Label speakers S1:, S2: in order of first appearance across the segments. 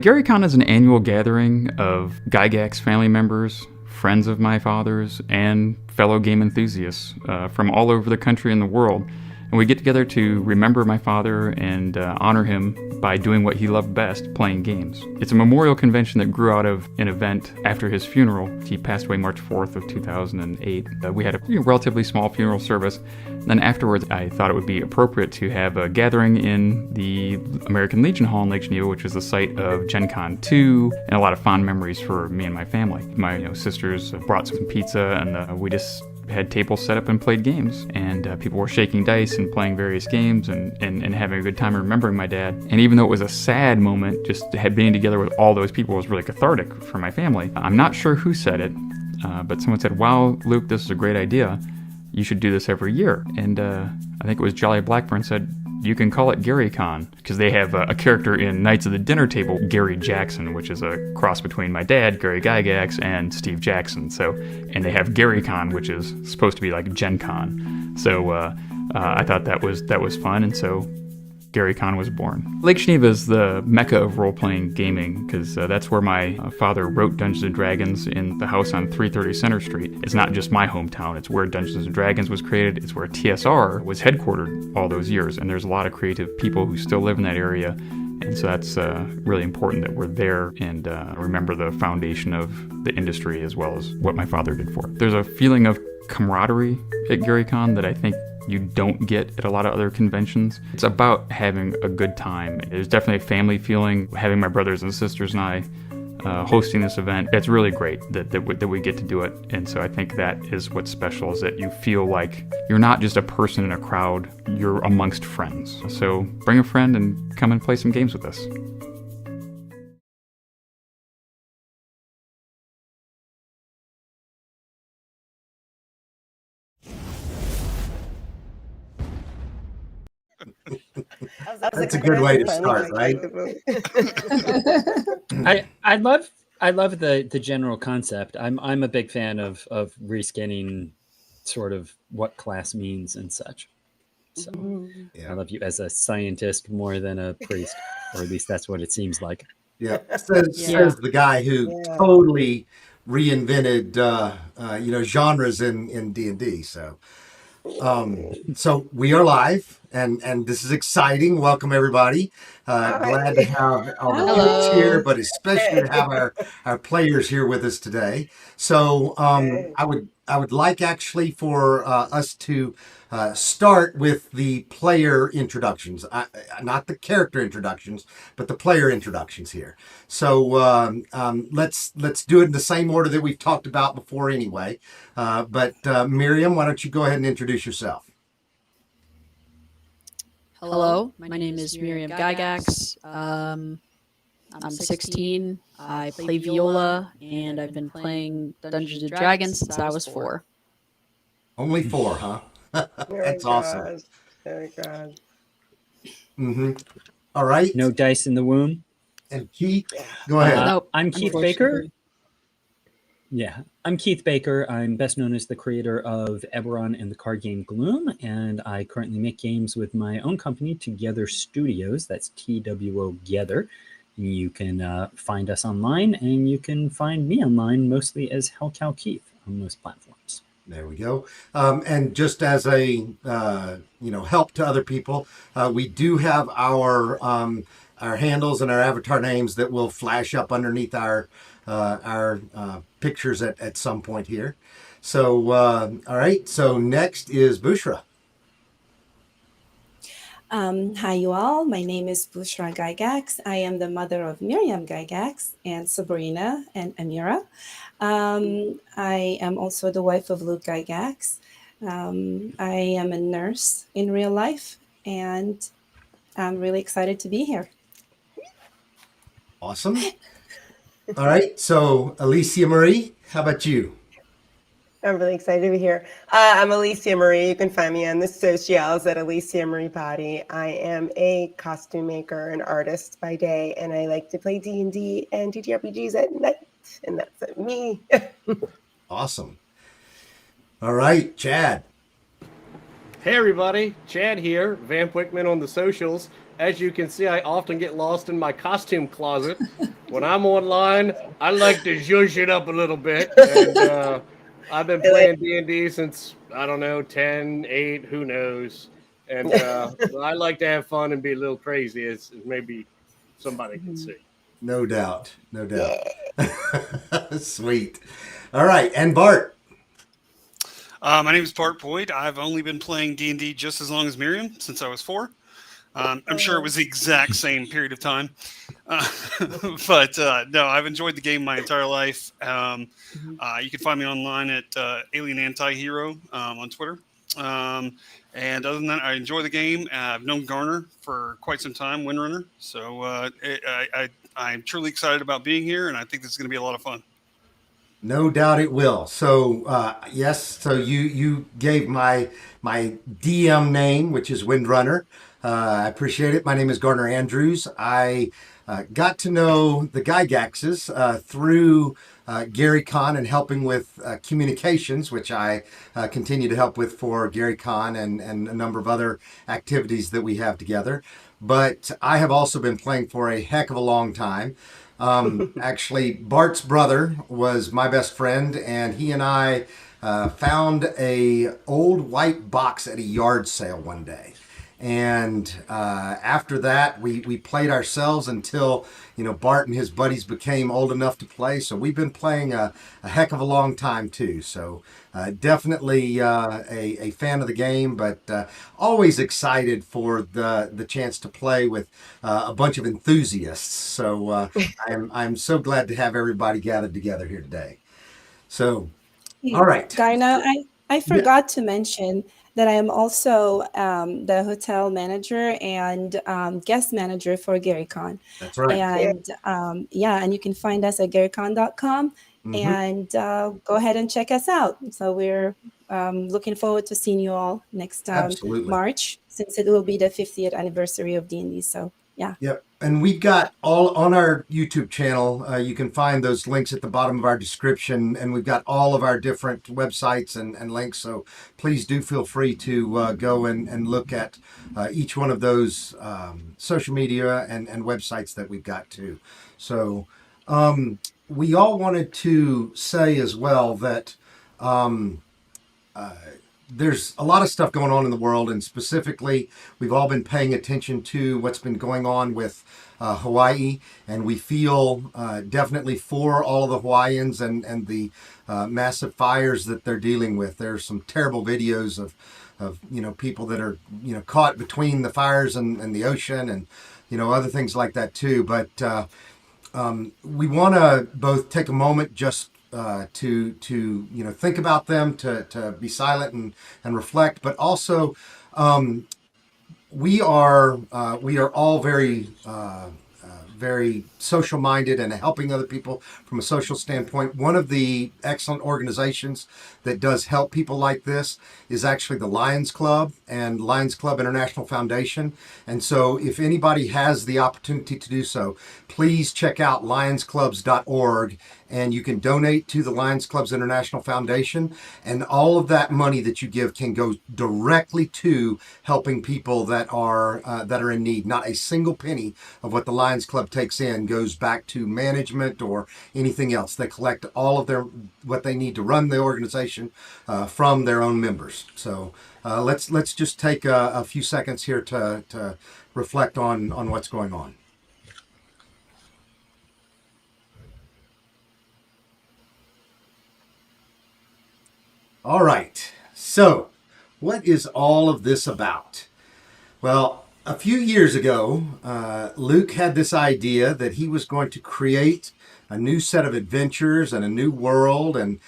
S1: GaryCon is an annual gathering of Gygax family members, friends of my father's, and fellow game enthusiasts from all over the country and the world. And we get together to remember my father and honor him by doing what he loved best, playing games. It's a memorial convention that grew out of an event after his funeral. He passed away March 4th of 2008. We had a relatively small funeral service. Then afterwards, I thought it would be appropriate to have a gathering in the American Legion Hall in Lake Geneva, which was the site of Gen Con 2, and a lot of fond memories for me and my family. My sisters brought some pizza, and we just had tables set up and played games, and people were shaking dice and playing various games and having a good time remembering my dad. And even though it was a sad moment, just being together with all those people was really cathartic for my family. I'm not sure who said it, but someone said, "Wow, Luke, this is a great idea. You should do this every year." And I think it was Jolly Blackburn said, "You can call it GaryCon," because they have a character in Knights of the Dinner Table, Gary Jackson, which is a cross between my dad, Gary Gygax, and Steve Jackson. So, and they have GaryCon, which is supposed to be like Gen Con. So I thought that was fun, and so GaryCon was born. Lake Geneva is the mecca of role-playing gaming, because that's where my father wrote Dungeons & Dragons in the house on 330 Center Street. It's not just my hometown, it's where Dungeons & Dragons was created, it's where TSR was headquartered all those years, and there's a lot of creative people who still live in that area, and so that's really important that we're there and remember the foundation of the industry as well as what my father did for it. There's a feeling of camaraderie at GaryCon that I think you don't get at a lot of other conventions. It's about having a good time. There's definitely a family feeling, having my brothers and sisters and I hosting this event. It's really great that we get to do it. And so I think that is what's special, is that you feel like you're not just a person in a crowd, you're amongst friends. So bring a friend and come and play some games with us.
S2: That's a good way to start, right?
S3: I love the general concept. I'm a big fan of reskinning sort of what class means and such. So yeah. I love you as a scientist more than a priest, or at least that's what it seems like.
S2: Yeah, says the guy who totally reinvented genres in D&D. So we are live, and this is exciting. Welcome everybody. Glad to have all the kids here, but especially to have our players here with us today. So I would like actually for us to start with the player introductions, not the character introductions, but the player introductions here. So let's do it in the same order that we've talked about before anyway. But Miriam, why don't you go ahead and introduce yourself?
S4: Hello, my name is Miriam Gygax. I'm 16. I play viola, and I've been playing Dungeons & Dragons since I was 4.
S2: Only 4, huh? That's awesome.
S5: Very good.
S2: Mm-hmm. All right.
S3: No dice in the womb.
S2: And Keith, go ahead.
S4: Nope,
S3: I'm Keith Baker. Yeah, I'm Keith Baker. I'm best known as the creator of Eberron and the card game Gloom, and I currently make games with my own company, Together Studios. That's TWO Together. You can find us online, and you can find me online mostly as Hellcow Keith on most platforms.
S2: There we go. And just as a help to other people, we do have our handles and our avatar names that will flash up underneath our pictures at some point here. So all right. So next is Bushra.
S6: Hi, you all. My name is Bushra Gygax. I am the mother of Miriam Gygax and Sabrina and Amira. I am also the wife of Luke Gygax. I am a nurse in real life, and I'm really excited to be here.
S2: Awesome. All right. So Alicia Marie, how about you?
S5: I'm really excited to be here. I'm Alicia Marie. You can find me on the socials at Alicia Marie Potty. I am a costume maker and artist by day, and I like to play D&D and TTRPGs at night, and that's me.
S2: Awesome. All right, Chad.
S7: Hey everybody, Chad here, Vamp Wickman on the socials. as you can see, I often get lost in my costume closet. When I'm online, I like to zhuzh it up a little bit. And I've been playing D&D since, I don't know, 10, 8, who knows. And I like to have fun and be a little crazy, as maybe somebody can see.
S2: No doubt. No doubt.
S5: Yeah.
S2: Sweet. All right. And Bart.
S8: My name is Bart Boyd. I've only been playing D&D just as long as Miriam, since I was 4. I'm sure it was the exact same period of time. But no, I've enjoyed the game my entire life. You can find me online at Alien Anti-Hero on Twitter. And other than that, I enjoy the game. I've known Garner for quite some time, Windrunner. So I'm truly excited about being here, and I think this is going to be a lot of fun.
S2: No doubt it will. So yes, so you gave my DM name, which is Windrunner. I appreciate it. My name is Garner Andrews. I got to know the Gygaxes through Gary Kahn and helping with communications, which I continue to help with for Gary Kahn and a number of other activities that we have together. But I have also been playing for a heck of a long time. Actually, Bart's brother was my best friend, and he and I found a old white box at a yard sale one day. And after that, we played ourselves until, Bart and his buddies became old enough to play. So we've been playing a heck of a long time, too. So definitely a fan of the game, but always excited for the chance to play with a bunch of enthusiasts. So I'm so glad to have everybody gathered together here today. So, all right.
S6: Garna, I forgot to mention that I am also the hotel manager and guest manager for Gary Con.
S2: That's right.
S6: And and you can find us at garycon.com and go ahead and check us out. So we're looking forward to seeing you all next March, since it will be the 50th anniversary of D&D. So yeah.
S2: Yep. And we've got all on our YouTube channel. You can find those links at the bottom of our description, and we've got all of our different websites and links. So please do feel free to go and look at each one of those social media and websites that we've got too. So we all wanted to say as well that there's a lot of stuff going on in the world, and specifically, we've all been paying attention to what's been going on with Hawaii, and we feel definitely for all of the Hawaiians and the massive fires that they're dealing with. There's some terrible videos of people that are caught between the fires and the ocean, and other things like that too. But we want to both take a moment just to think about them, to be silent and reflect, but also we are all very very social minded and helping other people from a social standpoint. One of the excellent organizations that does help people like this is actually the Lions Club and Lions Club International Foundation. And so if anybody has the opportunity to do so, please check out lionsclubs.org, and you can donate to the Lions Clubs International Foundation. And all of that money that you give can go directly to helping people that are in need. Not a single penny of what the Lions Club takes in goes back to management or anything else. They collect all of what they need to run the organization from their own members. So let's just take a few seconds here to reflect on what's going on. All right, so what is all of this about? Well, a few years ago, Luke had this idea that he was going to create a new set of adventures and a new world, and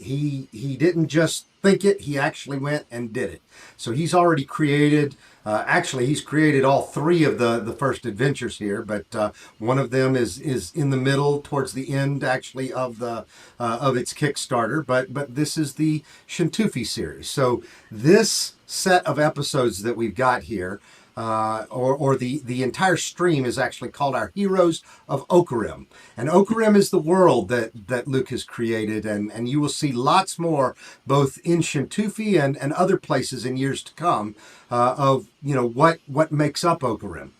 S2: he didn't just think it, he actually went and did it. So he's already created, he's created all 3 of the first adventures here, but one of them is in the middle towards the end actually of its Kickstarter, but this is the Chentoufi series. So this set of episodes that we've got here or the entire stream is actually called our Heroes of Okkorim. And Okkorim is the world that Luke has created, and you will see lots more, both in Chentoufi and other places in years to come, of what makes up Okkorim.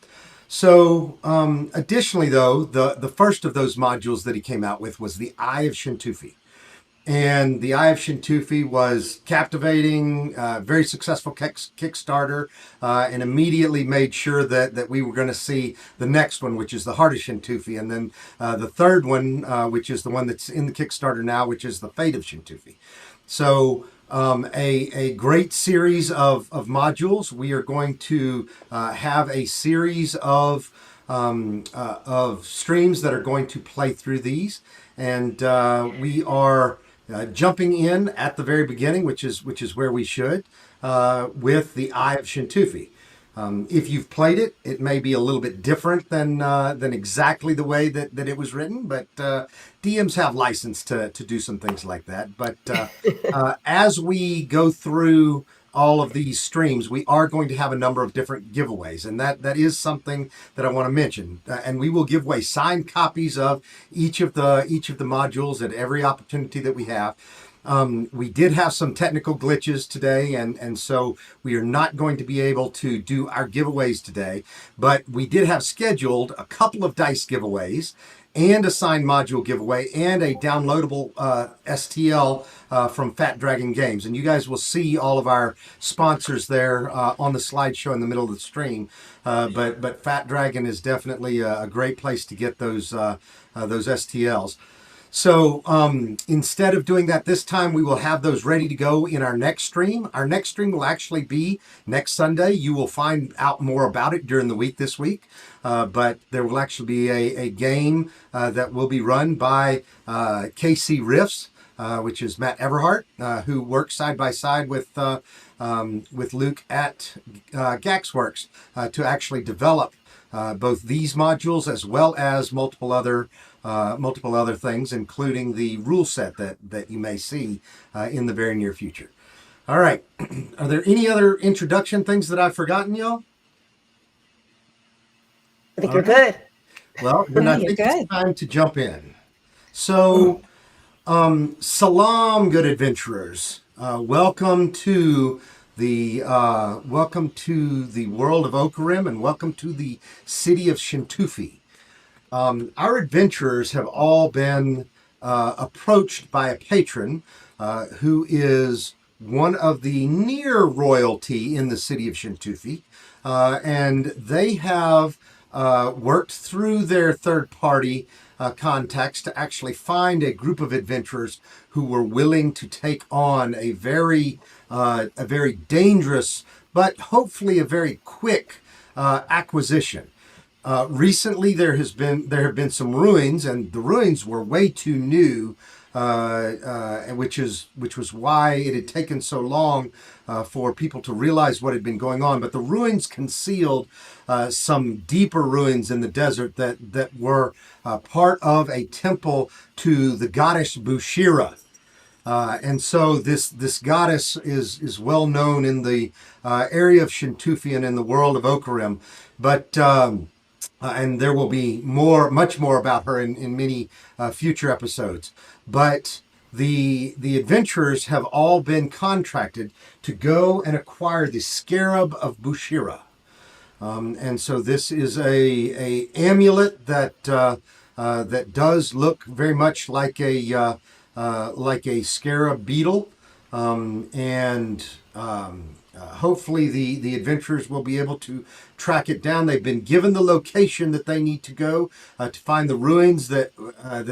S2: So, additionally, though, the first of those modules that he came out with was the Eye of Chentoufi. And the Eye of Chentoufi was captivating, very successful Kickstarter, and immediately made sure that we were going to see the next one, which is the Heart of Chentoufi, and then the third one, which is the one that's in the Kickstarter now, which is the Fate of Chentoufi. So a great series of modules. We are going to have a series of streams that are going to play through these, and we are jumping in at the very beginning, which is where we should, with the Eye of Chentoufi. If you've played it, it may be a little bit different than exactly the way that it was written, but DMs have license to do some things like that. But as we go through all of these streams, we are going to have a number of different giveaways, and that is something that I want to mention. And we will give away signed copies of each of the modules at every opportunity that we have. We did have some technical glitches today, and so we are not going to be able to do our giveaways today, but we did have scheduled a couple of dice giveaways and a signed module giveaway and a downloadable STL from Fat Dragon Games. And you guys will see all of our sponsors there on the slideshow in the middle of the stream. But Fat Dragon is definitely a great place to get those STLs. So instead of doing that this time, we will have those ready to go in our next stream. Our next stream will actually be next Sunday. You will find out more about it during the week this week. But there will actually be a game that will be run by KC Riffs, which is Matt Everhart, who works side by side with Luke at Gaxworks to actually develop both these modules as well as multiple other things, including the rule set that you may see in the very near future. All right. Are there any other introduction things that I've forgotten, y'all?
S5: I think you're good.
S2: Well, then I think it's time to jump in. So, salam, good adventurers. Welcome to the world of Okkorim, and welcome to the city of Chentoufi. Our adventurers have all been approached by a patron who is one of the near royalty in the city of Chentoufi, and they have worked through their third-party contacts to actually find a group of adventurers who were willing to take on a very dangerous, but hopefully a very quick acquisition. Recently, there have been some ruins, and the ruins were way too new, which was why it had taken so long for people to realize what had been going on. But the ruins concealed some deeper ruins in the desert that were part of a temple to the goddess Bushira. And so this goddess is well known in the area of Chentoufi and in the world of Okkorim, but and there will be much more about her in many future episodes. But the adventurers have all been contracted to go and acquire the Scarab of Bushira. And so this is a amulet that does look very much like a scarab beetle, and hopefully the adventurers will be able to track it down. They've been given the location that they need to go to find the ruins that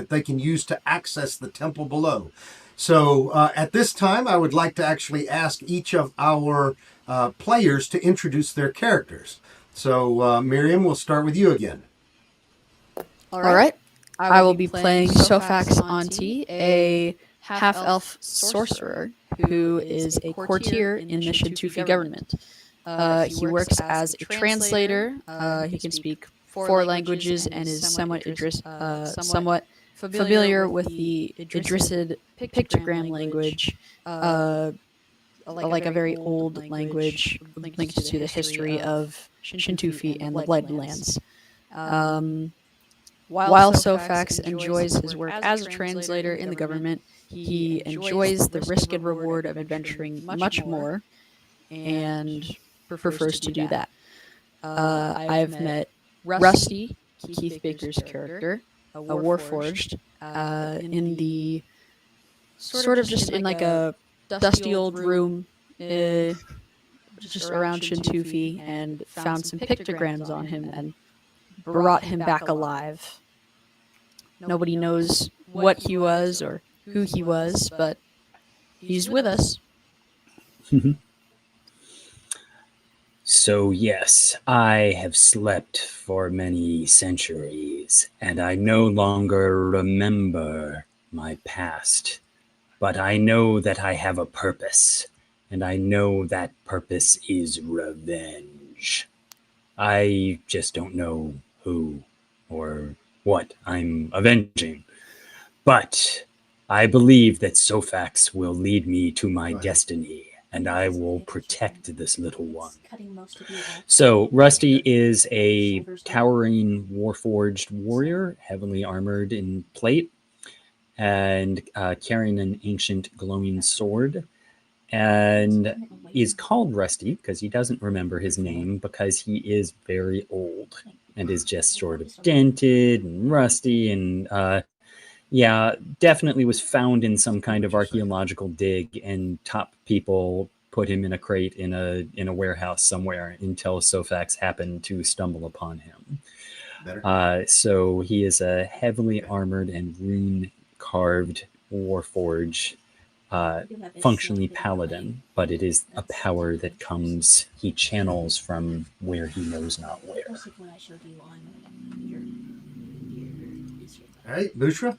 S2: they can use to access the temple below. So at this time, I would like to actually ask each of our players to introduce their characters. So Miriam, we'll start with you again.
S4: All right. I will be playing Shofax Anti, a half-elf sorcerer who is a courtier in the Chentoufi government. He works as a translator. He can speak 4 languages and is somewhat familiar with the Idrisid pictogram language, like a very old language linked to the history of Chentoufi and the Bloodlands. While Sofax enjoys his work as a translator in the government, he enjoys the risk and reward of adventuring much more and prefers to do that. I've met Rusty, Keith Baker's character, a Warforged, in the sort of just in like a dusty old room just around Chentoufi, and found some pictograms on him and brought him back alive. Nobody knows what he was or who he was, but he's with us.
S3: So, yes, I have slept for many centuries, and I no longer remember my past. But I know that I have a purpose, and I know that purpose is revenge. I just don't know who or what I'm avenging. But I believe that Sofax will lead me to my destiny, and I will protect this little one. So Rusty is a towering warforged warrior, heavily armored in plate, and carrying an ancient glowing sword, and is called Rusty because he doesn't remember his name because he is very old and is just sort of dented and rusty, and definitely was found in some kind of archaeological dig, and top people put him in a crate in a warehouse somewhere until Sofax happened to stumble upon him. So he is a heavily armored and rune carved warforge, functionally paladin, but it is a power that comes, he channels from where he knows not where.
S2: All right, Bushra?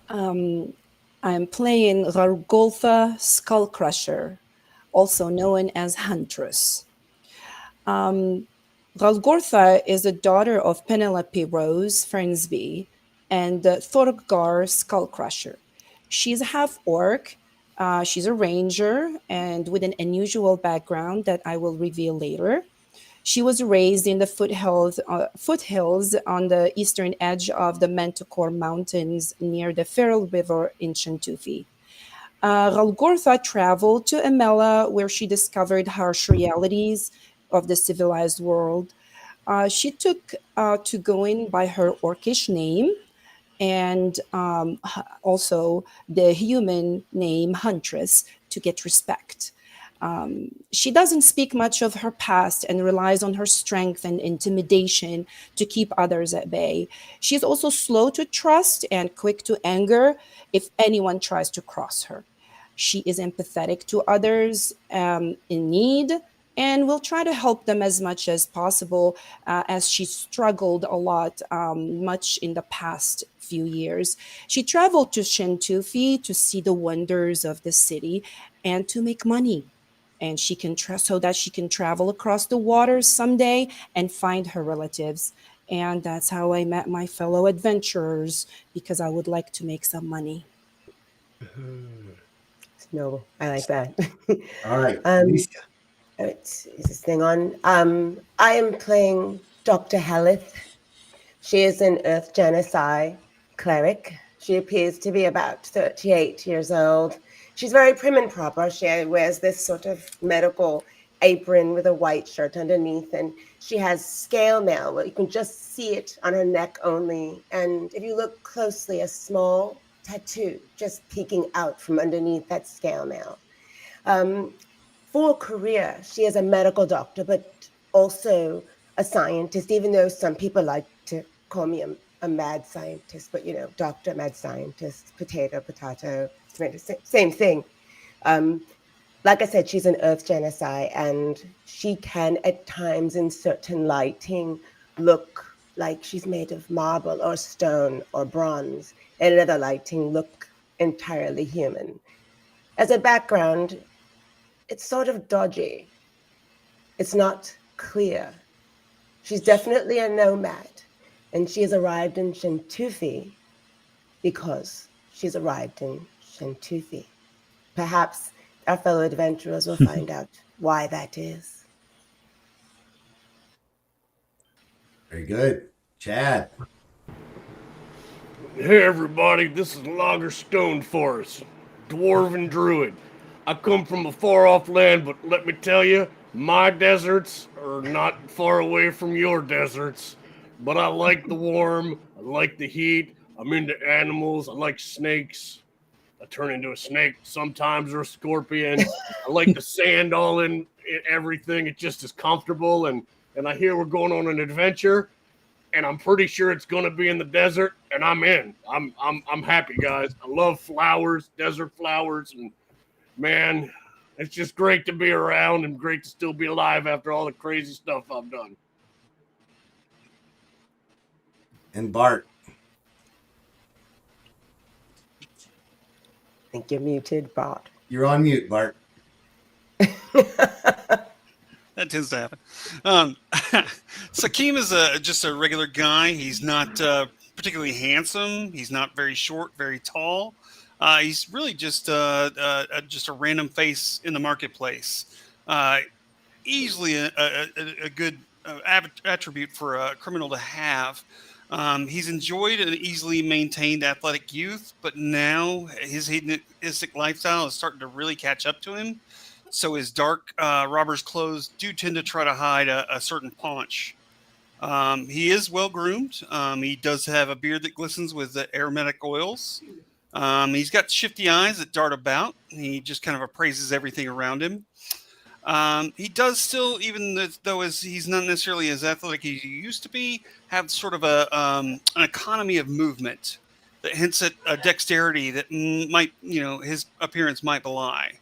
S6: I'm playing Rargoltha Skullcrusher, also known as Huntress. Rargoltha is the daughter of Penelope Rose Fernsby and Thorgar Skullcrusher. She's a half-orc, she's a ranger, and with an unusual background that I will reveal later. She was raised in the foothills on the eastern edge of the Manticore Mountains near the Feral River in Chentoufi. Ralgortha traveled to Emela, where she discovered harsh realities of the civilized world. She took to going by her orcish name and also the human name Huntress to get respect. She doesn't speak much of her past and relies on her strength and intimidation to keep others at bay. She's also slow to trust and quick to anger if anyone tries to cross her. She is empathetic to others in need and will try to help them as much as possible, as she struggled a lot much in the past few years. She traveled to Chentoufi to see the wonders of the city and to make money. And she can so that she can travel across the waters someday and find her relatives. And that's how I met my fellow adventurers, because I would like to make some money.
S5: No, I like that.
S2: All right, Alicia.
S5: Is this thing on? I am playing Dr. Helith. She is an Earth Genocide cleric. She appears to be about 38 years old. She's very prim and proper. She wears this sort of medical apron with a white shirt underneath, and she has scale mail. Well, you can just see it on her neck only. And if you look closely, a small tattoo just peeking out from underneath that scale mail. For a career, she is a medical doctor, but also a scientist, even though some people like to call me a mad scientist, but doctor, mad scientist, potato, same thing. Like I said, she's an Earth Genocide, and she can at times in certain lighting look like she's made of marble or stone or bronze, and in other lighting look entirely human. As a background, it's sort of dodgy. It's not clear. She's definitely a nomad, and she has arrived in Chentoufi because she's arrived in Chentoufi. Perhaps our fellow adventurers will find out why that is.
S2: Very good. Chad.
S7: Hey everybody, this is Logger Stone Forest, Dwarven Druid. I come from a far off land, but let me tell you, my deserts are not far away from your deserts. But I like the warm, I like the heat, I'm into animals, I like snakes. I turn into a snake sometimes or a scorpion. I like the sand all in everything. It just is comfortable, and I hear we're going on an adventure, and I'm pretty sure it's gonna be in the desert, and I'm in. I'm happy, guys. I love flowers, desert flowers, and man, it's just great to be around and great to still be alive after all the crazy stuff I've done.
S2: And Bart.
S5: I think you're muted, Bart.
S2: You're on mute, Bart.
S8: That tends to happen. Sakim is just a regular guy. He's not particularly handsome. He's not very short, very tall. He's really just a random face in the marketplace. Easily a good attribute for a criminal to have. He's enjoyed an easily maintained athletic youth, but now his hedonistic lifestyle is starting to really catch up to him. So his dark robber's clothes do tend to try to hide a certain paunch. He is well groomed. He does have a beard that glistens with the aromatic oils. He's got shifty eyes that dart about. He just kind of appraises everything around him. He does still, even though he's not necessarily as athletic as he used to be, have sort of an economy of movement that hints at a dexterity that might, his appearance might belie.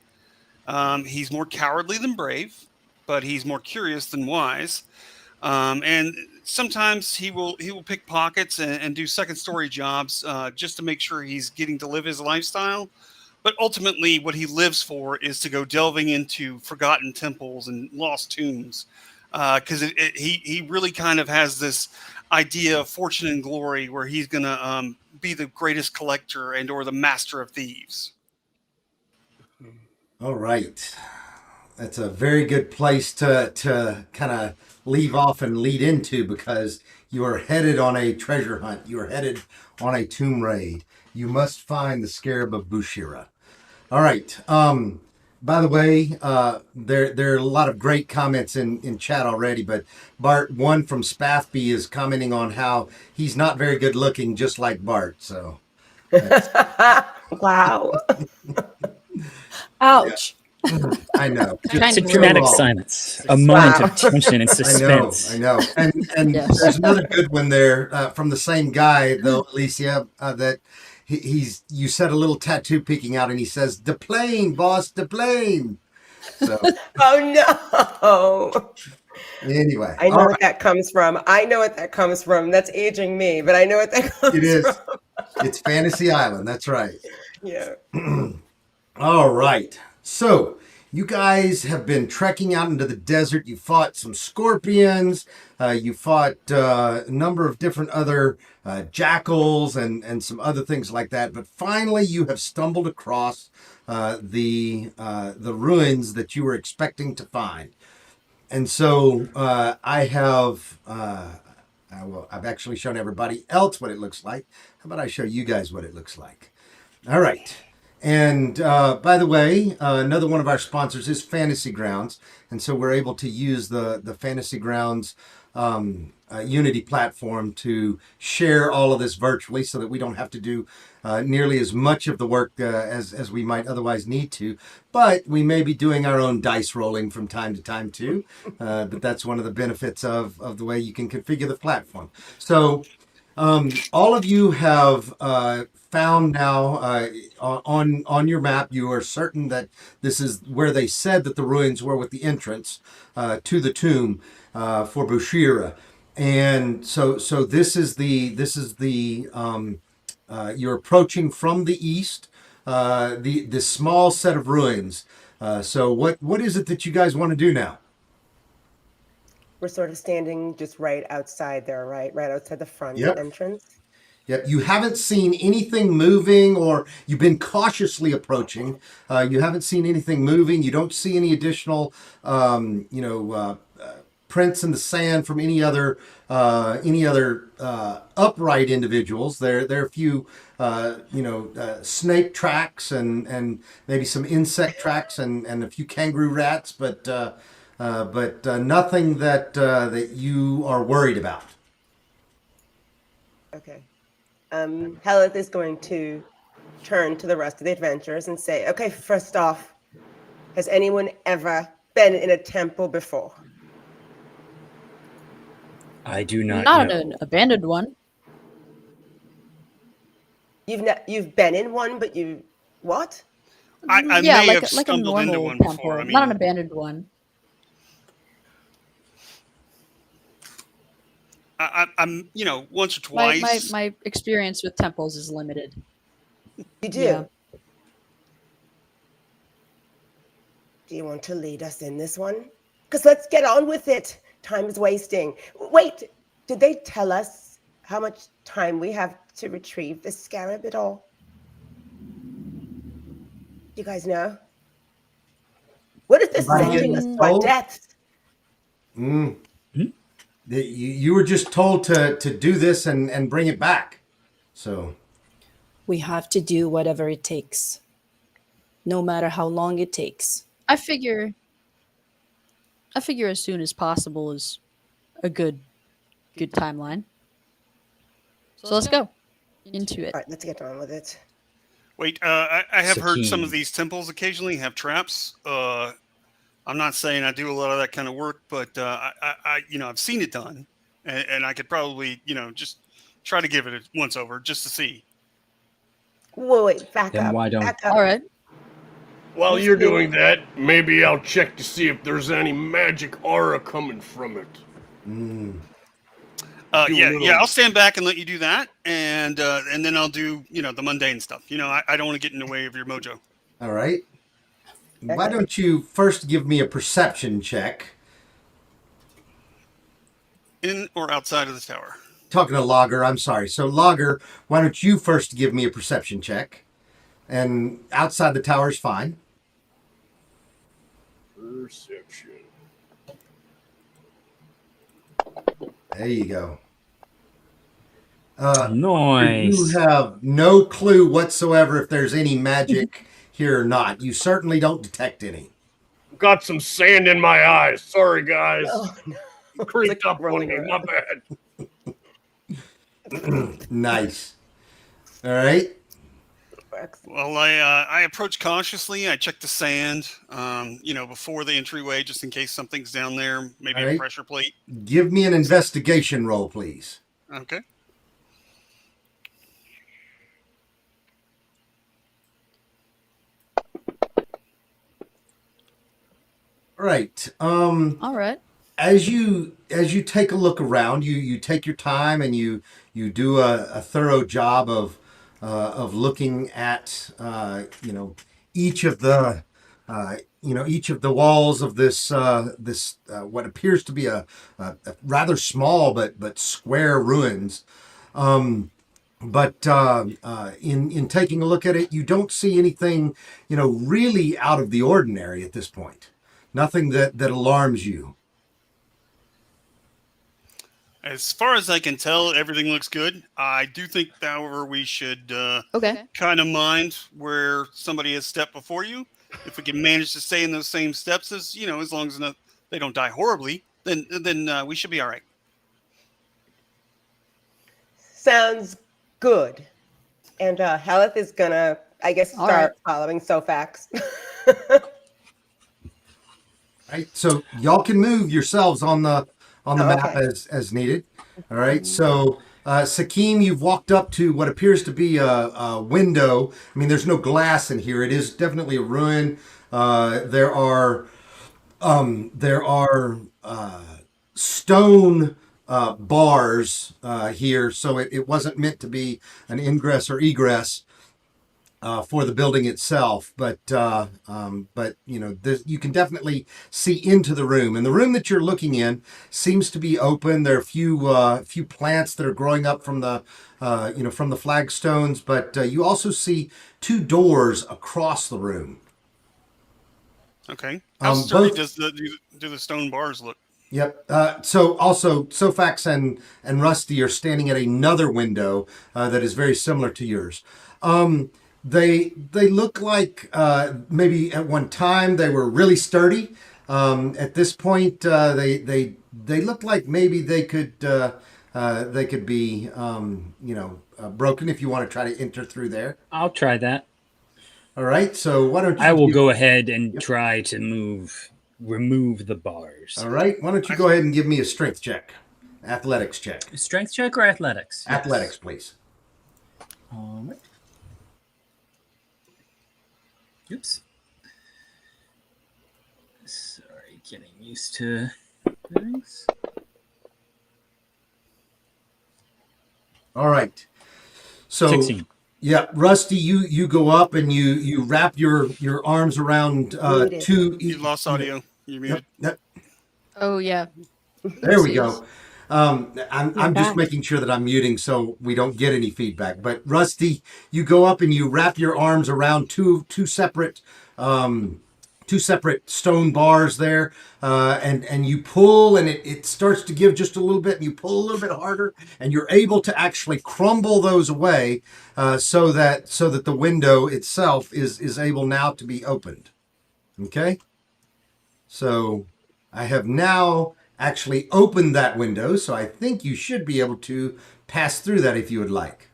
S8: He's more cowardly than brave, but he's more curious than wise. And sometimes he will pick pockets and do second story jobs just to make sure he's getting to live his lifestyle. But ultimately, what he lives for is to go delving into forgotten temples and lost tombs, because he really kind of has this idea of fortune and glory where he's going to be the greatest collector and or the master of thieves.
S2: All right. That's a very good place to kind of leave off and lead into, because you are headed on a treasure hunt. You are headed on a tomb raid. You must find the Scarab of Bushira. All right. By the way, there are a lot of great comments in chat already, but Bart, one from Spathby, is commenting on how he's not very good looking, just like Bart. So,
S5: Wow.
S6: Ouch.
S2: I know.
S3: It's a dramatic silence, a moment of tension and suspense.
S2: I know. And
S4: Yes.
S2: there's another good one there from the same guy, though, Alicia, that you said a little tattoo peeking out, and he says, "De plane, boss, de plane." So,
S5: Oh no.
S2: anyway.
S5: I know what that comes from. That's aging me, but I know what that comes
S2: It is.
S5: from.
S2: It's Fantasy Island. That's right.
S5: Yeah.
S2: All right. So, you guys have been trekking out into the desert. You fought some scorpions. You fought a number of different other jackals and some other things like that. But finally, you have stumbled across the ruins that you were expecting to find. And so I've actually shown everybody else what it looks like. How about I show you guys what it looks like? All right. And by the way, another one of our sponsors is Fantasy Grounds. And so we're able to use the Fantasy Grounds Unity platform to share all of this virtually, so that we don't have to do nearly as much of the work as we might otherwise need to. But we may be doing our own dice rolling from time to time too. But that's one of the benefits of the way you can configure the platform. So all of you have found now on your map, you are certain that this is where they said that the ruins were, with the entrance to the tomb for Bushira. And so this is the you're approaching from the east, the small set of ruins. So what is it that you guys want to do now?
S5: We're sort of standing just right outside there, right? Right outside the front entrance.
S2: Yep. You haven't seen anything moving, or you've been cautiously approaching. You haven't seen anything moving. You don't see any additional, prints in the sand from any other upright individuals. There are a few snake tracks and maybe some insect tracks and a few kangaroo rats, but nothing that you are worried about.
S5: Okay. Helith is going to turn to the rest of the adventurers and say, okay, first off, has anyone ever been in a temple before?
S3: I do not
S4: Not
S3: know.
S4: an abandoned one.
S5: You've been in one, but you what?
S8: I
S4: Yeah,
S8: may
S4: like
S8: have
S4: a
S8: stumbled into
S4: normal
S8: one
S4: temple,
S8: before. I mean,
S4: not an abandoned one.
S8: I'm once or twice.
S4: My experience with temples is limited.
S5: You do.
S4: Yeah.
S5: Do you want to lead us in this one? Because let's get on with it. Time is wasting. Wait, did they tell us how much time we have to retrieve this scarab at all? You guys know? What if they're
S2: Am I
S5: sending
S2: getting
S5: us to our
S2: told?
S5: deaths?
S2: You were just told to do this and bring it back. So
S6: We have to do whatever it takes, no matter how long it takes.
S4: I figure as soon as possible is a good timeline. So let's go into it.
S5: All right, let's get on with it.
S8: Wait, I have heard some of
S3: Sakine.
S8: these temples occasionally have traps. I'm not saying I do a lot of that kind of work, but I've seen it done, and I could probably just try to give it a once over just to see.
S5: Wait, back
S3: Then
S5: up.
S3: why don't-
S5: Back up.
S4: All right.
S7: While you're doing that, maybe I'll check to see if there's any magic aura coming from it. Do a little-
S8: I'll stand back and let you do that, and then I'll do the mundane stuff. I don't want to get in the way of your mojo.
S2: all right. Why don't you first give me a perception check?
S8: In or outside of the tower.
S2: Talking to Logger, I'm sorry. So Logger, why don't you first give me a perception check? And outside the tower is fine.
S7: Perception.
S2: There you go.
S3: Nice.
S2: You have no clue whatsoever if there's any magic here or not. You certainly don't detect any.
S7: Got some sand in my eyes. Sorry, guys.
S5: Oh, no.
S7: Creeped up on
S5: rolling
S7: me.
S5: around.
S7: My bad.
S2: Nice. All right.
S8: Well, I approach cautiously. I check the sand, before the entryway, just in case something's down there. Maybe
S2: All right.
S8: a pressure plate.
S2: Give me an investigation roll, please.
S8: Okay.
S2: All right.
S4: All right.
S2: As you take a look around, you take your time and you do a thorough job of looking at each of the each of the walls of this what appears to be a rather small but square ruins. But in taking a look at it, you don't see anything really out of the ordinary at this point. Nothing that alarms you.
S8: As far as I can tell, everything looks good. I do think, however, we should
S4: Okay.
S8: kind of mind where somebody has stepped before you. If we can manage to stay in those same steps as long as they don't die horribly, then we should be all right.
S5: Sounds good. And Helith is gonna, I guess,
S4: All
S5: start following Sofax.
S2: Right. So y'all can move yourselves on the map
S5: okay.
S2: as needed. All right. So Sakim, you've walked up to what appears to be a window. I mean, there's no glass in here. It is definitely a ruin. There are stone bars here, so it wasn't meant to be an ingress or egress for the building itself, but you can definitely see into the room. And the room that you're looking in seems to be open. There are a few plants that are growing up from the from the flagstones, but you also see two doors across the room.
S8: Okay. How sturdy
S2: Both-
S8: do the stone bars look?
S2: Yep. So also, Sofax and Rusty are standing at another window that is very similar to yours. They look like maybe at one time they were really sturdy. At this point, they look like maybe they could be broken if you want to try to enter through there.
S3: I'll try that.
S2: All right. So why don't you?
S3: I will go ahead and try to remove the bars.
S2: All right. Why don't you go ahead and give me a strength check, athletics check.
S3: Strength check or athletics?
S2: Athletics, please.
S3: All right. Oops. Sorry, getting used to things.
S2: All right. So
S3: 16.
S2: Yeah, Rusty, you go up and you wrap your arms around two.
S8: You lost audio. You're muted.
S2: Yep.
S4: Oh yeah.
S2: There we go. I'm just
S6: back.
S2: making sure that I'm muting so we don't get any feedback. But Rusty, you go up and you wrap your arms around two separate stone bars there, and you pull, and it starts to give just a little bit, and you pull a little bit harder, and you're able to actually crumble those away, so that the window itself is able now to be opened. Okay, so I have now actually opened that window, so I think you should be able to pass through that if you would like.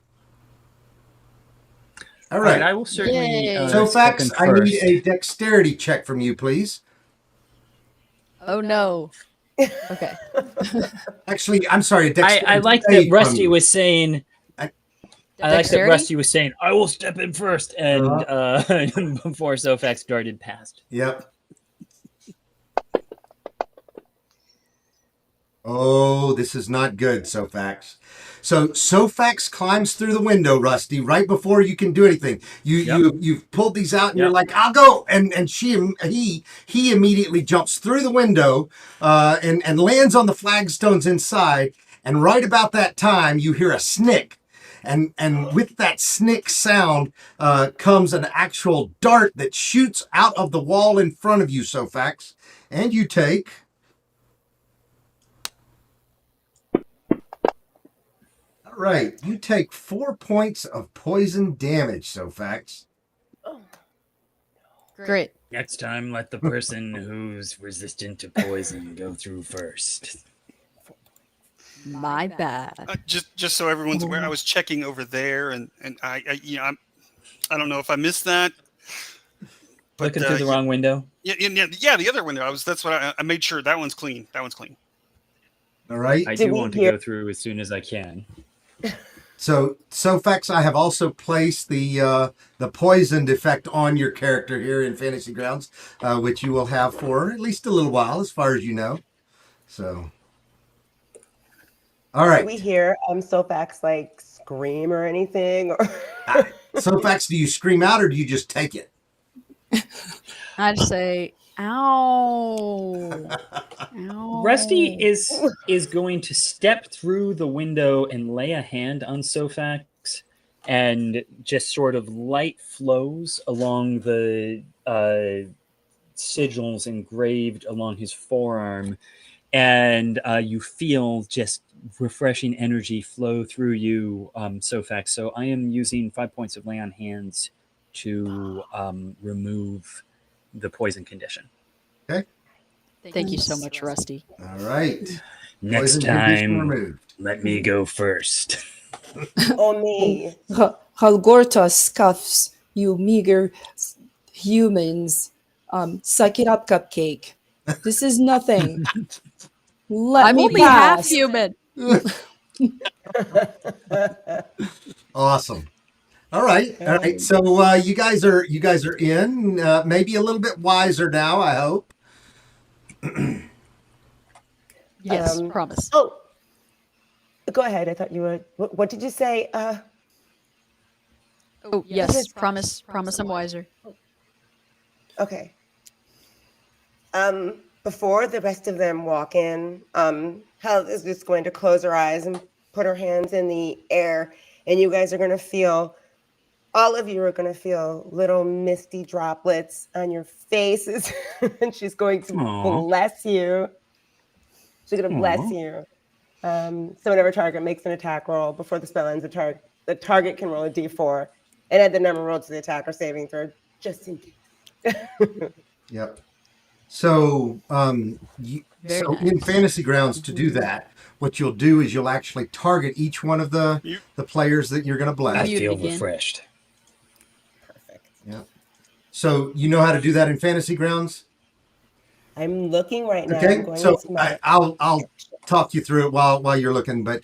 S2: All right.
S3: I will certainly.
S2: So,
S3: step
S2: Fax,
S3: in
S2: I need
S3: first.
S2: a dexterity check from you, please.
S4: Oh no. Okay.
S2: Actually, I'm sorry.
S3: I like that Rusty was saying. I like that
S4: Dexterity?
S3: Rusty was saying, "I will step in first," and before Sofax darted past.
S2: Yep. Oh, this is not good, Sofax. So Sofax climbs through the window, Rusty, right before you can do anything. You've pulled these out, and you're like, "I'll go," and he immediately jumps through the window and lands on the flagstones inside. And right about that time, you hear a snick. And with that snick sound comes an actual dart that shoots out of the wall in front of you, Sofax. And you take... All right, you take 4 points of poison damage, Sofax.
S4: Great.
S3: Next time, let the person who's resistant to poison go through first.
S4: My bad.
S8: Just so everyone's aware, I was checking over there, and I don't know if I missed that. But,
S3: Looking through the wrong window.
S8: Yeah, the other window. That's what I made sure that one's clean. That one's clean.
S2: All right.
S3: I do want to go through as soon as I can.
S2: So, Sofax, I have also placed the poisoned effect on your character here in Fantasy Grounds, which you will have for at least a little while, as far as you know. So, all right.
S5: Do we hear Sofax like scream or anything? Or
S2: Sofax, do you scream out or do you just take it?
S4: I just say, "Ow!" Ow.
S3: Rusty is going to step through the window and lay a hand on Sofax, and just sort of light flows along the sigils engraved along his forearm, and you feel just refreshing energy flow through you, Sofax. So I am using 5 points of lay on hands to remove the poison condion.
S2: Okay.
S4: Thank you so much, Rusty.
S2: All right.
S3: Next
S2: Poison condition
S3: time,
S2: removed.
S3: let me go first.
S5: on me?
S6: Halgorta scoffs, "You meager humans. Suck it up, Cupcake. This is nothing. Let
S4: I'm
S6: me
S4: only half
S6: pass."
S4: human.
S2: Awesome. All right. All right. So you guys are in, maybe a little bit wiser now, I hope.
S4: Yes, promise.
S5: Oh, go ahead. I thought you were. What did you say?
S4: Oh yes, promise. Promise, I'm wiser.
S5: Okay. Before the rest of them walk in, Hel is just going to close her eyes and put her hands in the air, and you guys are going to feel. All of you are going to feel little misty droplets on your faces, and she's going to bless you. She's going to bless you. So whenever target makes an attack roll before the spell ends, the target can roll a d4 and add the number rolled to the attack or saving throw, just in case.
S2: Yep. So,
S4: Very
S2: in
S4: nice.
S2: Fantasy Grounds, to do that, what you'll do is you'll actually target each one of the players that you're going to bless.
S3: I
S4: Mute
S3: feel
S4: again.
S3: refreshed.
S5: Perfect.
S2: Yeah. So you know how to do that in Fantasy Grounds?
S5: I'm looking right now.
S2: Okay.
S5: I'm going
S2: So
S5: into my
S2: I'll talk you through it while you're looking. But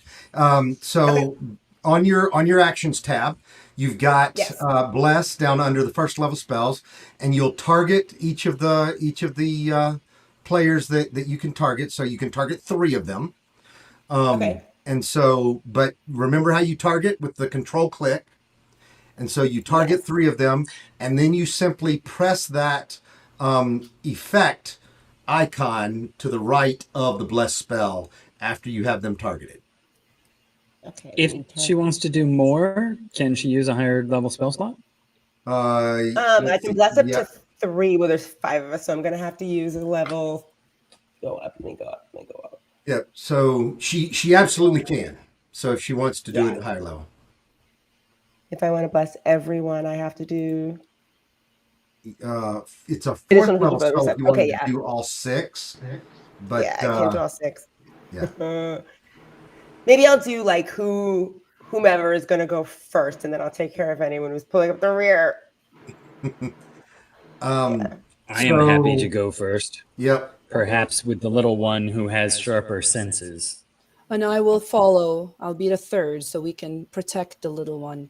S2: so on your actions tab, you've got
S5: Yes.
S2: bless down under the first level spells, and you'll target each of the players that you can target. So you can target 3 of them.
S5: Okay.
S2: And so, but remember how you target with the control click. And so you target
S5: Yes.
S2: 3 of them, and then you simply press that effect icon to the right of the bless spell after you have them targeted.
S5: Okay.
S3: If she wants to do more, can she use a higher level spell slot?
S5: I can bless up to 3. Well, there's 5 of us, so I'm gonna have to use a level. Go up. Let me go up.
S2: Yeah. So she absolutely can. So if she wants to do it at a higher level,
S5: If I want to bless everyone, I have to do.
S2: it's a
S5: It is
S2: 4th
S5: something
S2: level
S5: about
S2: spell if
S5: yourself.
S2: you want
S5: Okay,
S2: to
S5: yeah.
S2: do all 6. But
S5: Yeah, I can't do all 6.
S2: yeah.
S5: Maybe I'll do like whomever is gonna go first, and then I'll take care of anyone who's pulling up the rear.
S3: I am happy to go first.
S2: Yep.
S3: Perhaps with the little one who has sharper senses.
S6: Oh no, I will follow. I'll be the third, so we can protect the little one.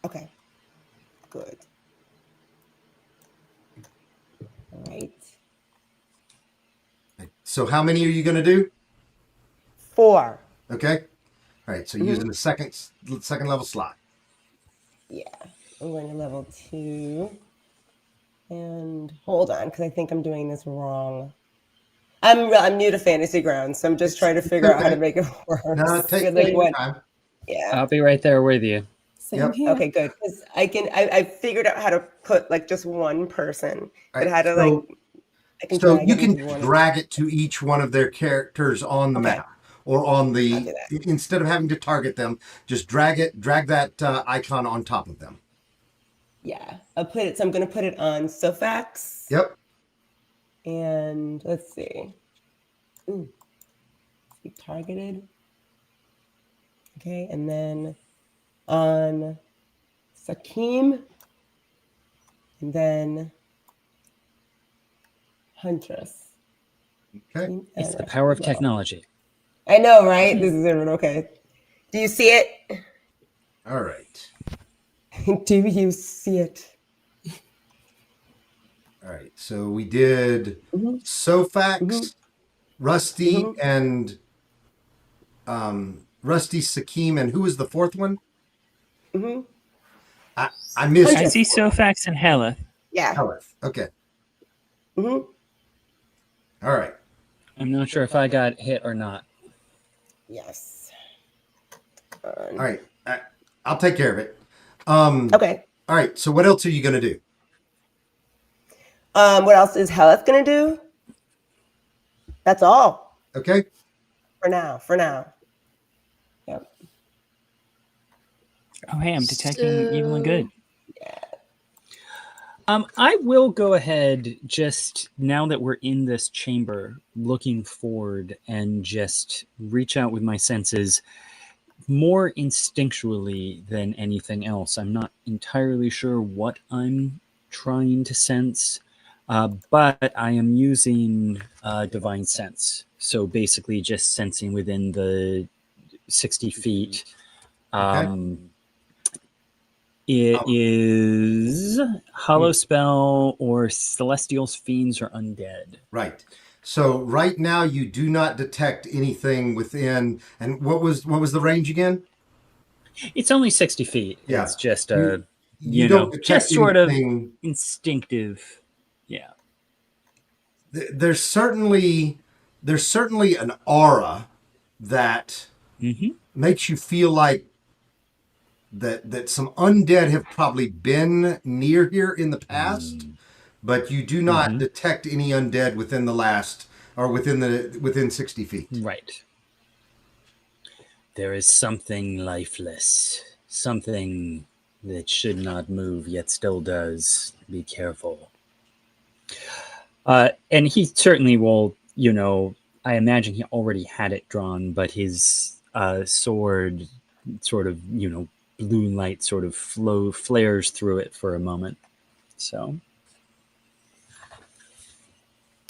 S5: Okay. Good. All right.
S2: So how many are you going to do?
S5: 4.
S2: Okay. All right. So using the second level slot.
S5: Yeah. I'm going to level 2. And hold on, because I think I'm doing this wrong. I'm new to Fantasy Grounds, so I'm just trying to figure out how to make it work.
S2: No, take
S5: Like
S2: your
S5: what?
S2: time.
S5: Yeah.
S3: I'll be right there with you.
S6: Same here.
S5: Okay, good. Because I figured out how to put like just one person, but
S2: Right,
S5: how to
S2: so-
S5: I can
S2: So
S5: drag
S2: you
S5: it
S2: can
S5: into one.
S2: drag it to each one of their characters on the
S5: Okay.
S2: map, or on
S5: I'll
S2: the
S5: do that.
S2: instead of having to target them, just drag that icon on top of them.
S5: Yeah, I'll put it. So I'm going to put it on Sofax.
S2: Yep.
S5: And let's see. Ooh. Be targeted. Okay, and then on Sakim, and then Huntress.
S2: Okay.
S3: It's the power of technology.
S5: I know, right? This is everyone. Okay. Do you see it?
S2: All right.
S5: Do you see it?
S2: All right. So we did
S5: Mhm.
S2: Sofax, Rusty,
S5: Mhm.
S2: and Rusty, Sakim, and who was the 4th one?
S5: Mm-hmm.
S2: I missed
S5: Huntress.
S2: it.
S9: Sofax and Heleth.
S5: Yeah.
S2: Heleth. Okay.
S5: Mm-hmm.
S2: All right.
S3: I'm not sure if I got hit or not.
S5: Yes.
S2: All right. I'll take care of it.
S5: Okay.
S2: All right. So what else are you going to do?
S5: What else is Heleth gonna do? That's all
S2: Okay.
S5: for now. Yep.
S9: Oh, hey, I'm detecting evil and good.
S3: I will go ahead just now that we're in this chamber, looking forward, and just reach out with my senses more instinctually than anything else. I'm not entirely sure what I'm trying to sense, but I am using divine sense. So basically just sensing within the 60 feet. It is hollow spell or celestials, fiends, or undead.
S2: Right. So right now you do not detect anything within. And what was the range again?
S3: It's only 60 feet.
S2: Yeah.
S3: It's just
S2: You don't detect
S3: just sort of
S2: anything.
S3: instinctive. Yeah.
S2: There's certainly an aura that makes you feel like that some undead have probably been near here in the past, but you do not detect any undead within the last are within 60 feet.
S3: Right. There is something lifeless, something that should not move yet still does. Be careful. And he certainly will, I imagine he already had it drawn, but his sword sort of, blue light sort of flares through it for a moment. So.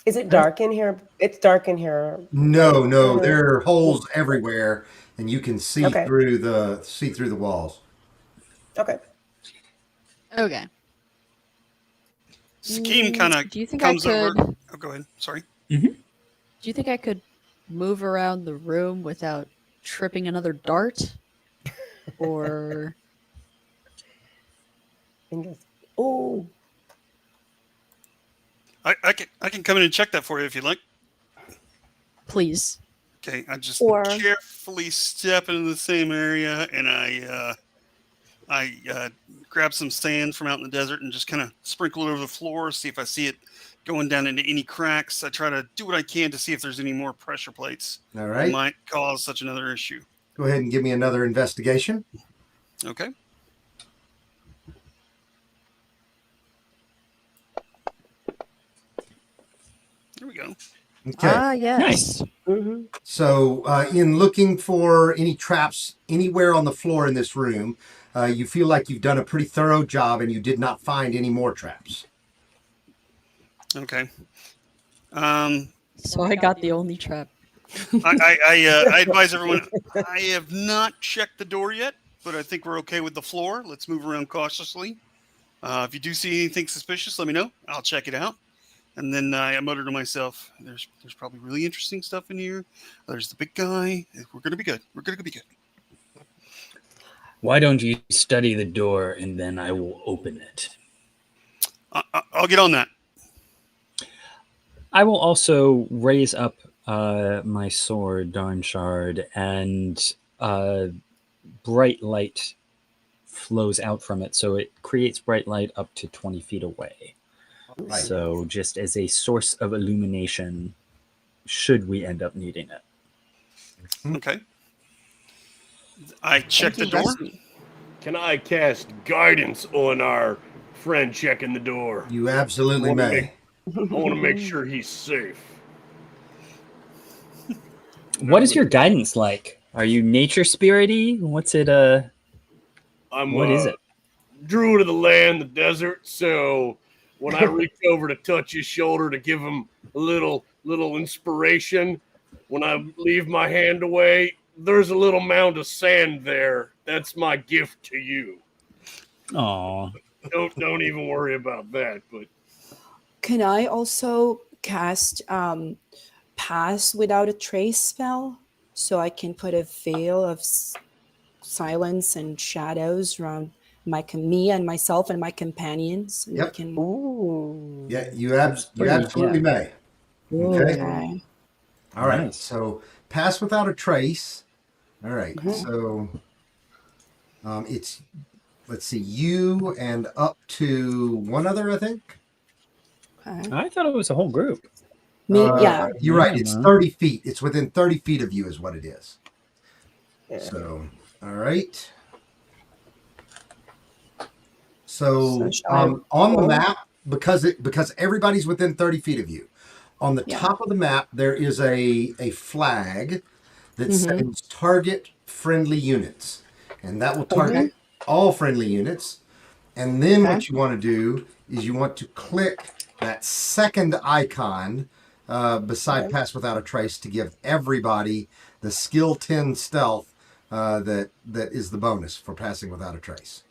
S5: Is it dark in here? It's dark in here.
S2: No, there are holes everywhere, and you can see
S5: Okay.
S2: through the walls.
S5: Okay.
S4: Okay.
S8: Sakim kind of
S4: Do you think
S8: comes
S4: I
S8: over.
S4: could?
S8: Oh, go ahead. Sorry.
S3: Mm-hmm.
S4: Do you think I could move around the room without tripping another dart? Or
S5: Oh,
S8: I can come in and check that for you if you'd like.
S4: please?
S8: Okay, I just
S6: Or-
S8: carefully step into the same area, and I grab some sand from out in the desert and just kind of sprinkle it over the floor, see if I see it going down into any cracks. I try to do what I can to see if there's any more pressure plates
S2: All
S8: that
S2: right.
S8: might cause such another issue.
S2: Go ahead and give me another investigation.
S8: Okay. There we go.
S2: Okay.
S4: Ah, yes.
S3: Nice.
S5: mm-hmm.
S2: So, in looking for any traps anywhere on the floor in this room, you feel like you've done a pretty thorough job, and you did not find any more traps.
S8: Okay.
S4: So I got the only trap.
S8: I advise everyone, I have not checked the door yet, but I think we're okay with the floor. Let's move around cautiously. If you do see anything suspicious, let me know. I'll check it out. And then I mutter to myself, there's probably really interesting stuff in here. There's the big guy. We're going to be good. We're going to be good.
S3: Why don't you study the door and then I will open it?
S8: I'll get on that.
S3: I will also raise up my sword, Darnshard, and bright light flows out from it. So it creates bright light up to 20 feet away.
S2: Right.
S3: So just as a source of illumination, should we end up needing it.
S8: Okay. I check the door.
S7: Can I cast guidance on our friend checking the door?
S2: You absolutely may.
S7: I want to make sure he's safe.
S3: What is your guidance like? Are you nature spirity? What's it? What is it?
S7: Druid of the land, the desert. So when I reach over to touch his shoulder to give him a little inspiration, when I leave my hand away, there's a little mound of sand there. That's my gift to you.
S3: Aw.
S7: Don't even worry about that. But
S6: Can I also cast Pass Without a Trace spell? So I can put a veil of silence and shadows around me and myself and my companions. And
S2: Yep.
S5: Ooh.
S2: Yeah, you absolutely may. Okay.
S6: Okay.
S2: All right.
S3: Nice.
S2: So, pass without a trace. All right. So, it's, let's see, you and up to one other, I think.
S6: Okay.
S3: I thought it was a whole group.
S6: Yeah.
S2: You're right. It's
S3: Mhm.
S2: 30 feet. It's within 30 feet of you is what it is.
S5: Yeah.
S2: So, all right. So,
S6: shall I
S2: on the
S6: roll?
S2: map, because everybody's within 30 feet of you, on the
S6: Yeah.
S2: top of the map, there is a flag that
S6: Mm-hmm.
S2: says target friendly units. And that will target all friendly units. And then
S6: Okay.
S2: what you want to do is you want to click that second icon beside Pass Without a Trace to give everybody the skill 10 stealth that is the bonus for passing without a trace.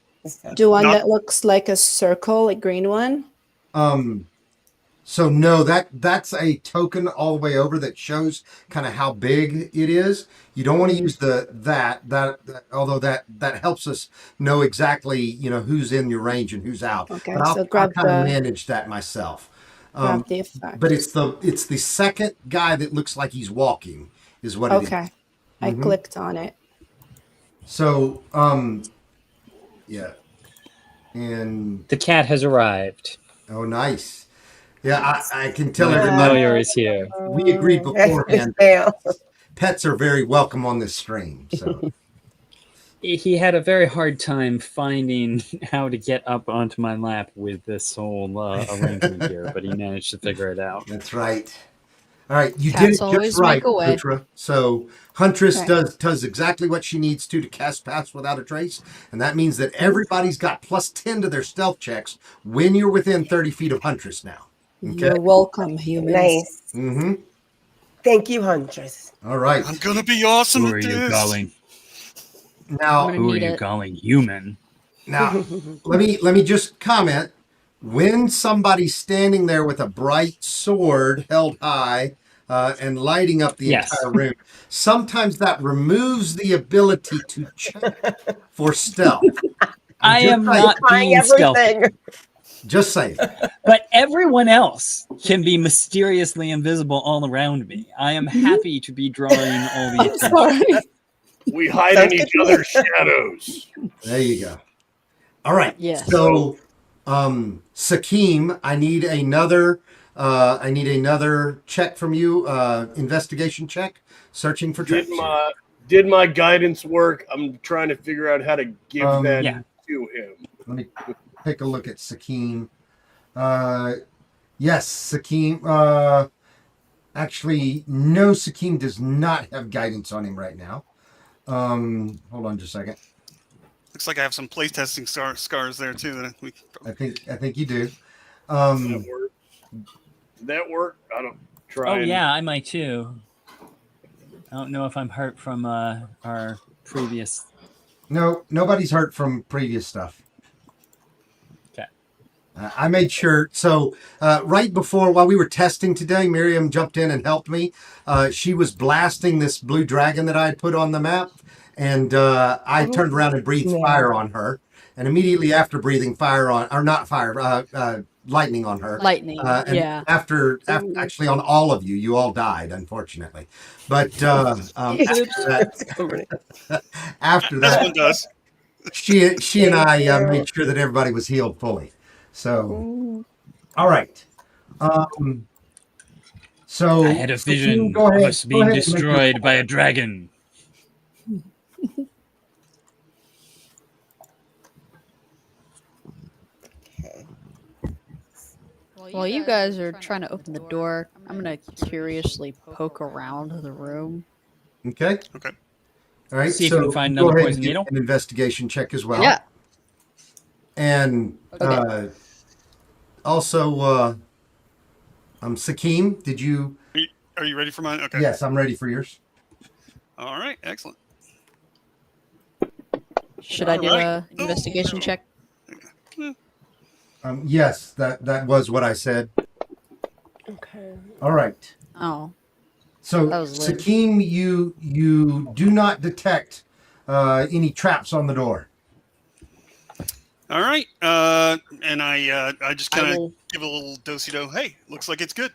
S6: Do one
S8: Not-
S6: that looks like a circle, a green one?
S2: So no, that's a token all the way over that shows kind of how big it is. You don't want to use that although that helps us know exactly who's in your range and who's out.
S6: Okay,
S2: But I'll
S6: so grab
S2: kind of
S6: the-
S2: manage that myself.
S6: Grab the effect.
S2: But it's the second guy that looks like he's walking is what it is.
S6: Okay. I clicked on it.
S2: So yeah, and
S3: The cat has arrived.
S2: oh nice. Yeah, I can tell
S3: My
S2: everybody
S3: familiar is here.
S2: we agreed beforehand. Pets are very welcome on this stream. So
S3: He had a very hard time finding how to get up onto my lap with this whole arrangement here, but he managed to figure it out.
S2: that's right. All right, you
S4: Cats
S2: did it
S4: always
S2: just right,
S4: make a way.
S2: Putra. So Huntress
S6: Okay.
S2: does exactly what she needs to cast Pass Without a Trace, and that means that everybody's got plus 10 to their stealth checks when you're within 30 feet of Huntress now. Okay.
S6: You're welcome, humans.
S5: Nice.
S2: Mm-hmm.
S5: Thank you, Huntress.
S2: All right.
S8: I'm gonna be awesome
S3: Who
S8: at
S3: are you
S8: this.
S3: calling?
S2: Now,
S3: Who are
S4: need
S3: you
S4: it.
S3: calling human?
S2: now, let me just comment. When somebody's standing there with a bright sword held high and lighting up the
S3: Yes.
S2: entire room, sometimes that removes the ability to check for stealth.
S3: I
S2: Just
S3: am
S2: saying.
S3: not
S5: Buying
S3: being stealthy,
S5: everything.
S2: Just saying.
S3: but everyone else can be mysteriously invisible all around me. I am happy to be drawing all the attention.
S6: Sorry.
S7: We hide
S5: Sounds
S7: in
S5: good
S7: each
S5: to me.
S7: other's shadows.
S2: There you go. All right.
S4: Yes.
S2: So, Sakim, I need another check from you. Investigation check, searching for traps.
S7: Did my guidance work? I'm trying to figure out how to give that
S3: Yeah.
S7: to him.
S2: Let me take a look at Sakim. Yes, Sakim. Actually, no, Sakim does not have guidance on him right now. Hold on just a second.
S8: Looks like I have some playtesting scars there too. That we
S2: I think you do.
S7: That work? Did that work? I don't try.
S3: Oh yeah, I might too. I don't know if I'm hurt from our previous.
S2: No, nobody's hurt from previous stuff.
S3: Okay.
S2: I made sure. So right before, while we were testing today, Miriam jumped in and helped me. She was blasting this blue dragon that I had put on the map, and I turned around and breathed fire on her. And immediately after breathing fire on, or not fire, lightning on her.
S4: Lightning.
S2: And
S4: Yeah.
S2: after actually on all of you, you all died, unfortunately. But after
S8: as
S2: that,
S8: one does.
S2: she and I made sure that everybody was healed fully. So, all right. So
S3: I had a vision
S2: go
S3: of
S2: ahead-
S3: us
S2: go
S3: being
S2: ahead and make your-
S3: destroyed by a dragon.
S4: While you guys are trying to open the door, I'm gonna curiously poke around the room.
S2: Okay.
S8: Okay.
S2: All right.
S3: See if
S2: so
S3: we can find
S2: go
S3: another
S2: ahead
S3: poison
S2: and do
S3: needle.
S2: an investigation check as well.
S4: Yeah.
S2: And
S4: Okay.
S2: also, Sakim, did you?
S8: Are you ready for mine? Okay.
S2: Yes, I'm ready for yours.
S8: All right. Excellent.
S4: Should I do
S8: Alright.
S4: a investigation check?
S2: Yes, that was what I said.
S5: Okay.
S2: All right.
S4: Oh.
S2: So,
S4: That was lit.
S2: Sakim, you do not detect any traps on the door.
S8: All right. And I just
S3: I
S8: kind of
S3: will-
S8: give a little do-si-do. Hey, looks like it's good.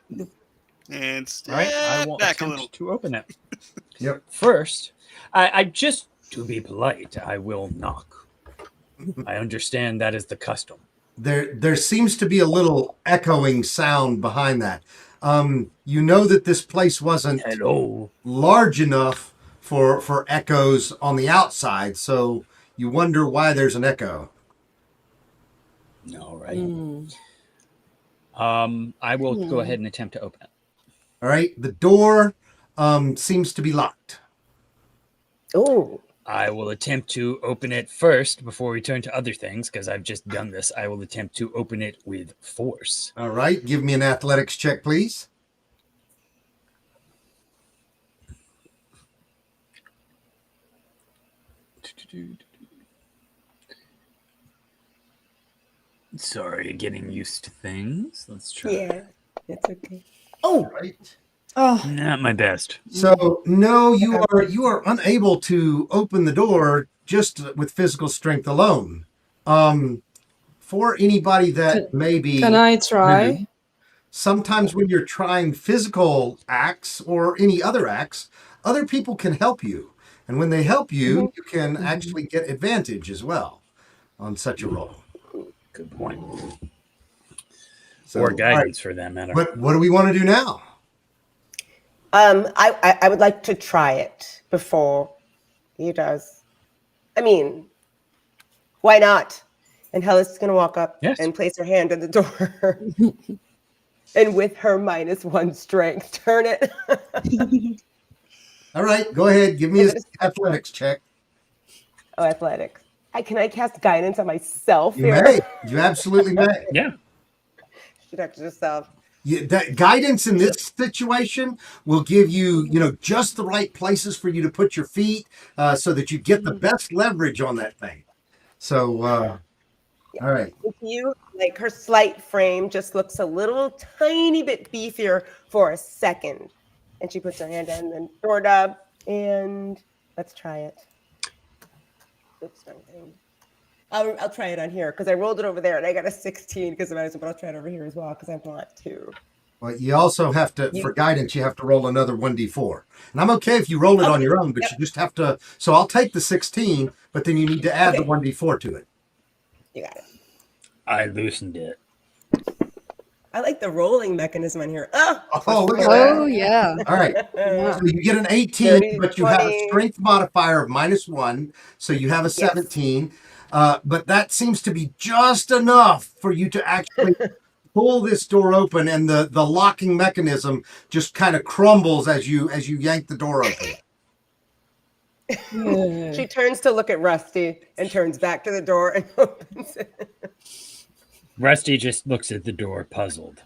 S8: And
S3: All right, I
S8: step
S3: will
S8: back a
S3: attempt
S8: little.
S3: to open it.
S2: Yep.
S3: First, I just to be polite, I will knock. I understand that is the custom.
S2: There seems to be a little echoing sound behind that. You know that this place wasn't
S3: Hello.
S2: large enough for echoes on the outside, so you wonder why there's an echo.
S3: All right. I will go ahead and attempt to open it.
S2: All right, the door seems to be locked.
S5: Oh.
S3: I will attempt to open it first before we turn to other things, because I've just done this. I will attempt to open it with force.
S2: All right, give me an athletics check, please.
S3: Sorry, getting used to things. Let's try.
S5: Yeah. It's okay.
S2: Oh, right.
S6: Oh,
S3: Not my best.
S2: So no, you are unable to open the door just with physical strength alone. For anybody that may be
S6: can I try?
S2: sometimes when you're trying physical acts or any other acts, other people can help you. And when they help you, you can actually get advantage as well on such a roll.
S3: Good point.
S2: So,
S3: or
S2: all right.
S3: guidance for that matter.
S2: What do we want to do now?
S5: I would like to try it before he does. I mean, why not? And Hellas is going to walk up and place her hand on the door. And with her -1 strength, turn it.
S2: All right, go ahead. Give me an athletics check.
S5: Oh, athletics. Can I cast guidance on myself
S2: You
S5: here?
S2: may. You absolutely may.
S3: Yeah.
S5: Should act yourself.
S2: That guidance in this situation will give you, just the right places for you to put your feet, so that you get the best leverage on that thing. So, all right.
S5: With you, like her slight frame just looks a little tiny bit beefier for a second. And she puts her hand in the doorknob and let's try it. Oops, wrong thing. I'll try it on here because I rolled it over there and I got a 16 because of it, but I'll try it over here as well because I want to.
S2: Well, you also have to, for guidance, you have to roll another 1d4. And I'm okay if you roll it on your own, but you just have to. So I'll take the 16, but then you need to add the 1d4 to it.
S5: You got it.
S3: I loosened it.
S5: I like the rolling mechanism on here. Oh,
S2: look at that.
S4: Oh, yeah.
S2: All right. So you get an 18, but you have a strength modifier of -1. So you have a 17. But that seems to be just enough for you to actually pull this door open, and the locking mechanism just kind of crumbles as you yank the door open.
S5: She turns to look at Rusty and turns back to the door and opens it.
S3: Rusty just looks at the door, puzzled.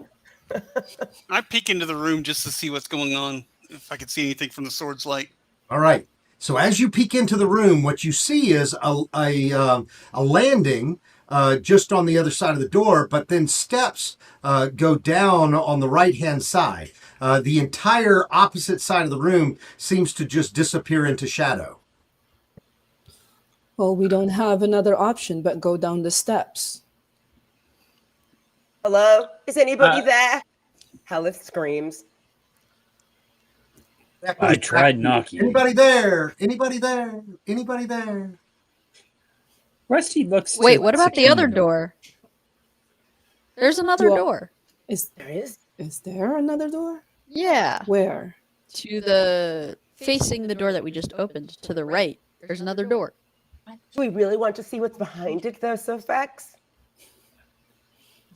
S8: I peek into the room just to see what's going on, if I could see anything from the sword's light.
S2: All right. So as you peek into the room, what you see is a landing just on the other side of the door, but then steps go down on the right-hand side. The entire opposite side of the room seems to just disappear into shadow.
S6: Well, we don't have another option but go down the steps.
S5: Hello? Is anybody there? Hellas screams.
S3: I tried knocking.
S2: Anybody there? Anybody there? Anybody there?
S3: Rusty looks.
S4: Wait, what about the other door? There's another door.
S5: There is?
S6: Is there another door?
S4: Yeah.
S6: Where?
S4: Facing the door that we just opened to the right. There's another door.
S5: Do we really want to see what's behind it, though, Sofax?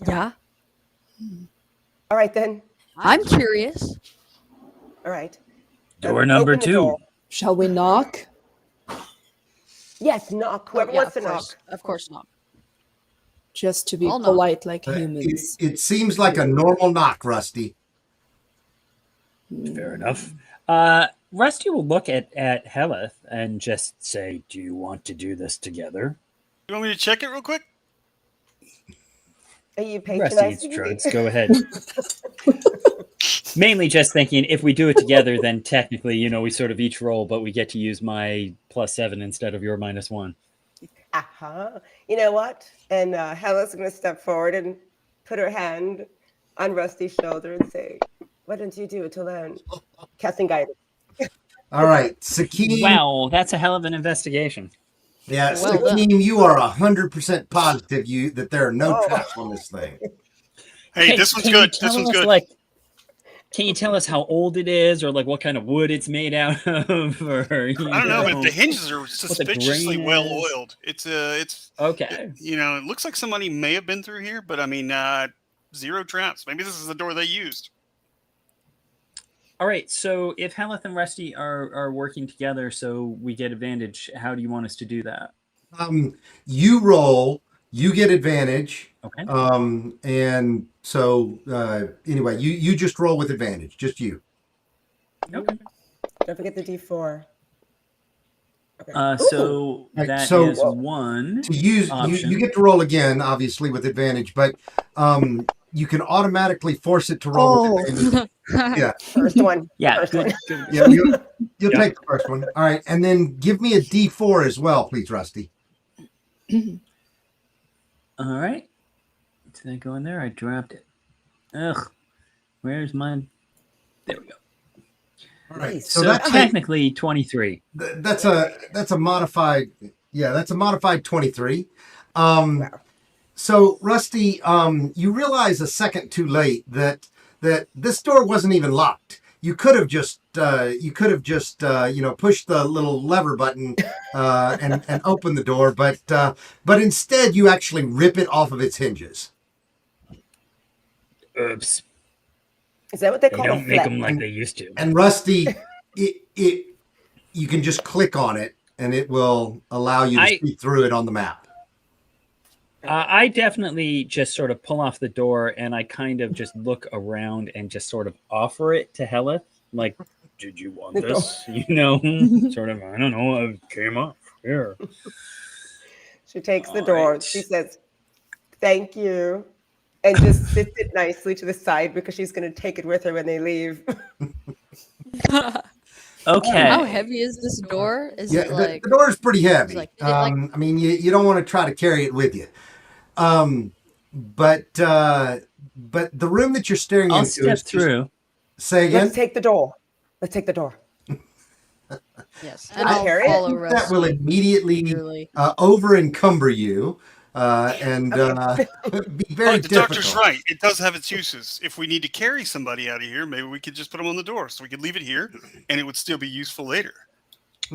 S4: Yeah.
S5: All right, then.
S4: I'm curious.
S5: All right.
S3: Door number
S5: Open the
S3: 2.
S5: door.
S6: Shall we knock?
S5: Yes, knock. Whoever wants to knock.
S4: Of course not.
S6: Just to be
S4: I'll knock.
S6: polite like humans.
S2: It seems like a normal knock, Rusty.
S3: Fair enough. Rusty will look at Heleth and just say, "Do you want to do this together?"
S8: You want me to check it real quick?
S5: Are you
S3: Rusty eats
S5: patronizing me?
S3: drugs. Go ahead. Mainly just thinking, if we do it together, then technically, we sort of each roll, but we get to use my +7 instead of your -1.
S5: You know what? And Hella's going to step forward and put her hand on Rusty's shoulder and say, "Why don't you do it alone?" Casting guidance.
S2: All right, Sakim.
S3: Wow, that's a hell of an investigation.
S2: Yeah,
S4: Well
S2: Sakim, you are 100% positive that there are no traps on this thing.
S8: Hey, this one's good. This one's good.
S3: Can you tell us how old it is, or what kind of wood it's made out of? Or
S8: I don't know, but the hinges are suspiciously
S3: grain
S8: well
S3: is.
S8: oiled. It's
S3: okay.
S8: It looks like somebody may have been through here, but I mean, 0 traps. Maybe this is the door they used.
S3: All right. So if Heleth and Rusty are working together, so we get advantage, how do you want us to do that?
S2: You roll, you get advantage.
S3: Okay.
S2: And so anyway, you just roll with advantage, just you.
S3: Okay.
S5: Don't forget the D4. Okay.
S3: So
S2: Right,
S3: that
S2: so-
S3: is one.
S2: To use,
S3: option.
S2: you get to roll again, obviously with advantage, but you can automatically force it to roll with advantage. Yeah,
S5: First one.
S3: Yeah.
S5: First
S3: Good.
S5: one.
S3: Good.
S2: yeah, you'll
S3: Yeah.
S2: take the first one. All right, and then give me a D4 as well, please, Rusty.
S3: All right. Did I go in there? I dropped it. Ugh. Where's mine? There we go.
S2: All right,
S5: Nice.
S2: so
S3: So
S2: that's
S3: technically 23.
S2: that's a modified. Yeah, that's a modified 23.
S5: Wow.
S2: So Rusty, you realize a second too late that this door wasn't even locked. You could have just pushed the little lever button and opened the door, but instead you actually rip it off of its hinges.
S3: Oops.
S5: Is that what they
S3: They
S5: call
S3: don't
S5: a
S3: make
S5: flip?
S3: them like they used to.
S2: And Rusty, you can just click on it and it will allow you to see through it on the map.
S3: I definitely just sort of pull off the door and I kind of just look around and just sort of offer it to Helith. Like, did you want this? You know, sort of, I don't know, I came up here.
S5: She takes the door. She says, "Thank you," and just sits it nicely to the side because she's going to take it with her when they leave.
S3: Okay.
S4: How heavy is this door? Is it like
S2: the door is pretty heavy.
S4: like-
S2: I mean, you don't want to try to carry it with you. But the room that you're staring
S3: I'll
S2: into
S3: step
S2: is
S3: through.
S2: Say again.
S5: Let's take the door. Let's take the door.
S4: Yes,
S5: and I'll follow
S2: Rusty. That will immediately over encumber you and be very
S8: But the doctor's
S2: difficult.
S8: right. It does have its uses. If we need to carry somebody out of here, maybe we could just put them on the door. So we could leave it here, and it would still be useful later.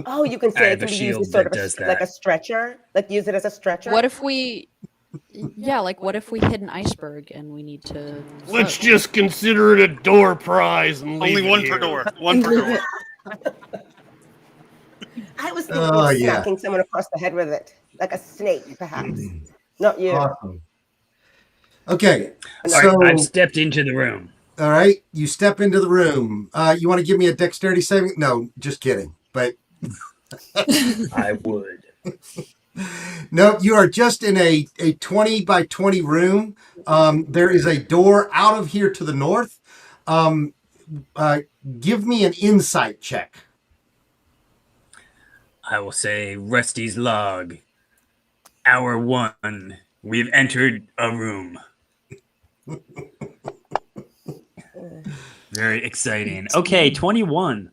S5: Oh, you can say it can be used as sort of like a stretcher. Like use it as a stretcher.
S4: What if we? Yeah, like what if we hit an iceberg and we need to?
S7: Let's just consider it a door prize and leave
S8: Only
S7: it
S8: one
S7: here.
S8: per door. One per door.
S5: I was thinking of smacking someone across the head with it, like a snake, perhaps. Not you.
S2: Awesome. Okay,
S3: So I've stepped into the room.
S2: All right, you step into the room. You want to give me a dexterity saving? No, just kidding. But
S3: I would.
S2: No, you are just in a 20 by 20 room. There is a door out of here to the north. Give me an insight check.
S3: I will say Rusty's log. Hour 1. We've entered a room. Very exciting. Okay, 21.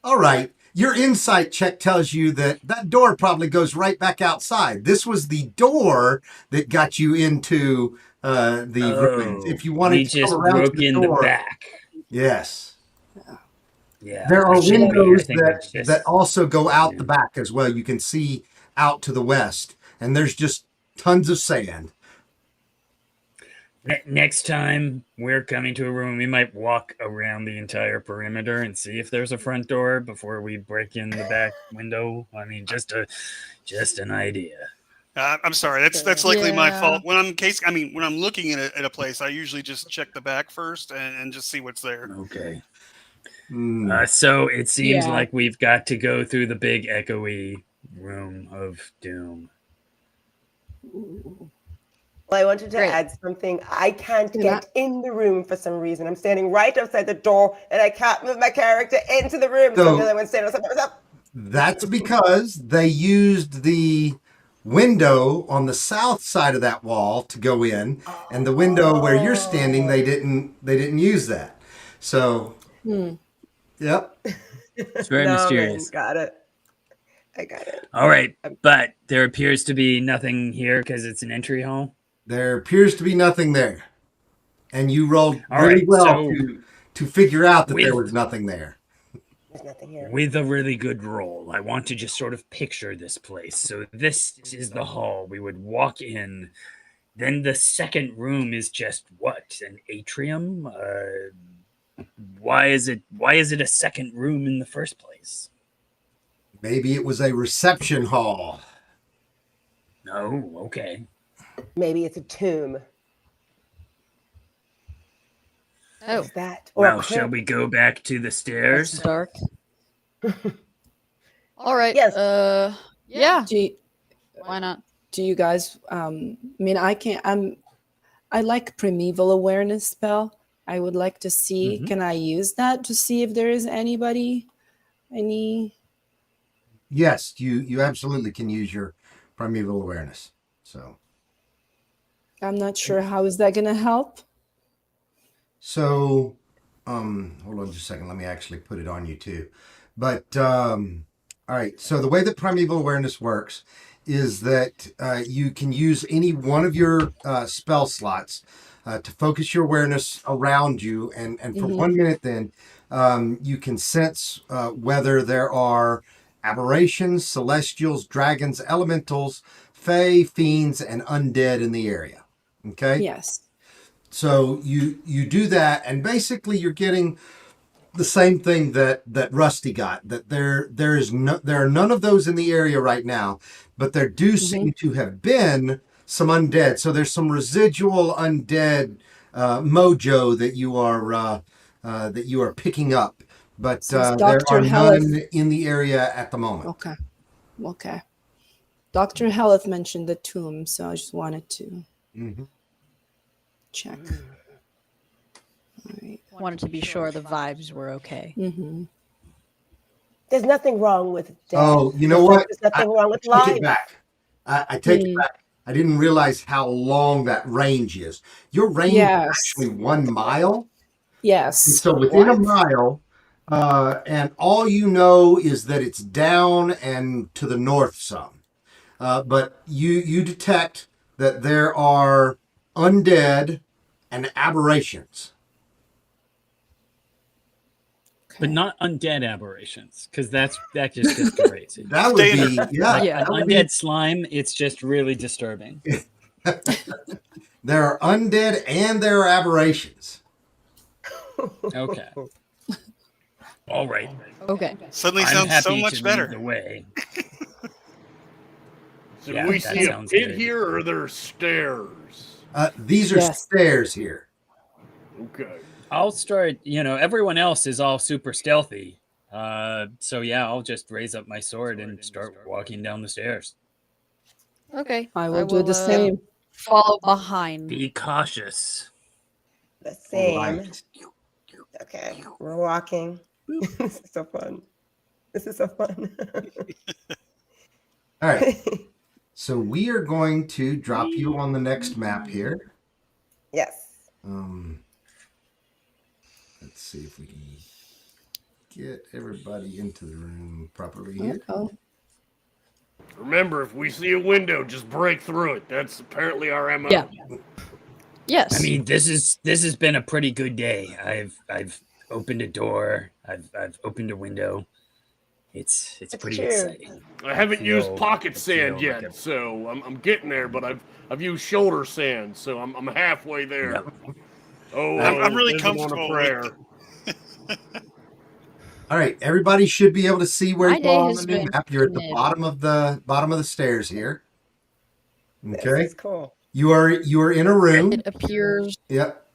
S2: All right. Your insight check tells you that door probably goes right back outside. This was the door that got you into the ruins. If you wanted to
S3: just
S2: come around
S3: broke
S2: to the
S3: in
S2: door,
S3: the back.
S2: Yes.
S3: Yeah.
S2: There are windows
S3: I think it's just-
S2: that also go out the back as well. You can see out to the west, and there's just tons of sand.
S3: Next time we're coming to a room, we might walk around the entire perimeter and see if there's a front door before we break in the back window. I mean, just an idea.
S8: I'm sorry. That's likely my
S4: Yeah.
S8: fault. When I'm looking at a place, I usually just check the back first and just see what's there.
S3: Okay. So it seems like we've got to go through the big echoey room of doom.
S5: Well, I wanted to add something. I can't get in the room for some reason. I'm standing right outside the door, and I can't move my character into the room. So I went stand up.
S2: That's because they used the window on the south side of that wall to go in, and the window where you're standing, they didn't use that. So, yep.
S3: It's very mysterious.
S5: Got it. I got it.
S3: All right, but there appears to be nothing here because it's an entry hall.
S2: There appears to be nothing there, and you rolled
S3: All
S2: really
S3: right,
S2: well
S3: so
S2: to figure out that there
S3: with-
S2: was nothing there.
S5: There's nothing here.
S3: With a really good roll, I want to just sort of picture this place. So this is the hall. We would walk in. Then the second room is just what? An atrium? Why is it a second room in the first place?
S2: Maybe it was a reception hall.
S3: No, okay.
S5: Maybe it's a tomb.
S4: Oh,
S5: Is that? Or
S3: Well,
S5: a
S3: shall
S5: crypt?
S3: we go back to the
S4: it's
S3: stairs?
S4: dark. All right.
S5: Yes.
S4: Yeah.
S6: Do
S4: Why not?
S6: you guys? I mean, I like primeval awareness spell. I would like to see.
S3: Mhm.
S6: Can I use that to see if there is anybody?
S2: Yes, you absolutely can use your primeval awareness. So.
S6: I'm not sure how is that going to help.
S2: So, hold on just a second. Let me actually put it on you too. But, all right. So the way that primeval awareness works is that you can use any one of your spell slots to focus your awareness around you, and for 1 minute, then you can sense whether there are aberrations, celestials, dragons, elementals, fae, fiends, and undead in the area. Okay.
S6: Yes.
S2: So you do that, and basically you're getting the same thing that Rusty got. That there are none of those in the area right now, but there do seem to have been some undead. So there's some residual undead mojo that you are picking up, but there
S6: Dr.
S2: are
S6: Helleth.
S2: none in the area at the moment.
S6: Okay. Dr. Helleth mentioned the tomb, so I just wanted to check. All right.
S4: Wanted to be sure the vibes were okay.
S5: There's nothing wrong with death.
S2: Oh, you know what?
S5: There's nothing wrong with
S2: take
S5: life.
S2: it back. I take it back. I didn't realize how long that range is. Your range is actually 1 mile.
S6: Yes.
S2: And so within a mile, and all you know is that it's down and to the north some. But you detect that there are undead and aberrations.
S3: But not undead aberrations, because that just gets crazy.
S2: That would be,
S3: Undead slime, it's just really disturbing.
S2: There are undead and there are aberrations.
S3: Okay. All right.
S4: Okay.
S8: Suddenly
S3: I'm
S8: sounds so
S3: happy
S8: much
S3: to
S8: better.
S3: lead the way.
S7: So
S3: Yeah,
S7: we
S3: that
S7: see a
S3: sounds
S7: pit
S3: good.
S7: here, or are there stairs?
S2: These are stairs here.
S7: Okay.
S3: I'll start, everyone else is all super stealthy. So yeah, I'll just raise up my sword and start walking down the stairs.
S4: Okay.
S6: I will do the same.
S4: Follow behind.
S3: Be cautious.
S5: The same.
S2: Right.
S5: Okay, we're walking. This is so fun.
S2: All right. So we are going to drop you on the next map here.
S5: Yes.
S2: Let's see if we can get everybody into the room properly here.
S7: Remember, if we see a window, just break through it. That's apparently our MO.
S4: Yeah. Yes.
S3: I mean, this has been a pretty good day. I've opened a door. I've opened a window. It's pretty
S5: true.
S3: exciting.
S7: I haven't used pocket sand
S3: like
S7: yet, so I'm getting there. But I've used shoulder sand, so I'm halfway there.
S3: Yep.
S7: Oh,
S8: I'm really
S7: there's one
S8: comfortable
S7: a prayer.
S2: All right, everybody should be able to see where
S4: My
S2: you
S4: day
S2: are on
S4: has
S2: the new
S4: been
S2: map. You're at the
S4: mid.
S2: bottom of the stairs here. Okay,
S5: This is cool.
S2: you are in a room.
S4: It appears
S2: Yep.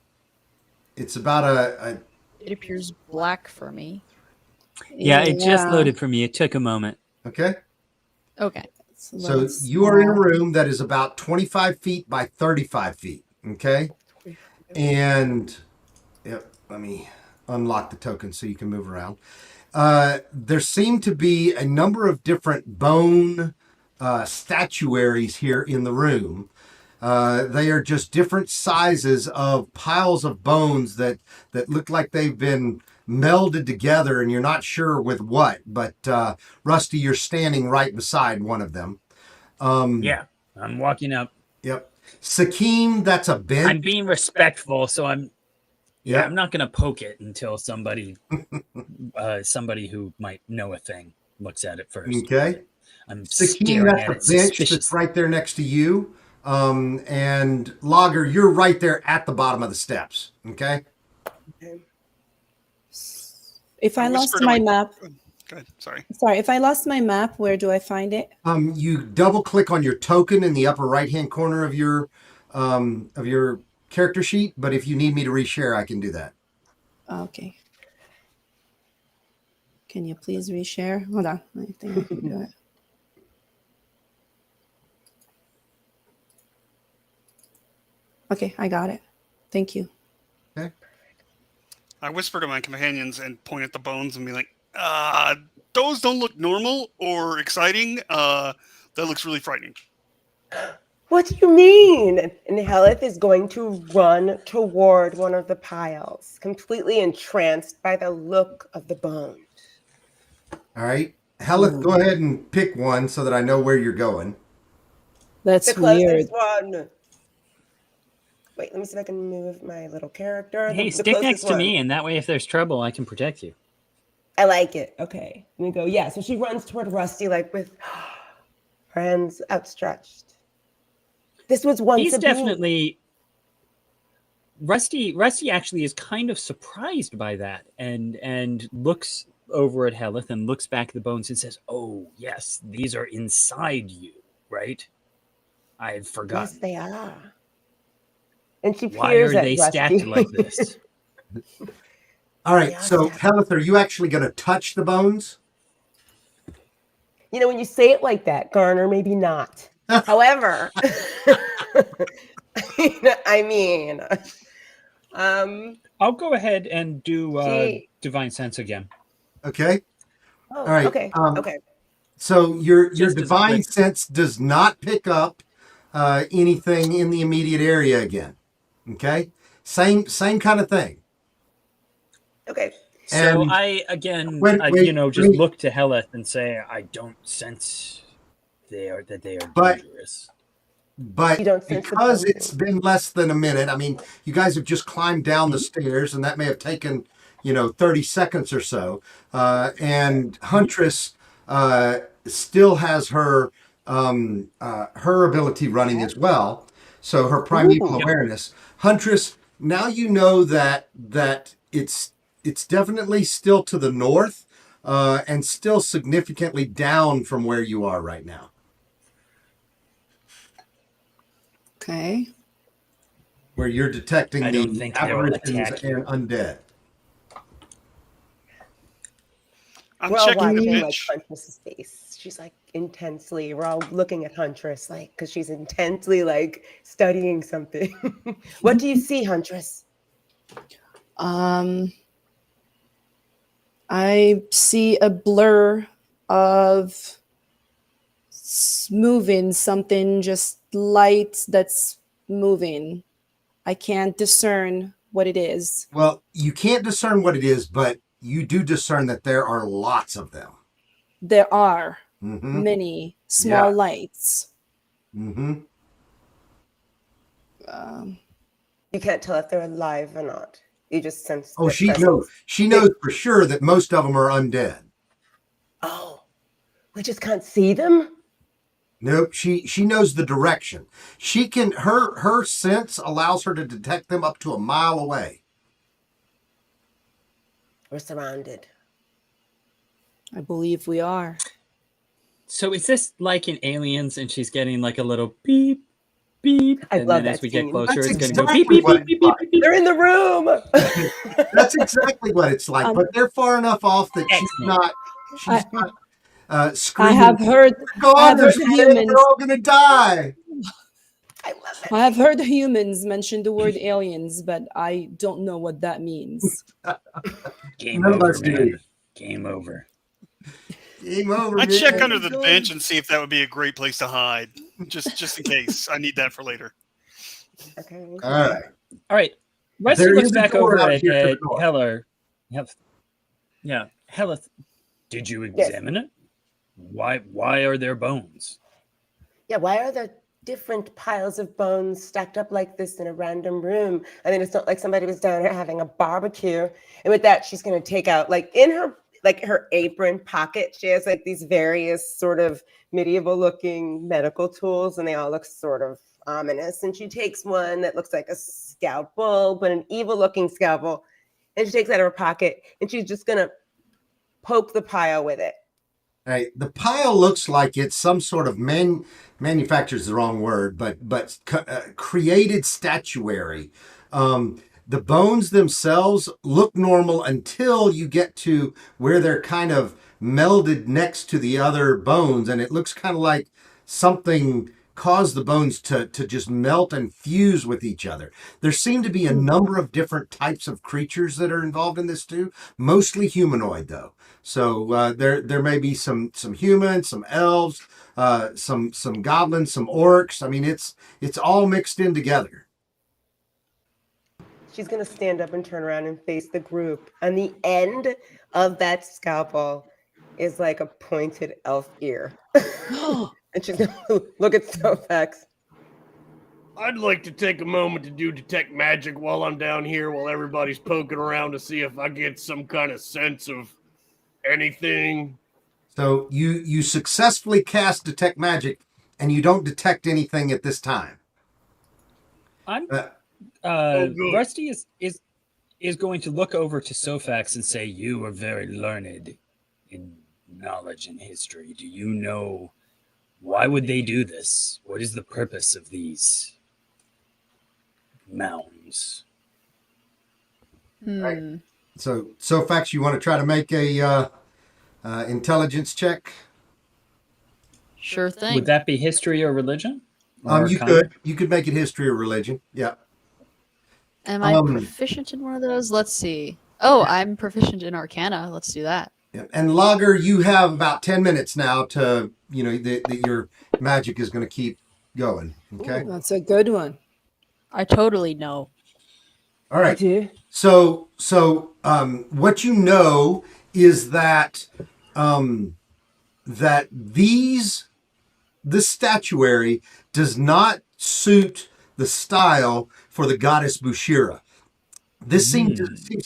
S2: It's about
S4: it appears black for me.
S9: Yeah, it just loaded for me. It took a moment.
S2: okay.
S4: Okay.
S2: So you are in a room that is about 25 feet by 35 feet. Okay, and let me unlock the token so you can move around. There seem to be a number of different bone statuaries here in the room. They are just different sizes of piles of bones that look like they've been melded together, and you're not sure with what. But Rusty, you're standing right beside one of them.
S3: Yeah, I'm walking up.
S2: Yep. Sakim, that's a bench.
S3: I'm being respectful, so I'm not gonna poke it until somebody who might know a thing looks at it first.
S2: Okay.
S3: I'm
S2: Sakim,
S3: staring
S2: that's
S3: at
S2: a
S3: it
S2: bench that's
S3: suspiciously.
S2: right there next to you. And Logger, you're right there at the bottom of the steps. Okay.
S6: If I lost
S8: whisper to
S6: my
S8: my-
S6: map,
S8: Go ahead. Sorry.
S6: if I lost my map, where do I find it?
S2: You double click on your token in the upper right hand corner of your character sheet. But if you need me to reshare, I can do that.
S6: Okay. Can you please reshare? Hold on. I think I can do it. Okay, I got it. Thank you.
S2: Okay.
S8: I whisper to my companions and point at the bones and be like, those don't look normal or exciting. That looks really frightening.
S5: What do you mean? And Helith is going to run toward one of the piles, completely entranced by the look of the bone.
S2: All right. Helith, go ahead and pick one so that I know where you're going.
S6: That's
S5: The closest
S6: weird.
S5: one. Wait, let me see if I can move my little character.
S9: Hey,
S5: The
S9: stick
S5: closest
S9: next to
S5: one.
S9: me, and that way, if there's trouble, I can protect you.
S5: I like it. Okay. Let me go. Yeah. So she runs toward Rusty, like with her hands outstretched. This was once
S9: He's
S5: a being.
S9: definitely Rusty. Rusty actually is kind of surprised by that, and looks over at Helith and looks back at the bones and says, "Oh yes, these are inside you, right? I had forgotten.
S5: Yes, they are." And she
S9: Why
S5: peers
S9: are
S5: at
S9: they
S5: Rusty.
S9: stacked like this?"
S2: All right,
S5: Yeah,
S2: so
S5: Steph.
S2: Helith, are you actually going to touch the bones?
S5: You know, when you say it like that, Garner, maybe not. However, I mean,
S9: I'll go ahead and do
S5: she.
S9: divine sense again.
S2: Okay.
S5: Oh,
S2: All right.
S5: okay. Okay.
S2: So your
S9: Just as a
S2: divine
S9: quick-
S2: sense does not pick up anything in the immediate area again. Okay. Same kind of thing.
S5: Okay.
S9: So
S2: And
S9: I again,
S2: wait,
S9: just
S2: wait.
S9: look to Helith and say, I don't sense they are
S2: But-
S9: dangerous.
S2: But
S5: You don't sense the
S2: because
S5: bones.
S2: it's been less than a minute, I mean, you guys have just climbed down the stairs, and that may have taken, 30 seconds or so. And Huntress still has her ability running as well, so her primeval
S5: Ooh.
S2: awareness. Huntress, now you know that it's definitely still to the north, and still significantly down from where you are right now.
S4: Okay.
S2: Where you're detecting
S9: I don't
S2: the
S9: think they'll
S2: apparitions
S9: attack you.
S2: and undead.
S8: I'm
S5: We're all
S8: checking the
S5: watching like
S8: bench.
S5: Huntress's face. She's like intensely. We're all looking at Huntress like because she's intensely like studying something. What do you see, Huntress?
S6: I see a blur of moving, something just light that's moving. I can't discern what it is.
S2: Well, you can't discern what it is, but you do discern that there are lots of them.
S6: There are
S2: Mm-hmm.
S6: many small
S2: Yeah.
S6: lights.
S2: Mm-hmm.
S5: You can't tell if they're alive or not. You just sense.
S2: Oh,
S5: their
S2: she
S5: presence.
S2: knows. She knows for sure that most of them are undead.
S5: Oh, we just can't see them.
S2: Nope. She knows the direction. She can. Her sense allows her to detect them up to a mile away.
S5: We're surrounded.
S6: I believe we are.
S9: So is this like in Aliens, and she's getting like a little beep, beep,
S5: I
S9: and
S5: love
S9: then as
S5: that
S9: we get
S5: scene.
S9: closer,
S2: That's
S9: it's going to go
S2: exactly
S9: beep, beep,
S2: what
S9: beep, beep,
S2: it's
S9: beep,
S2: like.
S9: beep, beep.
S5: They're in the room.
S2: That's exactly what it's like. But they're far enough off that she's
S9: Excellent.
S2: not. She's not
S6: I
S2: screaming.
S6: have heard.
S2: Go
S6: I
S2: on,
S6: have
S2: there's
S6: heard
S2: humans.
S6: humans.
S2: They're all gonna die.
S5: I love that.
S6: I have heard humans mention the word aliens, but I don't know what that means.
S9: Game
S2: None of
S9: over,
S2: us do.
S9: man. Game over.
S2: Game over.
S8: I'd
S2: man.
S8: check under the bench and see if that would be a great place to hide, just in case. I need that for later.
S5: Okay.
S2: All right.
S9: All right. Rusty
S2: There
S9: looks
S2: is a
S9: back
S2: door
S9: over
S2: out
S9: at
S2: here to the north.
S9: Heller. Yeah, Helith. Did you examine it? Why are there bones?
S5: Yeah. Why are there different piles of bones stacked up like this in a random room? I mean, it's not like somebody was down here having a barbecue. And with that, she's going to take out, like in her apron pocket, she has like these various sort of medieval looking medical tools, and they all look sort of ominous. And she takes one that looks like a scalpel, but an evil looking scalpel. And she takes it out of her pocket, and she's just going to poke the pile with it.
S2: All right. The pile looks like it's some sort of manufactured is the wrong word, but created statuary. The bones themselves look normal until you get to where they're kind of melded next to the other bones, and it looks kind of like something caused the bones to just melt and fuse with each other. There seem to be a number of different types of creatures that are involved in this too, mostly humanoid though. So there may be some humans, some elves, some goblins, some orcs. I mean, it's all mixed in together.
S5: She's going to stand up and turn around and face the group. And the end of that scalpel is like a pointed elf ear. And she's going to look at Sofax.
S7: I'd like to take a moment to do detect magic while I'm down here, while everybody's poking around to see if I get some kind of sense of anything.
S2: So you successfully cast detect magic, and you don't detect anything at this time.
S9: I'm
S7: good.
S9: Rusty is going to look over to Sofax and say, "You are very learned in knowledge and history. Do you know why would they do this? What is the purpose of these mounds?"
S2: Right. So Fax, you want to try to make a intelligence check?
S4: Sure thing.
S9: Would that be history or religion? Or
S2: You
S9: Arcana?
S2: could make it history or religion. Yeah.
S4: Am I proficient in one of those? Let's see. Oh, I'm proficient in Arcana. Let's do that.
S2: Yeah. And Lager, you have about 10 minutes now to, that your magic is going to keep going. Okay.
S6: Ooh, that's a good one.
S4: I totally know.
S2: All right.
S6: I do.
S2: So what you know is that this statuary does not suit the style for the goddess Bushira. This seems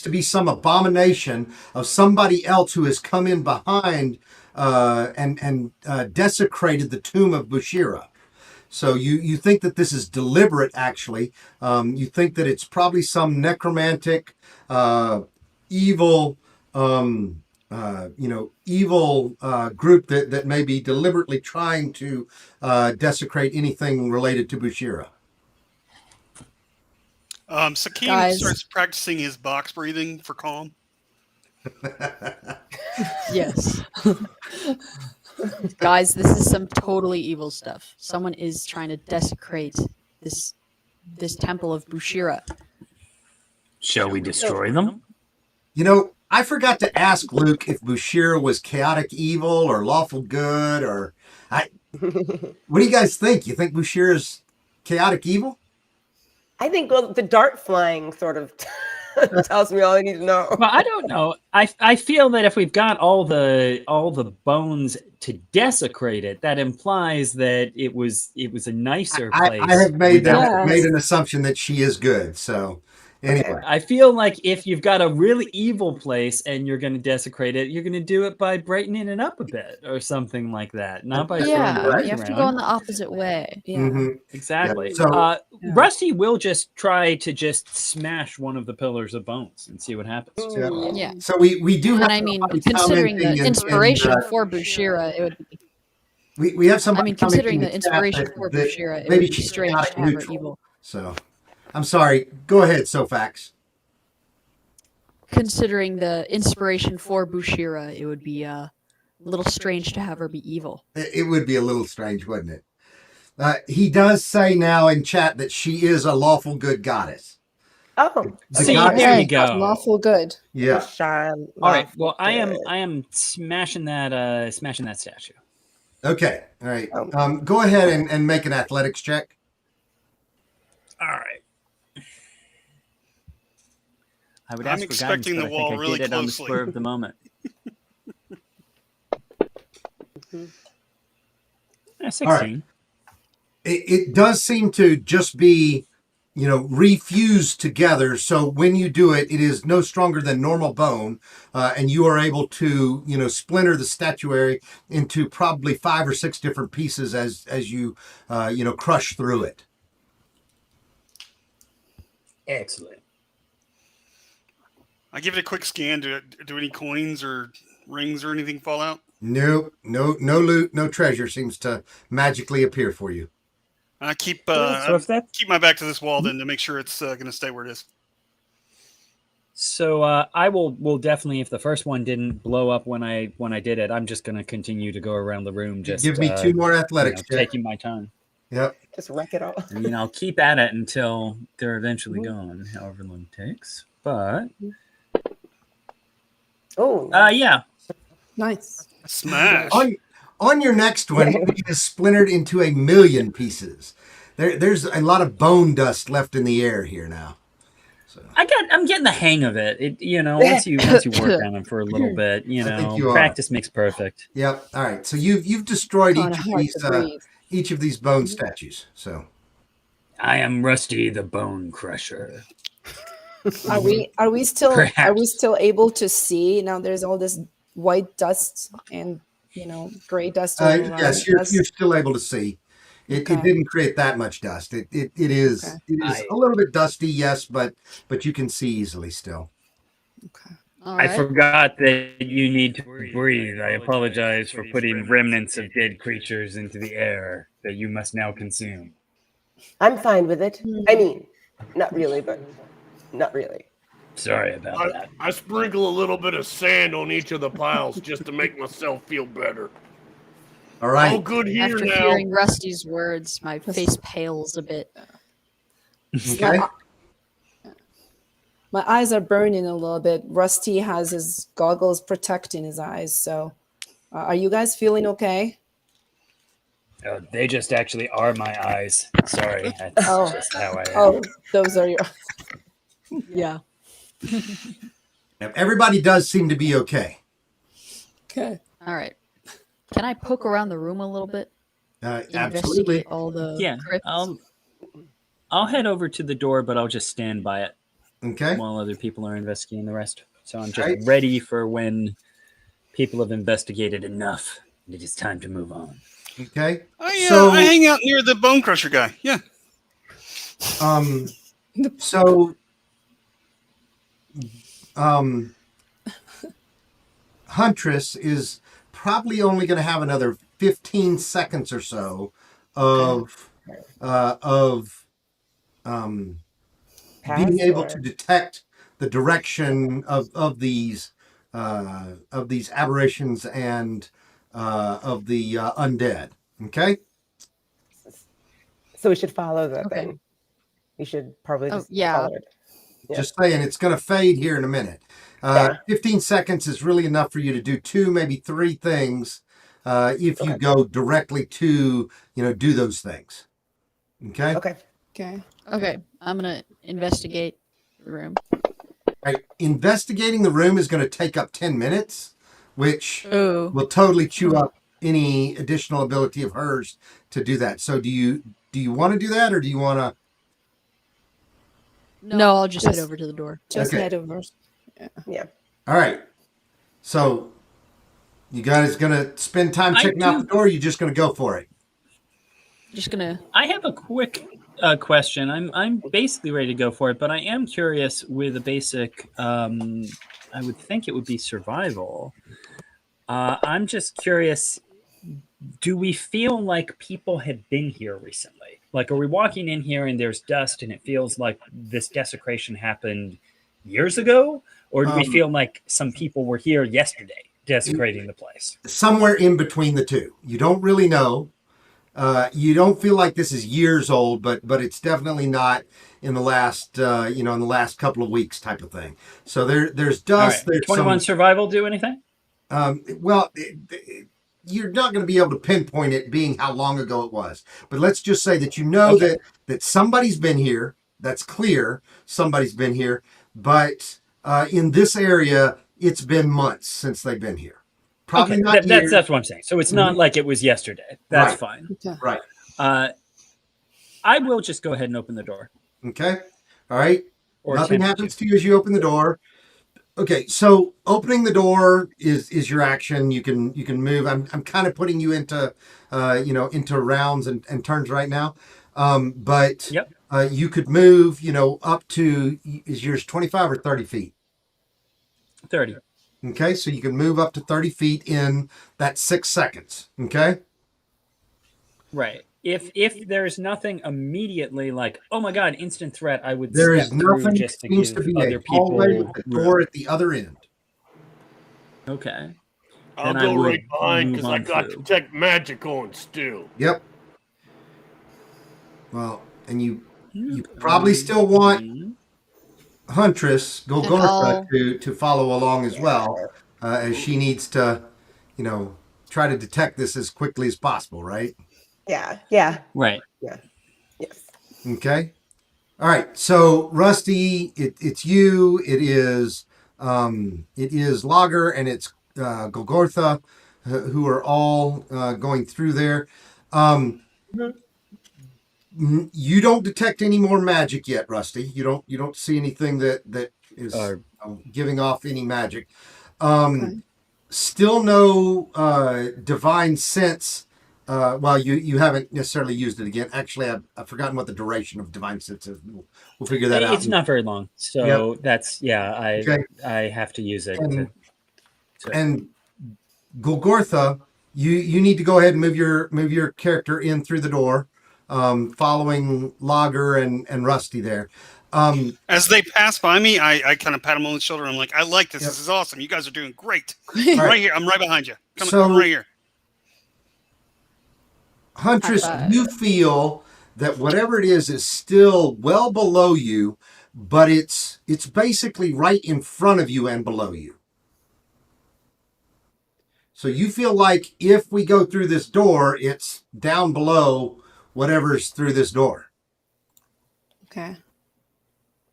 S2: to be some abomination of somebody else who has come in behind and desecrated the tomb of Bushira. So you think that this is deliberate, actually. You think that it's probably some necromantic, evil, evil group that may be deliberately trying to desecrate anything related to Bushira.
S8: Sakim
S4: Guys.
S8: starts practicing his box breathing for calm.
S4: Yes. Guys, this is some totally evil stuff. Someone is trying to desecrate this temple of Bushira.
S9: Shall we destroy them?
S2: I forgot to ask Luke if Bushira was chaotic evil or lawful good, or what do you guys think? You think Bushira is chaotic evil?
S5: I think the dart flying sort of tells me all I need to know.
S9: Well, I don't know. I feel that if we've got all the bones to desecrate it, that implies that it was a nicer place.
S2: I have made
S6: Yes.
S2: made an assumption that she is good. So anyway,
S9: I feel like if you've got a really evil place and you're going to desecrate it, you're going to do it by brightening it up a bit or something like that, not by throwing
S4: Yeah,
S9: bones
S4: you have to
S9: around.
S4: go in the opposite way.
S6: Yeah.
S2: mhm.
S9: Exactly.
S2: Yeah, so-
S9: Rusty will just try to just smash one of the pillars of bones and see what happens.
S4: Yeah.
S2: So we do have.
S4: And I mean,
S2: somebody
S4: considering the
S2: commenting in-
S4: inspiration
S2: in,
S4: for Bushira, it would be,
S2: we have somebody.
S4: considering
S2: commenting
S4: the
S2: in chat
S4: inspiration
S2: that-
S4: for
S2: that
S4: Bushira, it
S2: maybe
S4: would be
S2: she's
S4: strange
S2: chaotic
S4: to have her
S2: neutral.
S4: evil.
S2: So I'm sorry. Go ahead, Sofax.
S4: Considering the inspiration for Bushira, it would be a little strange to have her be evil.
S2: It would be a little strange, wouldn't it? He does say now in chat that she is a lawful good goddess.
S5: Oh,
S2: The
S9: See,
S2: goddess-
S9: there you
S6: Hey,
S9: go.
S6: lawful good.
S2: Yeah.
S9: All right. Well, I am smashing that statue.
S2: Okay. All right. Go ahead and make an athletics check.
S9: All right. I would
S8: I'm
S9: ask for guidance,
S8: expecting
S9: but
S8: the
S9: I think
S8: wall
S9: I
S8: really
S9: did it on the
S8: closely.
S9: spur of the moment. 16.
S2: All right. It does seem to just be, refused together. So when you do it, it is no stronger than normal bone, and you are able to, splinter the statuary into probably 5 or 6 different pieces as you, crush through it.
S9: Excellent.
S8: I give it a quick scan. Do any coins or rings or anything fall out?
S2: No loot, no treasure seems to magically appear for you.
S8: I keep
S9: So if that,
S8: keep my back to this wall then to make sure it's going to stay where it is.
S9: so I will definitely, if the first one didn't blow up when I did it, I'm just going to continue to go around the room. Just
S2: Give me 2 more athletics checks.
S9: taking my time.
S2: Yep.
S5: Just wreck it all.
S9: I mean, I'll keep at it until they're eventually gone, however long it takes. But
S5: Oh,
S9: yeah,
S6: Nice.
S8: Smash.
S2: On your next one, it is splintered into 1,000,000 pieces. There's a lot of bone dust left in the air here now. So
S9: I'm getting the hang of it. Once you work on them for a little bit,
S2: I think you are.
S9: practice makes perfect.
S2: Yep. All right. So you've destroyed
S6: Kinda hard to breathe.
S2: each of these bone statues. So
S9: I am Rusty the Bone Crusher.
S6: Are we still
S9: Perhaps.
S6: able to see now? There's all this white dust and gray dust all around
S2: yes,
S6: us.
S2: you're still able to see. It
S6: Okay.
S2: didn't create that much dust. It is
S6: Okay.
S2: a little bit dusty, yes, but you can see easily still.
S6: Okay.
S4: All
S9: I
S4: right.
S9: forgot that you need to breathe. I apologize for putting remnants of dead creatures into the air that you must now consume.
S5: I'm fine with it. I mean, not really, but not really.
S9: Sorry about that.
S7: I sprinkle a little bit of sand on each of the piles just to make myself feel better.
S2: All right.
S7: All good here
S4: After
S7: now.
S4: hearing Rusty's words, my face pales a bit.
S2: Okay.
S6: My eyes are burning a little bit. Rusty has his goggles protecting his eyes. So, are you guys feeling okay?
S9: They just actually are my eyes. Sorry, that's
S6: Oh.
S9: just how I am.
S6: Oh, those are your.
S4: Yeah.
S2: Now, everybody does seem to be okay.
S6: Okay.
S4: All right. Can I poke around the room a little bit?
S2: Absolutely.
S4: Investigate all the
S9: Yeah,
S4: crypts?
S9: I'll head over to the door, but I'll just stand by it
S2: Okay.
S9: while other people are investigating the rest. So I'm just
S2: Right.
S9: ready for when people have investigated enough. It is time to move on.
S2: Okay.
S8: I
S2: So-
S8: hang out near the Bone Crusher guy. Yeah.
S2: So, Huntress is probably only going to have another 15 seconds or so of being able to detect the direction of these aberrations and of the undead. Okay.
S5: So we should follow that
S4: Okay.
S5: then. We should probably
S4: Oh,
S5: just
S4: yeah.
S5: follow it. Yeah.
S2: Just saying, it's going to fade here in a minute.
S5: Yeah.
S2: 15 seconds is really enough for you to do 2, maybe 3 things if you
S5: Okay.
S2: go directly to, do those things. Okay?
S5: Okay.
S6: Okay.
S4: Okay. I'm going to investigate the room.
S2: Right. Investigating the room is going to take up 10 minutes, which
S4: Ooh.
S2: will totally chew up any additional ability of hers to do that. So do you want to do that, or do you want to?
S4: No, I'll just head
S6: Just-
S4: over to the door.
S6: Just
S2: Okay.
S6: head over.
S5: Yeah.
S2: All right. So you guys going to spend time
S9: I
S2: checking out
S9: do-
S2: the door, or are you just going to go for it?
S4: Just going to.
S9: I have a quick question. I'm basically ready to go for it, but I am curious with a basic. I would think it would be survival. I'm just curious. Do we feel like people have been here recently? Like, are we walking in here and there's dust and it feels like this desecration happened years ago? Or do we feel like some people were here yesterday desecrating the place?
S2: Somewhere in between the two. You don't really know. You don't feel like this is years old, but it's definitely not in the last in the last couple of weeks type of thing. So there's
S9: All
S2: dust.
S9: right.
S2: There's
S9: 21
S2: some,
S9: survival do anything?
S2: you're not going to be able to pinpoint it being how long ago it was. But let's just say that that somebody's been here. That's clear. Somebody's been here. But in this area, it's been months since they've been here. Probably
S9: Okay,
S2: not years.
S9: that's what I'm saying. So it's not like it was yesterday. That's
S2: Right.
S9: fine.
S2: Right.
S9: I will just go ahead and open the door.
S2: Okay. All right.
S9: Or
S2: Nothing
S9: attempt
S2: happens to you as you open the door. Okay, so opening the door is your action. You can move. I'm kind of putting you into into rounds and turns right now. But
S9: Yep.
S2: You could move up to, is yours 25 or 30 feet?
S9: 30.
S2: Okay, so you can move up to 30 feet in that 6 seconds. Okay.
S9: Right. If there's nothing immediately like, oh my god, instant threat, I would
S2: There
S9: step
S2: is
S9: through
S2: nothing.
S9: just to
S2: Seems
S9: give
S2: to be
S9: other
S2: a
S9: people
S2: hallway with the
S9: room.
S2: door at the other end.
S9: Okay.
S7: I'll
S9: Then I
S7: go
S9: would
S7: right behind
S9: move
S7: because I
S9: on
S7: got
S9: through.
S7: detect magic on still.
S2: Yep. Well, and you probably still want Huntress Golgortha to follow along as well, as she needs to, try to detect this as quickly as possible, right?
S5: Yeah. Yeah.
S9: Right.
S5: Yeah. Yes.
S2: Okay. All right, so Rusty, it's you. It is Lager and it's Golgotha, who are all going through there. You don't detect any more magic yet, Rusty. You don't see anything that is giving off any magic. Still no divine sense. Well, you haven't necessarily used it again. Actually, I've forgotten what the duration of divine sense is. We'll figure that out.
S9: It's not very long, so that's I have to use it.
S2: And Golgotha, you need to go ahead and move your character in through the door, following Lager and Rusty there.
S8: As they pass by me, I kind of pat them on the shoulder. I'm like, I like this. This is awesome. You guys are doing great. Right here. I'm right behind you. Come right here.
S2: Huntress, you feel that whatever it is still well below you, but it's basically right in front of you and below you. So you feel like if we go through this door, it's down below whatever's through this door.
S6: Okay.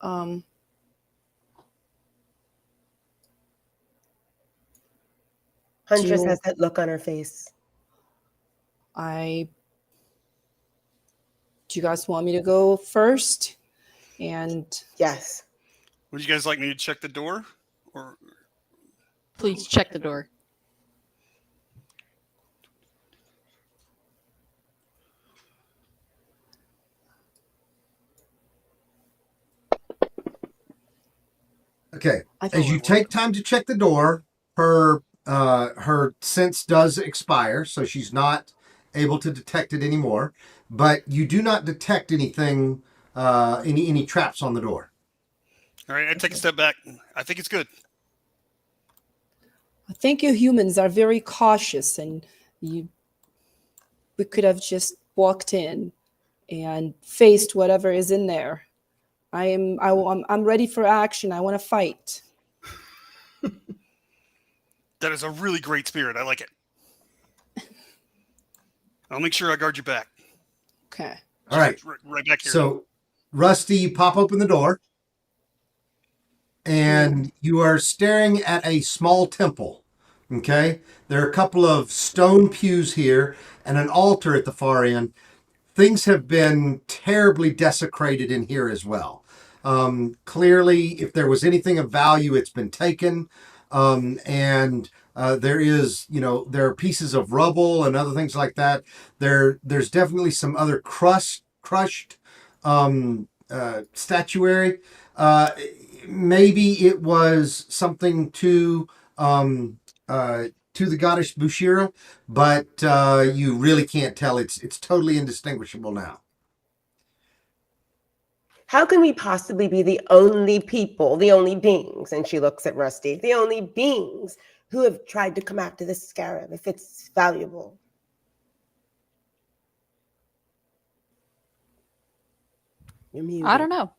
S5: Huntress has that look on her face.
S6: Do you guys want me to go first? And
S5: yes.
S8: Would you guys like me to check the door? Or
S4: please check the door.
S2: Okay. As you take time to check the door, her sense does expire, so she's not able to detect it anymore. But you do not detect anything, any traps on the door.
S8: All right, I take a step back. I think it's good.
S6: I think you humans are very cautious, and we could have just walked in and faced whatever is in there. I'm ready for action. I want to fight.
S8: That is a really great spirit. I like it. I'll make sure I guard your back.
S6: Okay.
S2: All right.
S8: Right back here.
S2: So, Rusty, you pop open the door, and you are staring at a small temple. Okay? There are a couple of stone pews here and an altar at the far end. Things have been terribly desecrated in here as well. Clearly, if there was anything of value, it's been taken. And there is, there are pieces of rubble and other things like that. There's definitely some other crushed statuary. Maybe it was something to the goddess Bushira, but you really can't tell. It's totally indistinguishable now.
S5: How can we possibly be the only people, the only beings, and she looks at Rusty, the only beings who have tried to come after this scarab if it's valuable?
S4: I don't know.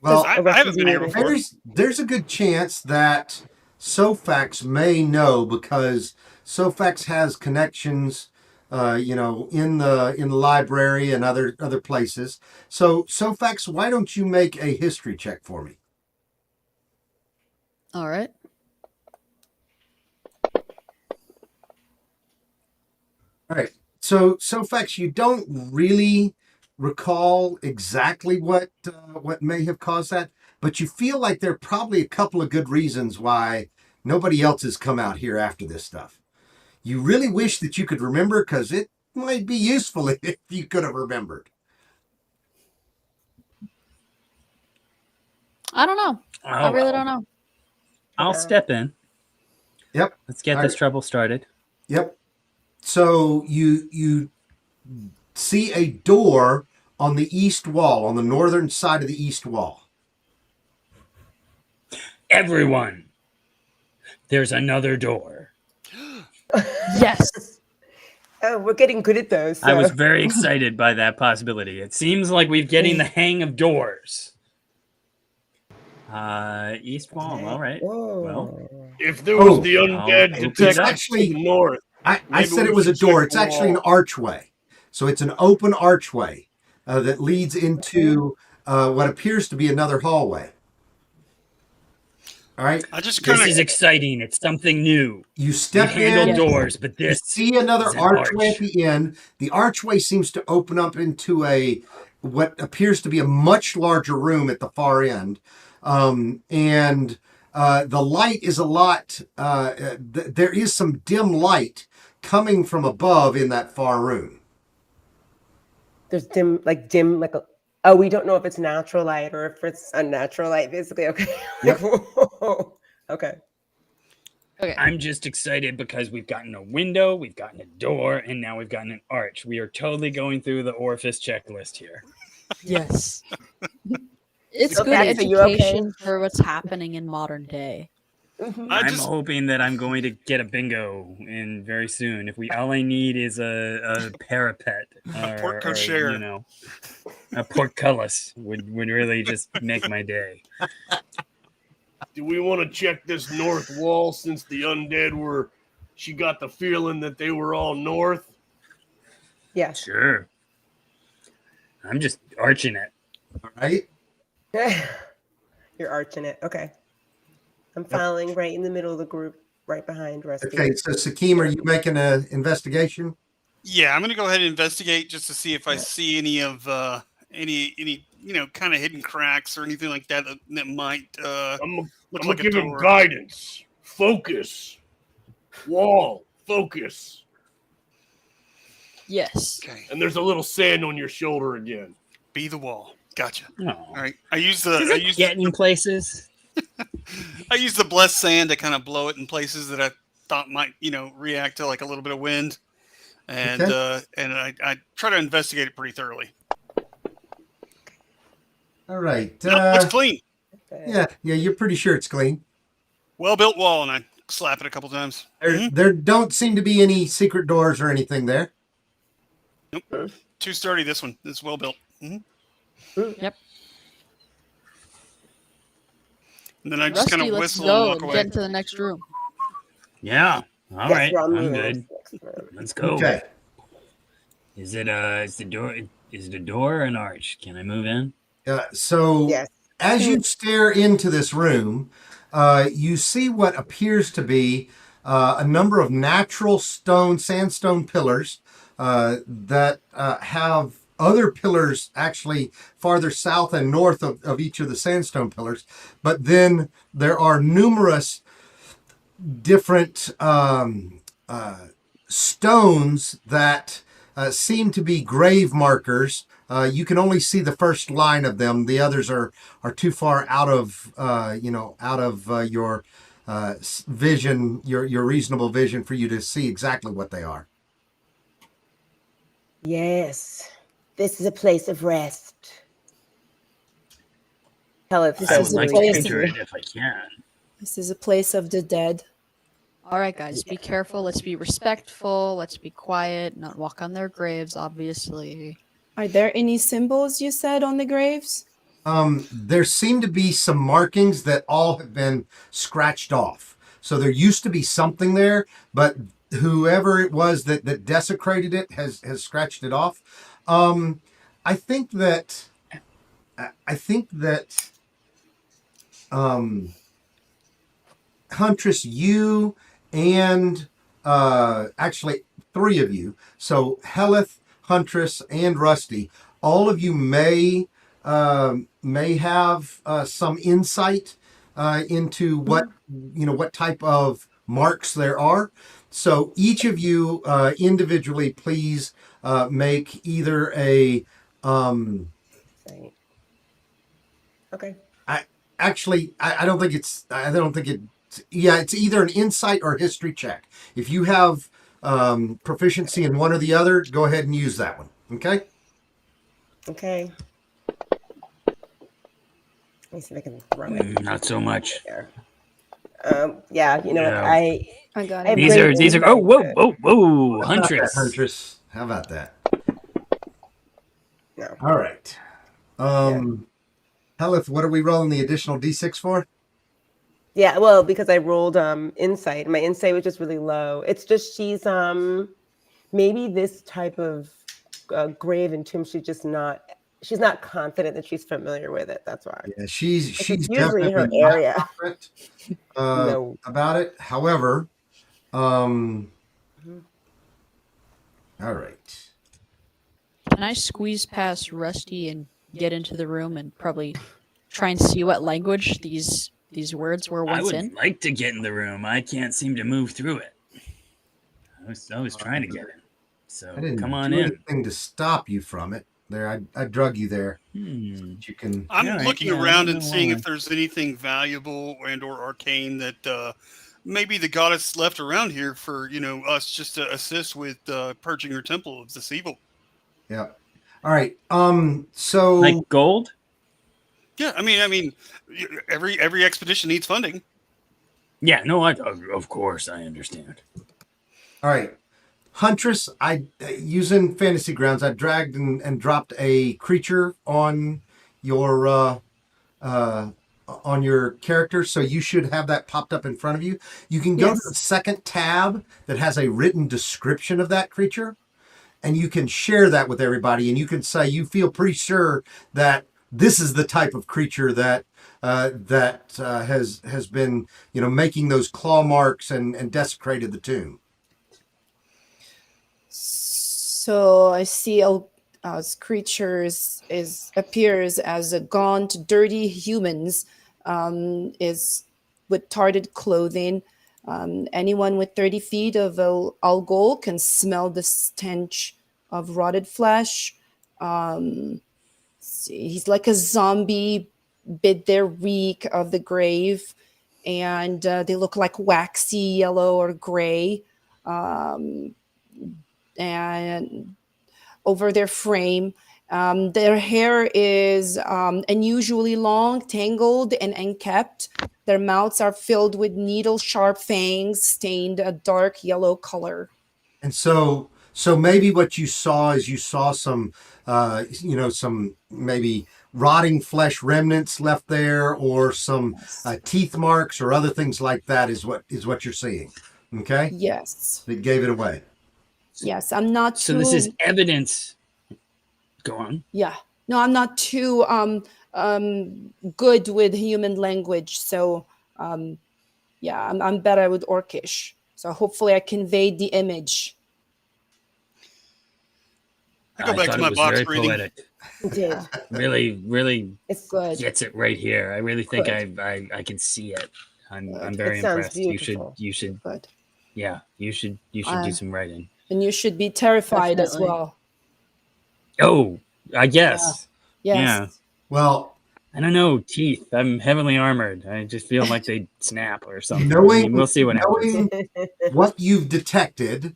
S2: Well,
S8: I haven't been here before.
S2: There's a good chance that Sofax may know, because Sofax has connections, in the library and other places. So Sofax, why don't you make a history check for me?
S4: All right.
S2: All right. So Sofax, you don't really recall exactly what may have caused that, but you feel like there are probably a couple of good reasons why nobody else has come out here after this stuff. You really wish that you could remember, because it might be useful if you could have remembered.
S4: I don't know. I really don't know.
S9: I'll step in.
S2: Yep.
S9: Let's get this trouble started.
S2: Yep. So you see a door on the east wall, on the northern side of the east wall.
S9: Everyone, there's another door.
S4: Yes.
S5: Oh, we're getting good at those. So.
S9: I was very excited by that possibility. It seems like we're getting the hang of doors. East wall. All right.
S5: Whoa.
S9: Well,
S7: if there was the undead detective to the north,
S2: I said it was a door. It's actually an archway. So it's an open archway that leads into what appears to be another hallway. All right.
S8: I just
S9: This
S8: kind
S9: is
S8: of
S9: exciting. It's something new.
S2: You
S9: We've
S2: step
S9: handled
S2: in.
S9: doors, but
S2: You
S9: this
S2: see another
S9: is an
S2: archway
S9: arch.
S2: at the end. The archway seems to open up into what appears to be a much larger room at the far end, and the light is a lot. There is some dim light coming from above in that far room.
S5: There's dim, like a. Oh, we don't know if it's natural light or if it's unnatural light. Basically, okay.
S2: Yep.
S5: Okay.
S4: Okay.
S9: I'm just excited because we've gotten a window, we've gotten a door, and now we've gotten an arch. We are totally going through the orifice checklist here.
S4: Yes. It's
S5: Okay,
S4: good
S5: so you okay?
S4: education for what's happening in modern day.
S9: I'm hoping that I'm going to get a bingo in very soon. If all I need is a parapet,
S8: A porte-cochere.
S9: you know, a portcullis would really just make my day.
S7: Do we want to check this north wall since the undead were? She got the feeling that they were all north.
S5: Yeah.
S9: Sure. I'm just arching it.
S2: All right.
S5: You're arching it. Okay. I'm following right in the middle of the group, right behind Rusty.
S2: Okay. So Sakim, are you making an investigation?
S8: Yeah, I'm going to go ahead and investigate just to see if I see any of any kind of hidden cracks or anything like that that might
S7: I'm
S8: look
S7: gonna
S8: like a
S7: give him
S8: door.
S7: guidance. Focus. Wall. Focus.
S4: Yes.
S8: Okay,
S7: And there's a little sand on your shoulder again.
S8: be the wall. Gotcha.
S9: Oh.
S8: All right, I use
S9: Does it get in places?
S8: I use the blessed sand to kind of blow it in places that I thought might react to like a little bit of wind, and I try to investigate it pretty thoroughly.
S2: All right.
S8: Nope, it's clean.
S2: Yeah. You're pretty sure it's clean.
S8: Well built wall, and I slap it a couple times.
S2: There don't seem to be any secret doors or anything there.
S8: Nope. Too sturdy, this one. It's well built.
S4: Yep.
S8: And then I just
S4: Rusty,
S8: kind of
S4: let's
S8: whistle and
S4: go
S8: walk
S4: and
S8: away.
S4: get into the next room.
S9: Yeah. All right.
S5: we're on the
S9: I'm
S5: road.
S9: good. Let's go.
S2: Okay.
S9: Is it the door? Is it a door or an arch? Can I move in?
S2: So
S5: Yes.
S2: as you stare into this room, you see what appears to be a number of natural sandstone pillars that have other pillars actually farther south and north of each of the sandstone pillars. But then there are numerous different stones that seem to be grave markers. You can only see the first line of them. The others are too far out of your vision, your reasonable vision for you to see exactly what they are.
S5: Yes. This is a place of rest. Tell it.
S9: I would
S6: is a
S9: like to
S6: place
S9: enter
S6: of-
S9: it if I can.
S6: This is a place of the dead.
S4: All right, guys, be careful. Let's be respectful. Let's be quiet. Not walk on their graves, obviously.
S6: Are there any symbols you said on the graves?
S2: There seem to be some markings that all have been scratched off. So there used to be something there, but whoever it was that desecrated it has scratched it off. I think that Huntress, you and actually three of you, so Heleth, Huntress, and Rusty, all of you may have some insight into what type of marks there are. So each of you individually, please make either a
S5: Okay.
S2: I don't think it's either an insight or history check. If you have proficiency in one or the other, go ahead and use that one. Okay.
S5: Okay. Let me see if I can throw it.
S9: Not so much.
S5: There. Yeah, you know what?
S9: Yeah.
S6: I got
S5: I
S6: it.
S9: These are. Oh, whoa, whoa, whoa,
S2: How about that,
S9: Huntress.
S2: Huntress. How about that?
S5: No.
S2: All right. Heleth, what are we rolling the additional d6 for?
S5: Yeah, well, because I rolled insight. My insight was just really low. It's just she's maybe this type of grave and tomb she's just not she's not confident that she's familiar with it. That's why.
S2: Yeah, she's
S5: usually her
S2: definitely not
S5: area.
S2: confident,
S5: No.
S2: about it. However, all right.
S4: Can I squeeze past Rusty and get into the room and probably try and see what language these words were
S9: I
S4: once
S9: would
S4: in?
S9: like to get in the room. I can't seem to move through it. I was trying to get in. So
S2: I didn't
S9: come on
S2: do
S9: in.
S2: anything to stop you from it. There, I drug you there.
S9: Hmm.
S2: You can.
S8: I'm
S9: All right,
S8: looking
S9: yeah, I
S8: around
S9: don't
S8: and
S9: know
S8: seeing
S9: why.
S8: if there's anything valuable and/or arcane that maybe the goddess left around here for us just to assist with purging her temple of this evil.
S2: Yeah. All right. So
S9: Like gold?
S8: Yeah, I mean, every expedition needs funding.
S9: Yeah, no, of course I understand.
S2: all right. Huntress, I using fantasy grounds, I dragged and dropped a creature on your on your character, so you should have that popped up in front of you. You can go to the
S6: Yes.
S2: second tab that has a written description of that creature, and you can share that with everybody, and you can say you feel pretty sure that this is the type of creature that has been making those claw marks and desecrated the tomb.
S6: So I see creatures appears as a gaunt, dirty humans, is with tarred clothing. Anyone with 30 feet of algol can smell the stench of rotted flesh. He's like a zombie, bit their reek of the grave, and they look like waxy yellow or gray. And over their frame, their hair is unusually long, tangled, and unkempt. Their mouths are filled with needle-sharp fangs, stained a dark yellow color.
S2: And so maybe what you saw is some, some maybe rotting flesh remnants left there, or some teeth marks or other things like that is what you're seeing. Okay.
S6: Yes.
S2: That gave it away.
S6: Yes, I'm not
S9: So
S6: too.
S9: this is evidence. Go on.
S6: Yeah. No, I'm not too good with human language. So yeah, I'm better with Orcish. So hopefully I conveyed the image.
S8: I go back to my
S9: was
S8: box
S9: very
S8: breathing.
S9: poetic.
S5: You did.
S9: Really
S6: It's good.
S9: gets it right here. I really think
S6: Good.
S9: I can see it. I'm
S6: Good.
S9: very
S5: It sounds
S9: impressed.
S5: beautiful.
S9: You should
S6: Good.
S9: yeah, you should do some writing.
S6: And you should be terrified as
S4: Definitely.
S6: well.
S9: Oh, I guess.
S6: Yes.
S9: Yeah.
S2: Well,
S9: I don't know, teeth. I'm heavily armored. I just feel like they snap or something.
S2: knowing
S9: We'll see what happens.
S2: what you've detected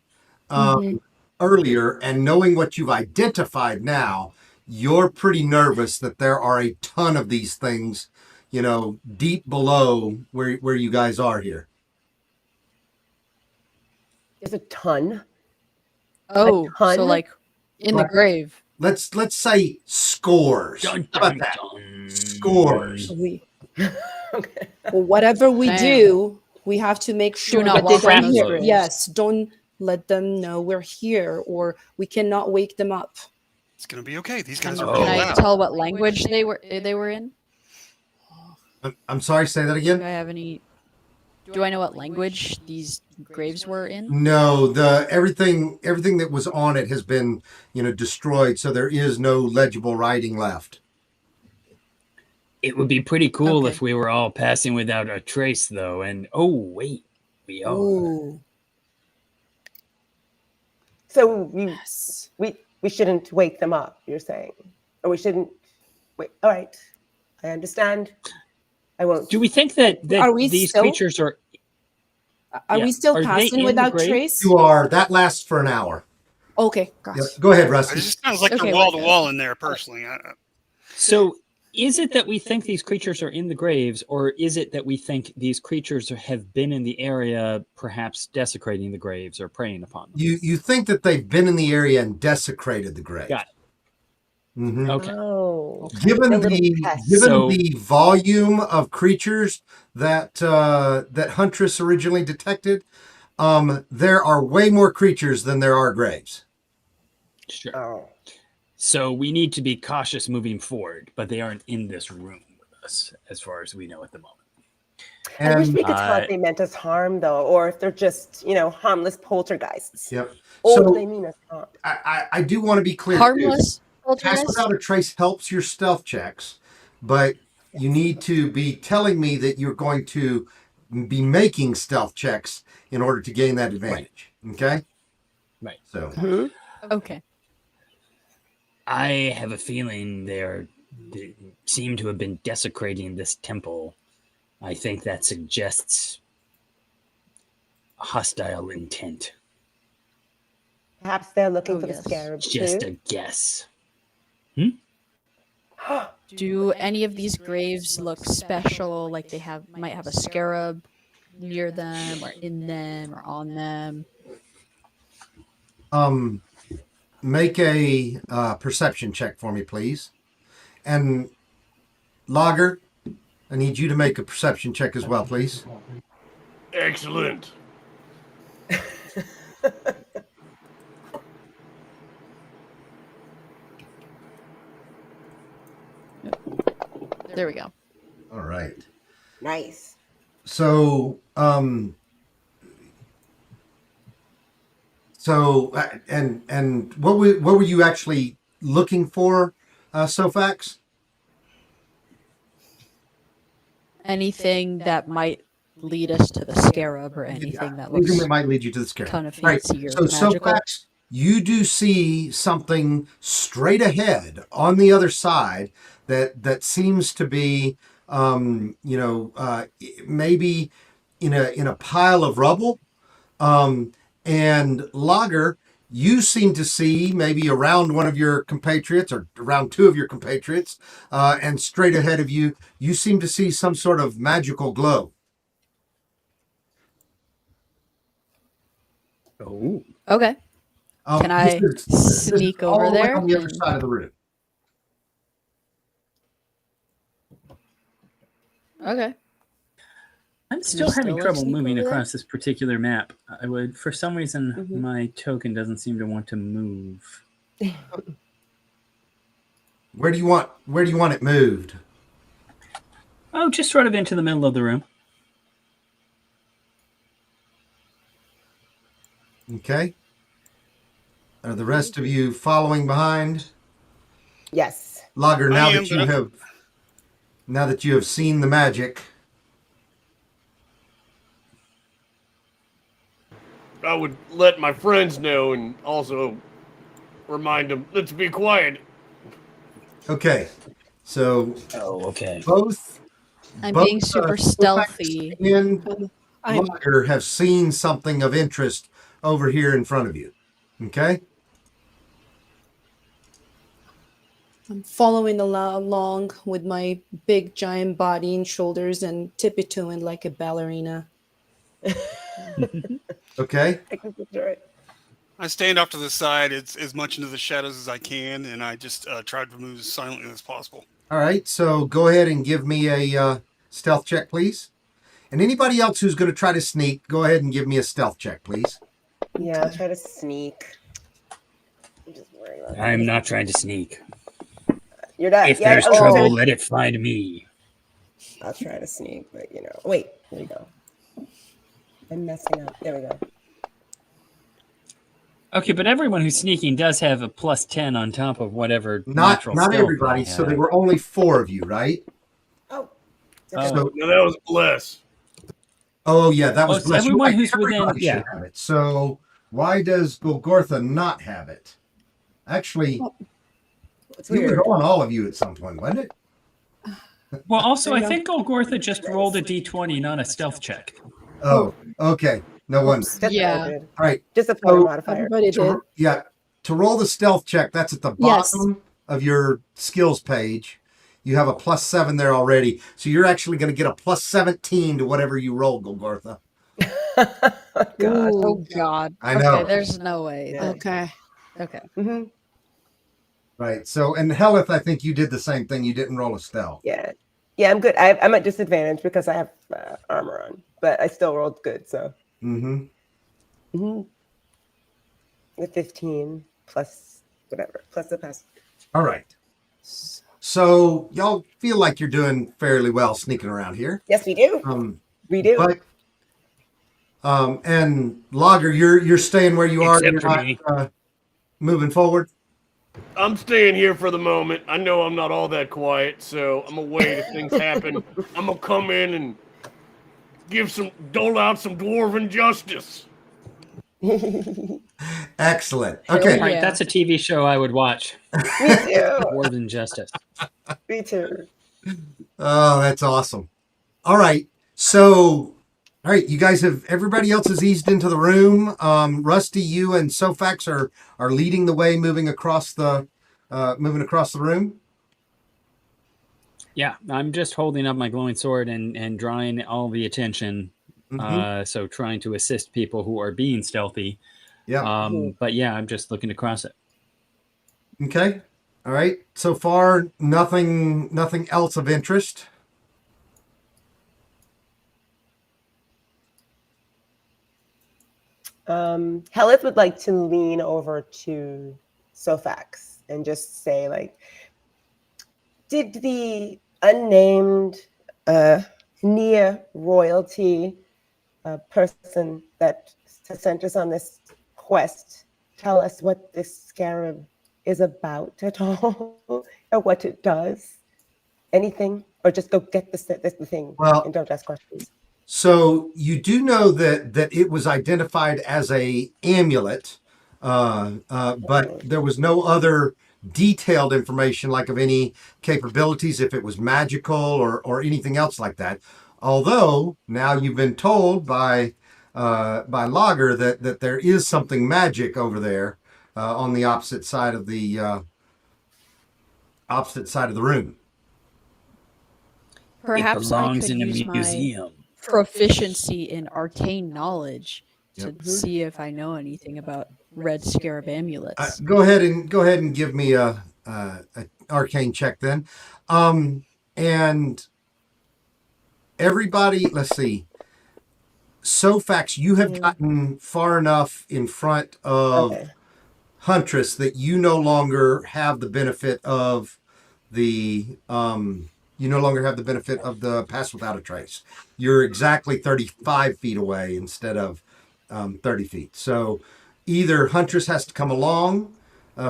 S2: earlier and knowing what you've identified now, you're pretty nervous that there are a ton of these things, deep below where you guys are here.
S5: There's a ton.
S4: Oh,
S5: ton?
S4: so like in the
S2: Right.
S4: grave.
S2: Let's say scores.
S9: Dun,
S2: How about
S9: dun,
S2: that?
S9: dun.
S2: Scores.
S5: Okay.
S6: Well, whatever we
S4: Damn.
S6: do, we have to make sure
S4: not
S6: that
S4: walk
S6: they
S4: on
S6: don't
S4: those
S6: hear.
S4: graves.
S6: Yes, don't let them know we're here, or we cannot wake them up.
S8: It's gonna be okay. These guys
S4: Can
S8: are
S9: Oh,
S8: real
S4: I
S8: loud.
S4: tell what language they were in?
S2: I'm sorry, say that
S4: Do
S2: again.
S4: I have any? Do I know what language these graves were in?
S2: No, everything that was on it has been, destroyed, so there is no legible writing left.
S9: It would be pretty cool
S4: Okay.
S9: if we were all passing without a trace, though. And oh wait, we are.
S6: Ooh,
S5: So
S6: yes.
S5: we shouldn't wake them up, you're saying. Or we shouldn't wait. All right. I understand. I won't.
S9: Do we think that
S6: Are we
S9: these
S6: still-
S9: creatures are?
S6: Are
S9: Yeah.
S6: we still
S9: Are they
S6: passing
S9: in the
S6: without
S9: grave?
S6: trace?
S2: You are. That lasts for an hour.
S6: Okay,
S2: Yeah,
S6: gotcha.
S2: go ahead,
S8: It
S2: Rusty.
S8: just sounds like
S4: Okay,
S8: they're wall to
S4: wait.
S8: wall in there. Personally,
S9: So, is it that we think these creatures are in the graves, or is it that we think these creatures have been in the area, perhaps desecrating the graves or preying upon them?
S2: You think that they've been in the area and desecrated the grave.
S9: Got it.
S2: Mhm.
S9: Okay.
S5: Oh.
S2: Given
S5: A little
S2: the
S5: pest.
S2: given
S9: So-
S2: the volume of creatures that Huntress originally detected, there are way more creatures than there are graves.
S9: Sure.
S5: Oh.
S9: So we need to be cautious moving forward, but they aren't in this room with us, as far as we know at the moment.
S5: I wish
S2: And
S5: we could tell if they meant us harm, though, or if they're just, harmless poltergeists.
S2: yep.
S5: Or do
S2: So
S5: they mean us harm?
S2: I do want to be clear.
S4: Harmless
S2: Pass
S4: poltergeist?
S2: without a trace helps your stealth checks, but you need to be telling me that you're going to be making stealth checks in order to gain that advantage. Okay?
S9: Right.
S2: So
S5: Mhm.
S4: Okay.
S9: I have a feeling they seem to have been desecrating this temple. I think that suggests hostile intent.
S5: Perhaps they're looking
S4: Oh,
S5: for
S4: yes.
S5: the scarabs,
S9: Just
S5: too.
S9: a guess.
S4: Do any of these graves look special? Like they might have a scarab near them, or in them, or on them?
S2: make a perception check for me, please. And Logger, I need you to make a perception check as well, please.
S7: Excellent.
S4: There we go.
S2: All right.
S5: Nice.
S2: So, and what were you actually looking for, Sofax?
S4: Anything that might lead us to the scarab, or anything that
S2: Anything
S4: looks
S2: that might lead you to the scarab.
S4: kind of
S2: Right.
S4: fancy or
S2: So
S4: magical.
S2: Sofax, you do see something straight ahead on the other side that seems to be, maybe in a pile of rubble. And Lager, you seem to see maybe around one of your compatriots or around two of your compatriots, and straight ahead of you, you seem to see some sort of magical glow.
S9: Oh.
S4: Okay. Can I
S2: this is
S4: sneak
S2: all
S4: over
S2: the way
S4: there?
S2: on the other
S4: and-
S2: side of the room.
S4: Okay.
S9: I'm still
S4: we
S9: having
S4: still,
S9: trouble
S4: sneak
S9: moving
S4: over there?
S9: across this particular map. I would, for some reason,
S5: Mhm.
S9: my token doesn't seem to want to move.
S2: Where do you want it moved?
S9: Oh, just sort of into the middle of the room.
S2: Okay. Are the rest of you following behind?
S5: Yes.
S2: Lager,
S8: I am, but
S2: now that you have seen the magic,
S7: I would let my friends know and also remind them, let's be quiet.
S2: okay. So
S9: Oh, okay.
S2: both
S4: I'm
S2: both,
S4: being super
S2: Sofax
S4: stealthy.
S2: and
S6: I'm
S2: Lager have seen something of interest over here in front of you. Okay?
S6: I'm following along with my big giant body and shoulders and tippy-toeing like a ballerina.
S2: Okay.
S5: I can picture it.
S8: I stand off to the side as much into the shadows as I can, and I just try to move as silently as possible.
S2: All right. So go ahead and give me a stealth check, please. And anybody else who's going to try to sneak, go ahead and give me a stealth check, please.
S5: Yeah, I'll try to sneak. I'm just worried about
S9: I'm not trying to sneak.
S5: You're not.
S9: If
S5: Yeah,
S9: there's
S5: I'll
S9: trouble,
S5: try-
S9: let it find me.
S5: I'll try to sneak, but wait. There we go. I'm messing up. There we go.
S9: Okay, but everyone who's sneaking does have a +10 on top of whatever
S2: Not
S9: natural stealth
S2: everybody.
S9: they
S2: So there
S9: have.
S2: were only 4 of you, right?
S5: Oh.
S9: Oh.
S2: So
S7: No, that was bless.
S2: oh yeah, that was
S9: Oh, it's
S2: bless. You're
S9: everyone
S2: right.
S9: who's within-
S2: Everybody should
S9: yeah.
S2: have it. So why does Golgotha not have it? Actually,
S5: It's
S2: you
S5: weird.
S2: were on all of you at some point, wasn't it?
S9: Well, also,
S6: There
S9: I
S6: you go.
S9: think Golgotha just rolled a d20, not a stealth check.
S2: Oh, okay. No wonder.
S5: That's
S4: Yeah.
S5: what I did.
S2: All right.
S5: Just a player
S2: So-
S5: modifier.
S6: Everybody did.
S2: Yeah. To roll the stealth check, that's at the
S6: Yes.
S2: bottom of your skills page. You have a +7 there already. So you're actually going to get a +17 to whatever you roll, Golgotha.
S5: God.
S4: Oh God.
S2: I know.
S4: Okay, there's no way.
S5: Yeah.
S6: Okay.
S4: Okay.
S5: hmm
S2: Right. So, and Helith, I think you did the same thing. You didn't roll a stealth.
S5: Yeah. Yeah, I'm good. I'm at disadvantage because I have armor on, but I still rolled good. So
S2: Mm-hmm.
S5: the 15 plus whatever, plus the past
S2: All right. So y'all feel like you're doing fairly well sneaking around here.
S5: Yes, we do. We do.
S2: But and Logger, you're staying where you are.
S9: Except
S2: You're
S9: for
S2: not
S9: me.
S2: moving forward.
S7: I'm staying here for the moment. I know I'm not all that quiet, so I'm gonna wait. If things happen, I'm gonna come in and dole out some dwarven justice.
S2: Excellent.
S4: Hell
S2: Okay.
S9: Right,
S4: yeah.
S9: that's a TV show I would watch.
S5: Me too.
S9: More than Justice.
S5: Me too.
S2: Oh, that's awesome. All right. So, all right, you guys everybody else has eased into the room. Rusty, you and Sofax are leading the way, moving across the room.
S9: Yeah, I'm just holding up my glowing sword and drawing all the attention. So trying to assist people who are being stealthy.
S2: Yeah.
S9: But yeah, I'm just looking to cross it.
S2: Okay. All right. So far, nothing else of interest.
S5: Helith would like to lean over to Sofax and just say, like, did the unnamed near royalty person that sent us on this quest tell us what this scarab is about at all, or what it does? Anything? Or just go get the thing and don't ask questions?
S2: So you do know that it was identified as a amulet, but there was no other detailed information, like of any capabilities, if it was magical or anything else like that. Although now you've been told by Lager that there is something magic over there on the opposite side of the room.
S4: Perhaps
S9: it belongs
S4: I could
S9: in a
S4: use
S9: museum.
S4: my proficiency in arcane knowledge to
S2: Yep.
S4: see if I know anything about red scarab amulets.
S2: Go ahead and give me a arcane check then, and everybody. Let's see. Sofax, you have gotten far enough in front of Huntress that you no longer have the benefit of the pass without a trace. You're exactly 35 feet away instead of 30 feet. So either Huntress has to come along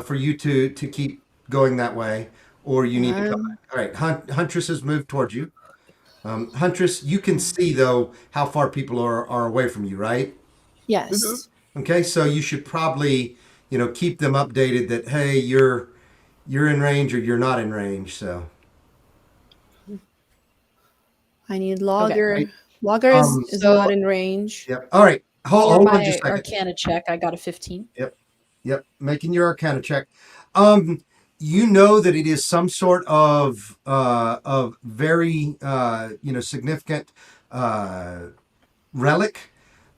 S2: for you to keep going that way, or you need to come back. All right, Huntress has moved towards you. Huntress, you can see though how far people are away from you, right?
S6: Yes.
S2: Okay, so you should probably keep them updated that hey, you're in range or you're not in range. So
S6: I need Logger.
S2: Okay.
S6: Logger is not in range.
S2: Yep. All right.
S4: For
S2: Hold on
S4: my
S2: just a second.
S4: arcana check, I got a 15.
S2: Yep. Making your arcana check. You know that it is some sort of very significant relic.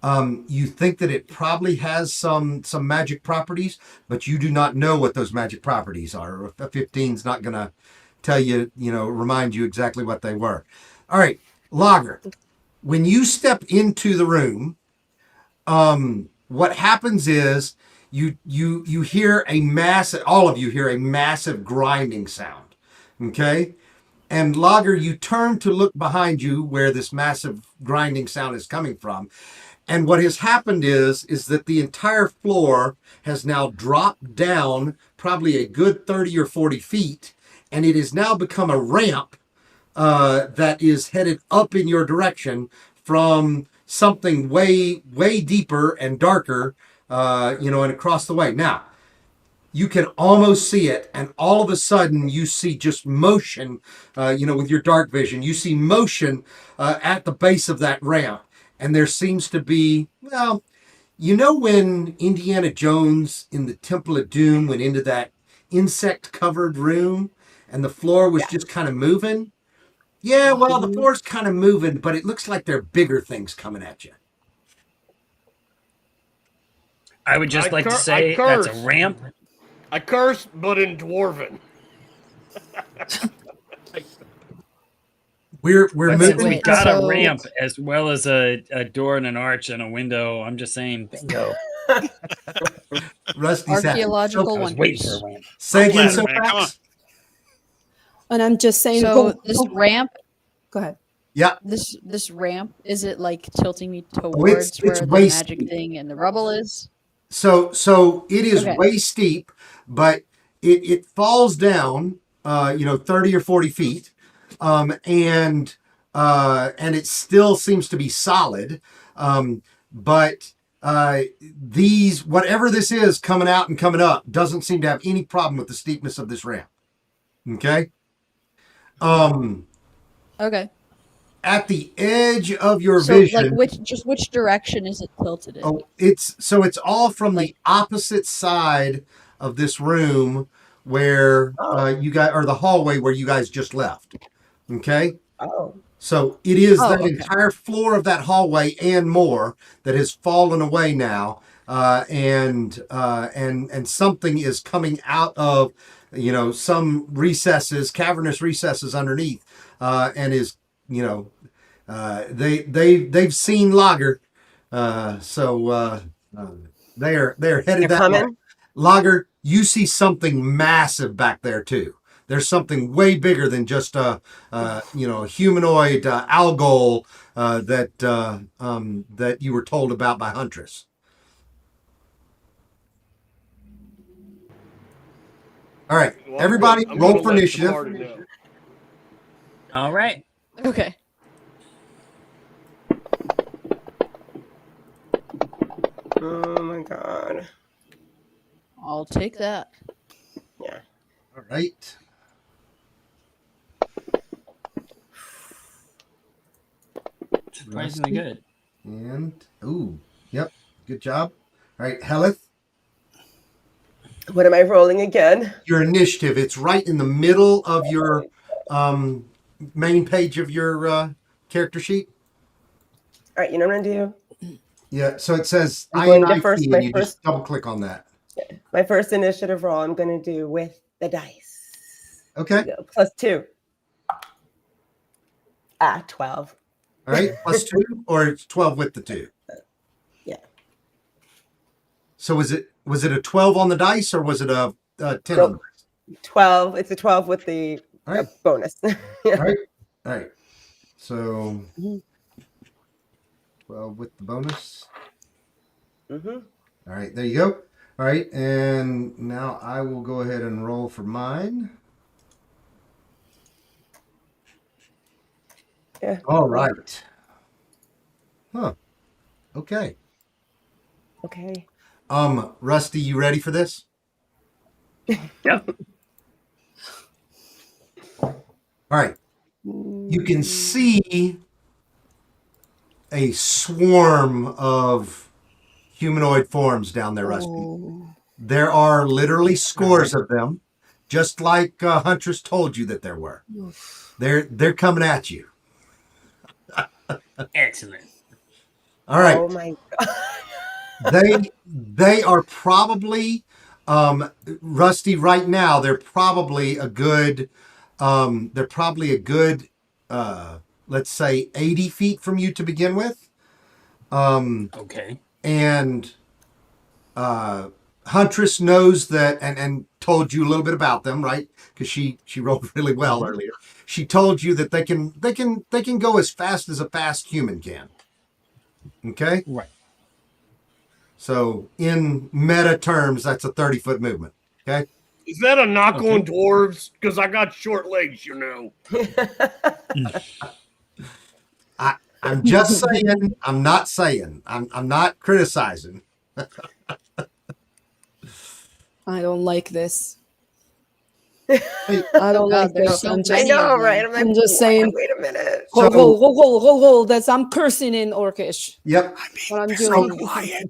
S2: You think that it probably has some magic properties, but you do not know what those magic properties are. A 15 is not going to tell you, remind you exactly what they were. All right, Lager. When you step into the room, what happens is you hear all of you hear a massive grinding sound. Okay? And Lager, you turn to look behind you where this massive grinding sound is coming from. And what has happened is that the entire floor has now dropped down probably a good 30 or 40 feet, and it has now become a ramp that is headed up in your direction from something way, way deeper and darker, and across the way. Now, you can almost see it, and all of a sudden you see just motion, with your dark vision. You see motion at the base of that ramp, and there seems to be, when Indiana Jones in the Temple of Doom went into that insect-covered room, and the floor was just kind of moving? Yeah, well, the floor's kind of moving, but it looks like there are bigger things coming at you.
S9: I would just like to say that's a ramp.
S7: I curse, but in Dwarven.
S2: We're
S9: But since
S2: moving.
S9: we got a ramp as well as a door and an arch and a window, I'm just saying bingo.
S2: Rusty's happy.
S4: Archaeological
S2: So,
S4: wonders.
S2: say again,
S8: Come on.
S2: Sofax.
S6: And I'm just saying,
S4: So
S6: go,
S4: this
S6: go,
S4: ramp,
S6: go ahead.
S2: Yeah.
S4: this ramp, is it like tilting me
S2: it's
S4: towards where the
S2: way
S4: magic
S2: steep.
S4: thing and the rubble is?
S2: So it is
S4: Okay.
S2: way steep, but it falls down, 30 or 40 feet, and it still seems to be solid, but these whatever this is coming out and coming up doesn't seem to have any problem with the steepness of this ramp. Okay.
S4: Okay.
S2: At the edge of your
S4: So
S2: vision.
S4: like which direction is it tilted in?
S2: Oh, it's all from the opposite side of this room where you guys, or the hallway where you guys just left. Okay.
S5: Oh.
S2: So it is that
S4: okay.
S2: entire floor of that hallway and more that has fallen away now, and something is coming out of some recesses, cavernous recesses underneath, and is they've seen Lager, so they're headed
S5: They're
S2: that way.
S5: coming?
S2: Lager, you see something massive back there too. There's something way bigger than just a humanoid algol that you were told about by Huntress. All right,
S7: Well,
S2: everybody,
S7: I'm
S2: roll
S7: gonna
S2: for
S7: let the
S2: initiative.
S7: party know.
S9: All right.
S4: Okay.
S5: Oh my god.
S4: I'll take that.
S5: Yeah.
S2: All right.
S9: Surprisingly good.
S2: And yep, good job. All right, Helith,
S5: What am I rolling again?
S2: your initiative. It's right in the middle of your main page of your character sheet.
S5: All right, you know what I'm gonna do?
S2: Yeah, so it says
S5: I'm going to
S2: INIT,
S5: first-
S2: and
S5: my
S2: you
S5: first-
S2: just double click on that.
S5: My first initiative roll I'm gonna do with the dice.
S2: Okay.
S5: Go. +2. 12.
S2: All right, +2, or it's 12 with the 2.
S5: Yeah.
S2: So was it a 12 on the dice, or was it a 10
S5: Nope.
S2: on the dice?
S5: 12. It's a 12 with the
S2: All right.
S5: bonus.
S2: All right. So 12 with the bonus.
S5: Mm-hmm.
S2: All right, there you go. All right, and now I will go ahead and roll for mine.
S5: Yeah.
S2: All right. Huh. Okay.
S5: Okay.
S2: Rusty, you ready for this?
S9: Yep.
S2: All right. You can see a swarm of humanoid forms down there, Rusty.
S6: Oh.
S2: There are literally scores of them, just like Huntress told you that there were. They're coming at you.
S9: Excellent.
S2: All right.
S5: Oh my god.
S2: They are probably Rusty right now. They're probably a good let's say 80 feet from you to begin with.
S9: Okay.
S2: And Huntress knows that and told you a little bit about them, right? Because she rolled really well earlier. She told you that they can go as fast as a fast human can. Okay?
S9: Right.
S2: So in meta terms, that's a 30-foot movement. Okay?
S7: Is that a knock on dwarves? Because I got short legs, you know.
S2: I'm just saying. I'm not saying. I'm not criticizing.
S6: I don't like this.
S2: Hey,
S6: I don't like
S4: there's
S6: this.
S4: so
S6: I'm
S5: I
S6: just,
S5: know, right? I'm, like,
S6: I'm just
S5: what?
S6: saying.
S5: Wait a minute.
S6: Hold. That's I'm cursing in Orcish.
S2: Yep.
S6: What I'm
S2: So
S6: doing.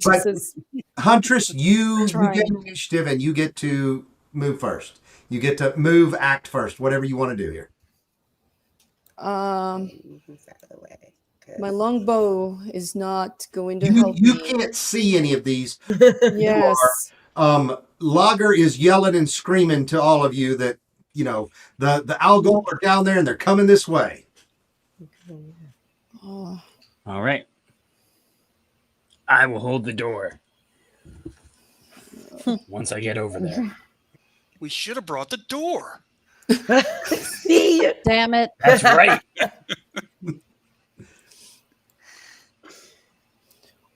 S2: but
S6: This is
S2: Huntress, you
S6: Trying.
S2: get initiative and you get to move first. You get to move, act first. Whatever you want to do here.
S5: Move out of the way. Good.
S6: my longbow is not going to
S2: You
S6: help me.
S2: can't see any of these.
S6: Yes.
S2: Lager is yelling and screaming to all of you that the Algol are down there and they're coming this way.
S6: Oh.
S9: All right. I will hold the door. Once I get over there.
S8: We should have brought the door.
S5: See?
S4: Damn it.
S9: That's right.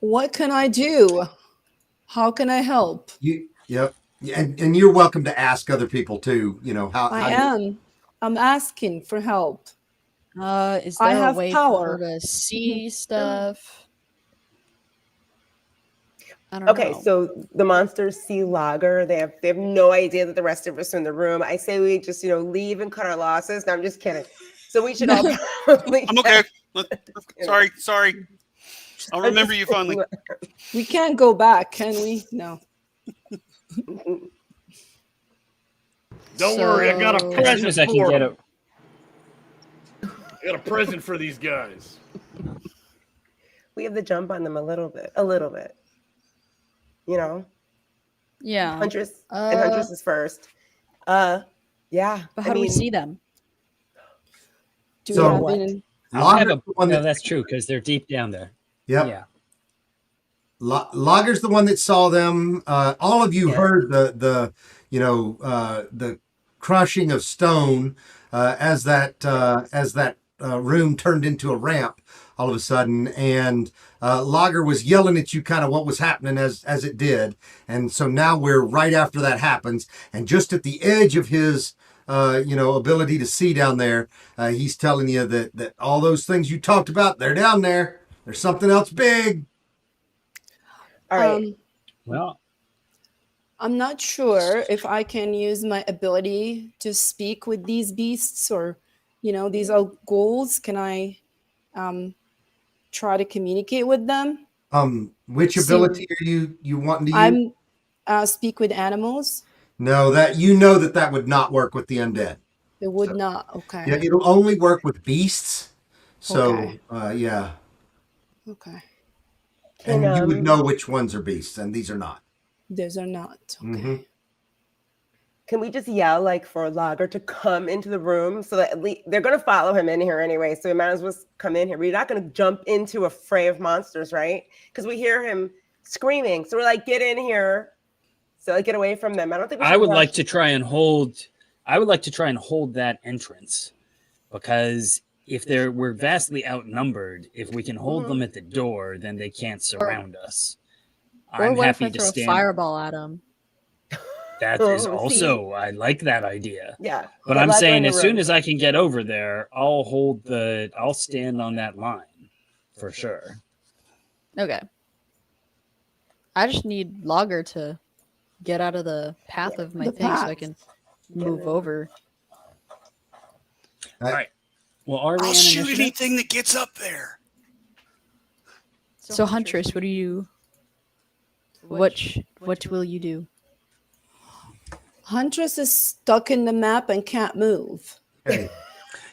S6: What can I do? How can I help?
S2: Yep. And you're welcome to ask other people too. You know how
S6: I am. I'm asking for help.
S4: Is
S6: I
S4: there a
S6: have
S4: way
S6: power.
S4: for her to see stuff? I don't
S5: Okay,
S4: know.
S5: so the monsters see Lager. They have no idea that the rest of us are in the room. I say we just leave and cut our losses. No, I'm just kidding. So we should all probably.
S8: I'm okay. Sorry. I'll remember you finally.
S6: We can't go back, can we? No.
S7: Don't worry, I got a
S4: So-
S9: As soon
S7: present
S9: as I can
S7: for
S9: get
S7: them.
S9: it.
S7: I got a present for these guys.
S5: We have the jump on them a little bit. You know,
S4: Yeah.
S5: Huntress and Huntress is first. Yeah.
S4: But how do we see them?
S6: Do
S2: So-
S6: we have
S5: What?
S6: any?
S9: I'll have
S2: Lager's
S9: a,
S2: the one
S9: no,
S2: that,
S9: that's true because they're deep down there.
S2: yep.
S9: Yeah.
S2: Lager's the one that saw them. All of you
S5: Yeah.
S2: heard the crushing of stone as that room turned into a ramp all of a sudden, and Lager was yelling at you kind of what was happening as it did, and so now we're right after that happens, and just at the edge of his ability to see down there, he's telling you that all those things you talked about, they're down there. There's something else big.
S5: All right.
S9: Well,
S6: I'm not sure if I can use my ability to speak with these beasts or, these are ghouls. Can I try to communicate with them?
S2: Which
S6: See-
S2: ability are you wanting to use?
S6: I'm speak with animals.
S2: No, that would not work with the undead.
S6: It would
S2: So-
S6: not. Okay.
S2: Yeah, it'll only work with beasts. So,
S6: Okay.
S2: yeah.
S6: Okay.
S2: And you would
S5: Can,
S2: know which ones are beasts, and these are not.
S6: Those are not. Okay.
S2: Mhm.
S5: Can we just yell for Lager to come into the room so that at least they're going to follow him in here anyway? So we might as well come in here. We're not going to jump into a fray of monsters, right? Because we hear him screaming. So we're like, get in here. So get away from them. I don't think we should
S9: I would
S5: rush.
S9: like to try and hold. I would like to try and hold that entrance because if we're vastly outnumbered, if we can hold them at the door, then they can't surround us.
S4: Or
S9: I'm
S4: what if I
S9: happy to
S4: throw a
S9: stand.
S4: fireball at them?
S9: That is also, I like that idea.
S5: Yeah.
S9: But
S5: Get
S9: I'm
S5: Lager
S9: saying
S5: in the
S9: as soon
S5: room.
S9: as I can get over there, I'll stand on that line for sure.
S4: Okay. I just need Lager to get out of the path of my
S6: The
S4: thing so I
S6: path.
S4: can move over.
S9: Well, are we
S8: I'll
S9: in
S8: shoot
S9: initiative?
S8: anything that gets up there.
S4: So Huntress, what will you do?
S6: Huntress is stuck in the map and can't move.
S2: Okay.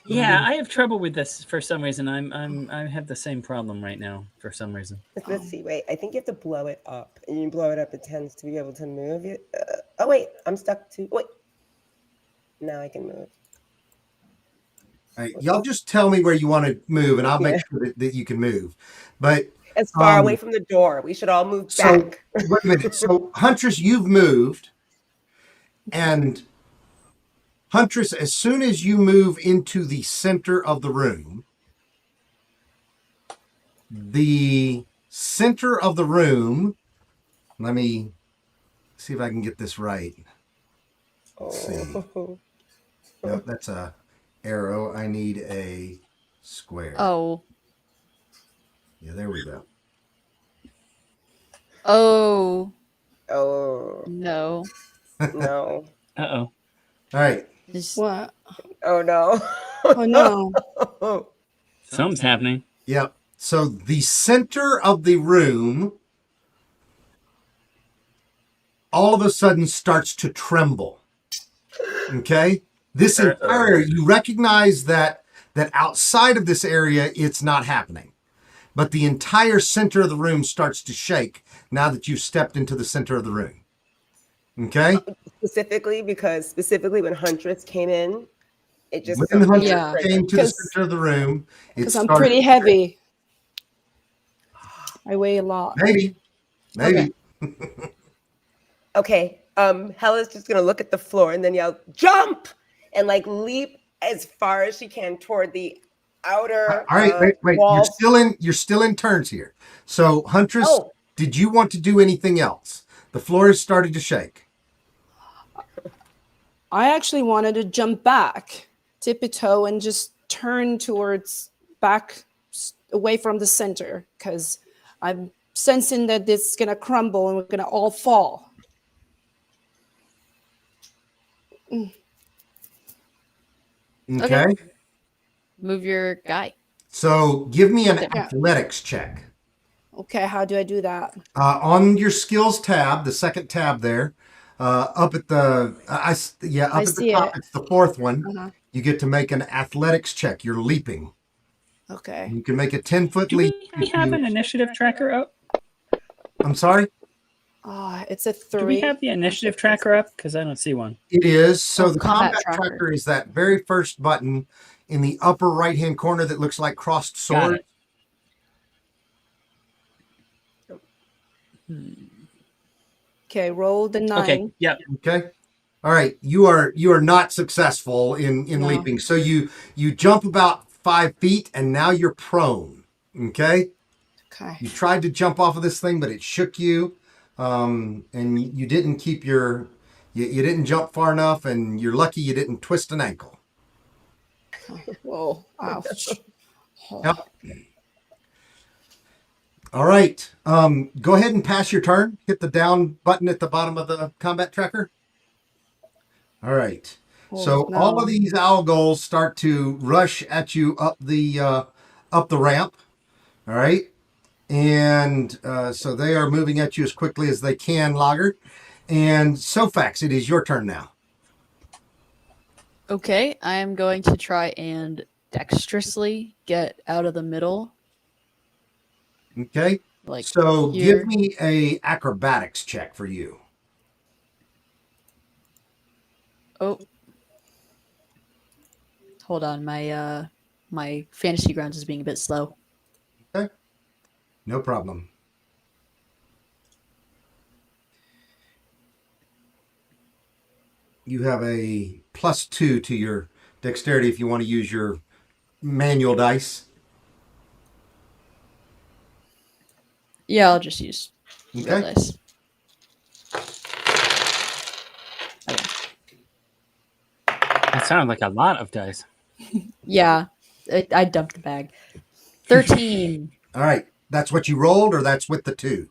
S9: Yeah, I have trouble with this for some reason. I have the same problem right now for some reason.
S5: Let's see. Wait, I think you have to blow it up. And you blow it up, it tends to be able to move. Oh, wait. I'm stuck too. Wait. Now I can move.
S2: All right, y'all just tell me where you want to move, and I'll make sure that you can move. But
S5: As far away from the door. We should all move back.
S2: wait a minute. So, Huntress, you've moved, and Huntress, as soon as you move into the center of the room, let me see if I can get this right. Let's see. Nope, that's a arrow. I need a square.
S4: Oh.
S2: Yeah, there we go.
S4: Oh.
S5: Oh,
S4: No.
S5: no.
S9: Uh-oh.
S2: All right.
S6: What?
S5: Oh, no.
S6: Oh no.
S9: Something's happening.
S2: Yep. So the center of the room all of a sudden starts to tremble. Okay? This entire, you recognize that outside of this area, it's not happening. But the entire center of the room starts to shake now that you've stepped into the center of the room. Okay?
S5: Specifically when Huntress came in, it just
S2: When Huntress
S4: Yeah.
S2: came to the
S6: 'Cause-
S2: center of the room, it
S6: Because I'm
S2: started
S6: pretty
S2: to shake.
S6: heavy. I weigh a lot.
S2: Maybe.
S6: Okay.
S5: Okay. Hella's just gonna look at the floor and then yell, "Jump!" and like leap as far as she can toward the outer
S2: All right, wait.
S5: wall.
S2: You're still in turns here. So, Huntress,
S5: Oh.
S2: did you want to do anything else? The floor has started to shake.
S6: I actually wanted to jump back, tippy-toe, and just turn towards back away from the center because I'm sensing that this is going to crumble and we're going to all fall.
S2: Okay.
S4: Move your guy.
S2: So, give me an
S6: Yeah.
S2: athletics check.
S6: Okay, how do I do that?
S2: On your skills tab, the second tab there, up at the up at the
S6: see
S2: top,
S6: it.
S2: it's the fourth one.
S6: Uh-huh.
S2: You get to make an athletics check. You're leaping.
S6: Okay.
S2: You can make a 10-foot
S9: Do
S2: leap.
S9: we have an initiative tracker up?
S2: I'm sorry?
S6: It's a 3.
S9: Do we have the initiative tracker up? Because I don't see one.
S2: It is. So
S4: Oh,
S2: the
S4: combat
S2: combat
S4: tracker.
S2: tracker is that very first button in the upper right-hand corner that looks like crossed
S9: Got
S2: swords.
S9: it.
S6: Okay, roll the 9.
S9: Okay, yeah.
S2: Okay. All right. You are not successful in
S6: No.
S2: leaping. So you jump about 5 feet and now you're prone. Okay.
S6: Okay.
S2: You tried to jump off of this thing, but it shook you. And you didn't keep you didn't jump far enough, and you're lucky you didn't twist an ankle.
S6: Whoa. Ouch.
S2: Yep. All right. Go ahead and pass your turn. Hit the down button at the bottom of the combat tracker. All right. So
S6: no.
S2: all of these owl goals start to rush at you up the ramp. All right. And so they are moving at you as quickly as they can, Lager. And Sofax, it is your turn now.
S4: Okay, I am going to try and dexterously get out of the middle.
S2: Okay.
S4: Like
S2: So
S4: here.
S2: give me a acrobatics check for you.
S4: Oh. Hold on, my fantasy grounds is being a bit slow.
S2: Okay. No problem. You have a +2 to your dexterity if you want to use your manual dice.
S4: Yeah, I'll just use real
S2: Okay.
S4: dice.
S9: That sounded like a lot of dice.
S4: Yeah, I dumped the bag. 13
S2: All right. That's what you rolled, or that's with the 2?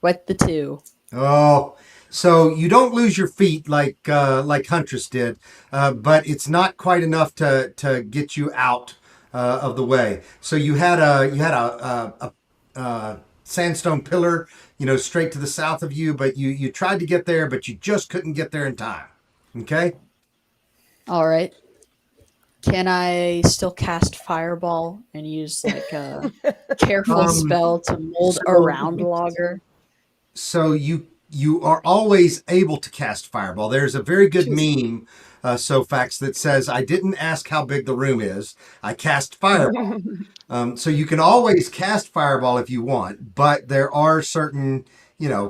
S4: with the 2.
S2: Oh, so you don't lose your feet like Huntress did, but it's not quite enough to get you out of the way. So you had a sandstone pillar, straight to the south of you, but you tried to get there, but you just couldn't get there in time. Okay.
S4: All right. Can I still cast Fireball and use like a careful spell to mold around Logger?
S2: So you are always able to cast Fireball. There's a very good meme, Sofax, that says, "I didn't ask how big the room is. I cast Fireball." So you can always cast Fireball if you want, but there are certain,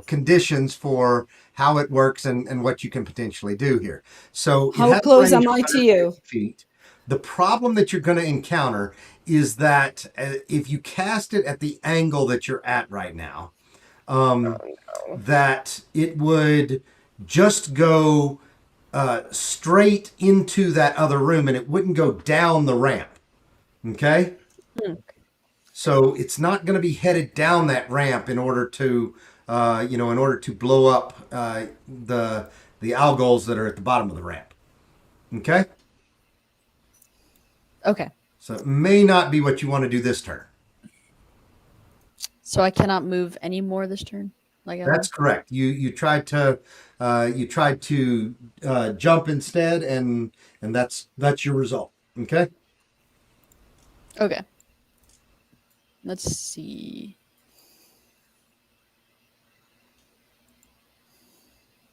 S2: conditions for how it works and what you can potentially do here. So
S6: How close am I to you?
S2: Feet. The problem that you're going to encounter is that if you cast it at the angle that you're at right now, that it would just go straight into that other room and it wouldn't go down the ramp. Okay? So it's not going to be headed down that ramp in order to, blow up the algos that are at the bottom of the ramp. Okay?
S4: Okay.
S2: So it may not be what you want to do this turn.
S4: So I cannot move any more this turn?
S2: That's correct. You tried to jump instead, and that's your result. Okay.
S4: Okay. Let's see.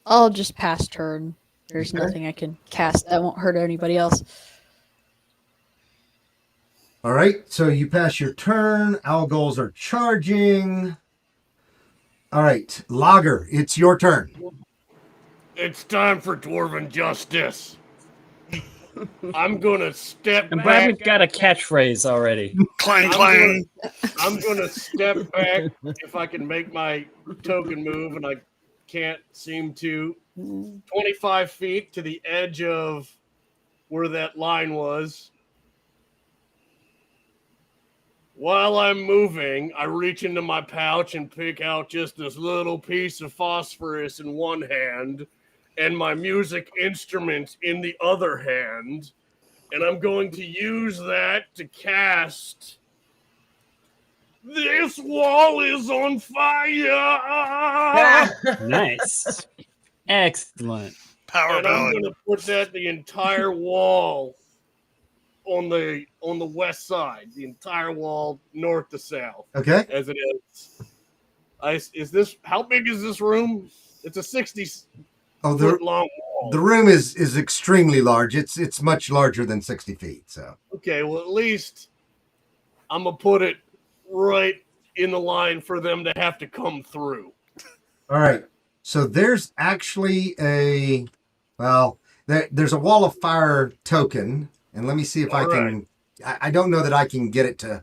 S4: I'll just pass turn. There's nothing I can cast that won't hurt anybody else.
S2: All right. So you pass your turn. Owl goals are charging. All right, Lager, it's your turn.
S7: It's time for dwarven justice. I'm gonna step
S9: I'm glad
S7: back.
S9: we've got a catchphrase already.
S8: Clang, clang.
S7: I'm gonna step back if I can make my token move, and I can't seem to. 25 feet to the edge of where that line was. While I'm moving, I reach into my pouch and pick out just this little piece of phosphorus in one hand and my music instrument in the other hand. And I'm going to use that to cast This Wall is on Fire!
S9: Nice. Excellent.
S8: Power
S7: And I'm
S8: ballad.
S7: going to put that the entire wall on the west side, the entire wall north to south.
S2: Okay.
S7: As it is. How big is this room? It's a 60 foot long wall.
S2: The room is extremely large. It's much larger than 60 feet. So
S7: Okay, well at least I'm gonna put it right in the line for them to have to come through.
S2: all right. So there's actually there's a wall of fire token, and let me see if I can. I don't know that I can get it to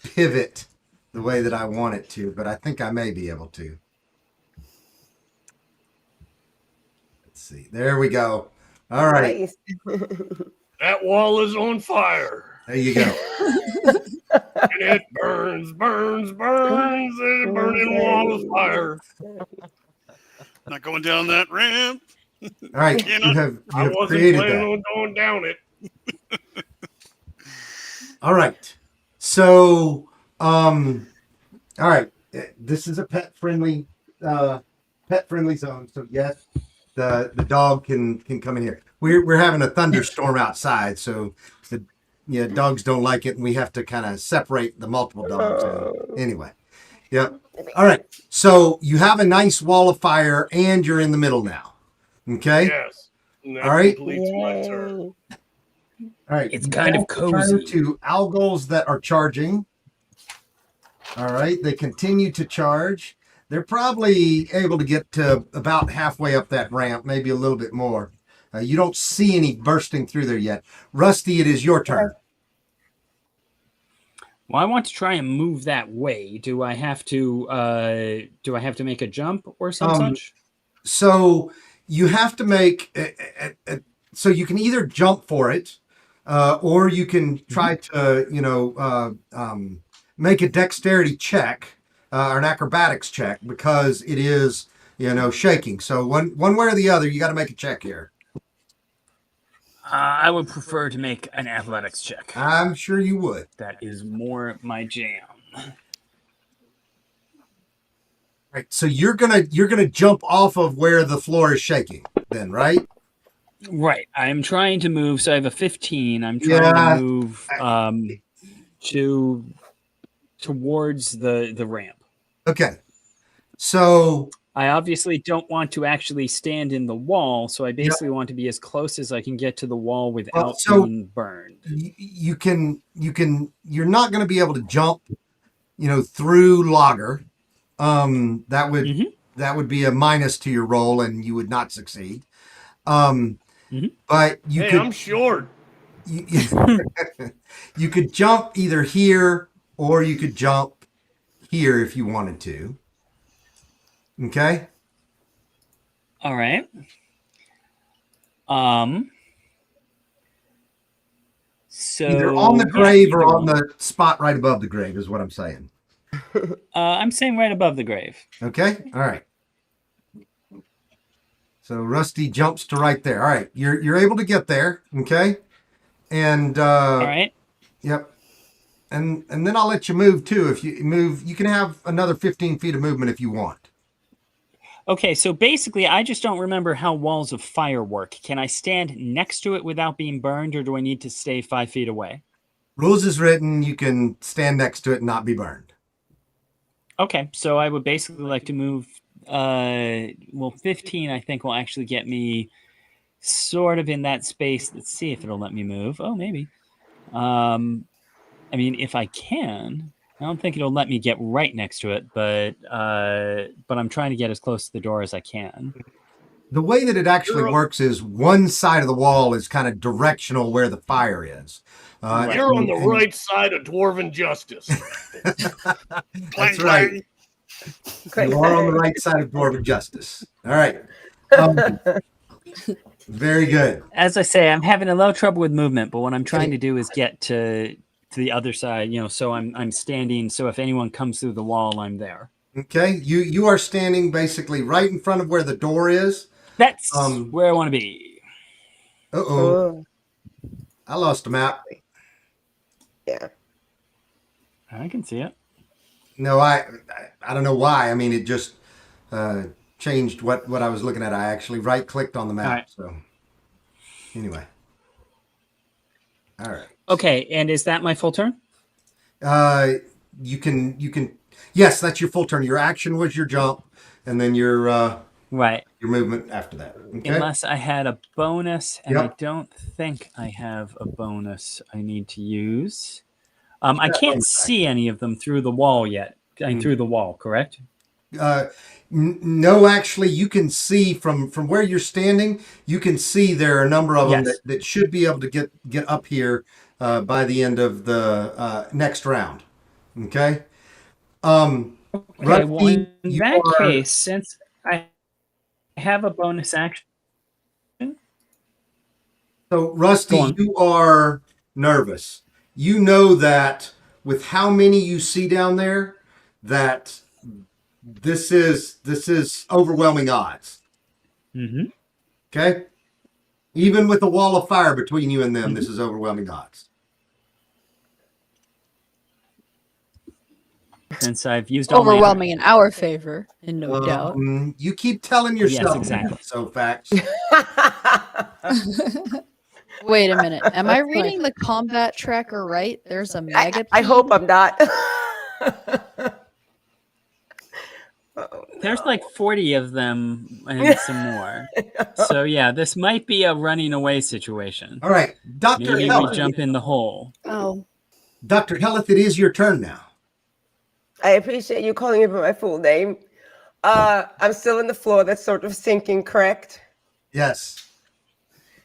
S2: pivot the way that I want it to, but I think I may be able to. Let's see. There we go. All right.
S5: Nice.
S7: That wall is on fire.
S2: There you go.
S7: And it burns, and a burning wall of fire.
S8: Not going down that ramp.
S2: All right.
S8: You
S2: You have
S7: I wasn't
S2: created
S7: planning
S2: that.
S7: on going down it.
S2: All right. So, all right. This is a pet friendly zone. So yes, the dog can come in here. We're having a thunderstorm outside, so dogs don't like it, and we have to kind of separate the multiple dogs. Anyway, yep. All right. So you have a nice wall of fire, and you're in the middle now. Okay.
S7: Yes. And that
S2: All right.
S7: completes my turn.
S2: All right.
S9: It's kind of
S2: Turn
S9: cozy.
S2: to algos that are charging. All right. They continue to charge. They're probably able to get to about halfway up that ramp, maybe a little bit more. You don't see any bursting through there yet. Rusty, it is your turn.
S9: Well, I want to try and move that way. Do I have to make a jump or some such?
S2: So you have to make so you can either jump for it, or you can try to make a dexterity check or an acrobatics check, because it is shaking. So one way or the other, you got to make a check here.
S9: I would prefer to make an athletics check.
S2: I'm sure you would.
S9: That is more my jam.
S2: Right. So you're gonna jump off of where the floor is shaking, then, right?
S9: Right. I'm trying to move. So I have a 15. I'm trying to move towards the ramp.
S2: Okay. So
S9: I obviously don't want to actually stand in the wall, so I basically want to be as close as I can get to the wall without being burned.
S2: you're not going to be able to jump, through Lager. That would be a minus to your roll, and you would not succeed. But you could.
S7: I'm short.
S2: You could jump either here, or you could jump here if you wanted to. Okay.
S9: All right. So
S2: Either on the grave or on the spot right above the grave is what I'm saying.
S9: I'm saying right above the grave.
S2: Okay. All right. So Rusty jumps to right there. All right. You're able to get there. Okay. And
S9: all right.
S2: Yep. And then I'll let you move too. If you move, you can have another 15 feet of movement if you want.
S9: Okay, so basically, I just don't remember how walls of fire work. Can I stand next to it without being burned, or do I need to stay 5 feet away?
S2: Rules is written, you can stand next to it and not be burned.
S9: Okay, so I would basically like to move, 15 I think will actually get me sort of in that space. Let's see if it'll let me move. Oh, maybe. I mean, if I can. I don't think it'll let me get right next to it, but I'm trying to get as close to the door as I can.
S2: The way that it actually works is one side of the wall is kind of directional where the fire is.
S7: You're on the right side of Dwarven justice.
S2: That's right. You are on the right side of Dwarven justice. All right. Very good.
S9: As I say, I'm having a little trouble with movement, but what I'm trying to do is get to the other side, so I'm standing, so if anyone comes through the wall, I'm there.
S2: Okay. You are standing basically right in front of where the door is.
S9: That's where I want to be.
S2: Uh-oh. I lost a map.
S5: Yeah.
S9: I can see it.
S2: No, I don't know why. I mean, it just changed what I was looking at. I actually right-clicked on the map.
S9: Right.
S2: So anyway. All right.
S9: Okay, and is that my full turn?
S2: You can yes, that's your full turn. Your action was your jump, and then your
S9: right.
S2: Your movement after that. Okay?
S9: Unless I had a bonus, and
S2: Yep.
S9: I don't think I have a bonus I need to use. I can't see any of them through the wall yet. Through the wall, correct?
S2: No, actually, you can see from where you're standing. You can see there are a number of them that should be able to get up here by the end of the next round. Okay.
S9: Okay.
S2: Rusty,
S9: Well, in that case, since I have a bonus action.
S2: So, Rusty, you are nervous. You know that with how many you see down there, that this is overwhelming odds.
S9: Mm-hmm.
S2: Okay? Even with a wall of fire between you and them, this is overwhelming odds.
S9: Since I've used
S4: overwhelming in our favor, in no doubt.
S2: You keep telling yourself
S9: exactly.
S2: that, so facts.
S4: Wait a minute. Am I reading the combat tracker right? There's a mega.
S5: I hope I'm not.
S9: There's like 40 of them and some more. So yeah, this might be a running away situation.
S2: All right, Dr.
S9: Maybe
S2: Helleth.
S9: we jump in the hole.
S4: Oh.
S2: Dr. Helleth, it is your turn now.
S5: I appreciate you calling me by my full name. I'm still in the floor that's sort of sinking, correct?
S2: Yes.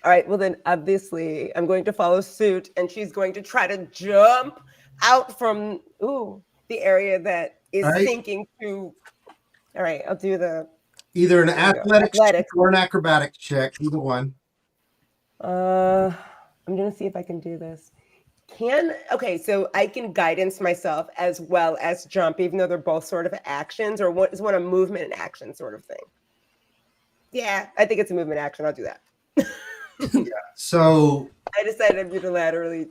S5: All right, well then, obviously, I'm going to follow suit, and she's going to try to jump out from, the area that is sinking to, all right, I'll do the...
S2: Either an athletics check or an acrobatics check, either one.
S5: I'm going to see if I can do this. Okay, so I can guidance myself as well as jump, even though they're both sort of actions, or is one a movement and action sort of thing? Yeah, I think it's a movement action. I'll do that.
S2: Yeah. So
S5: I decided unilaterally.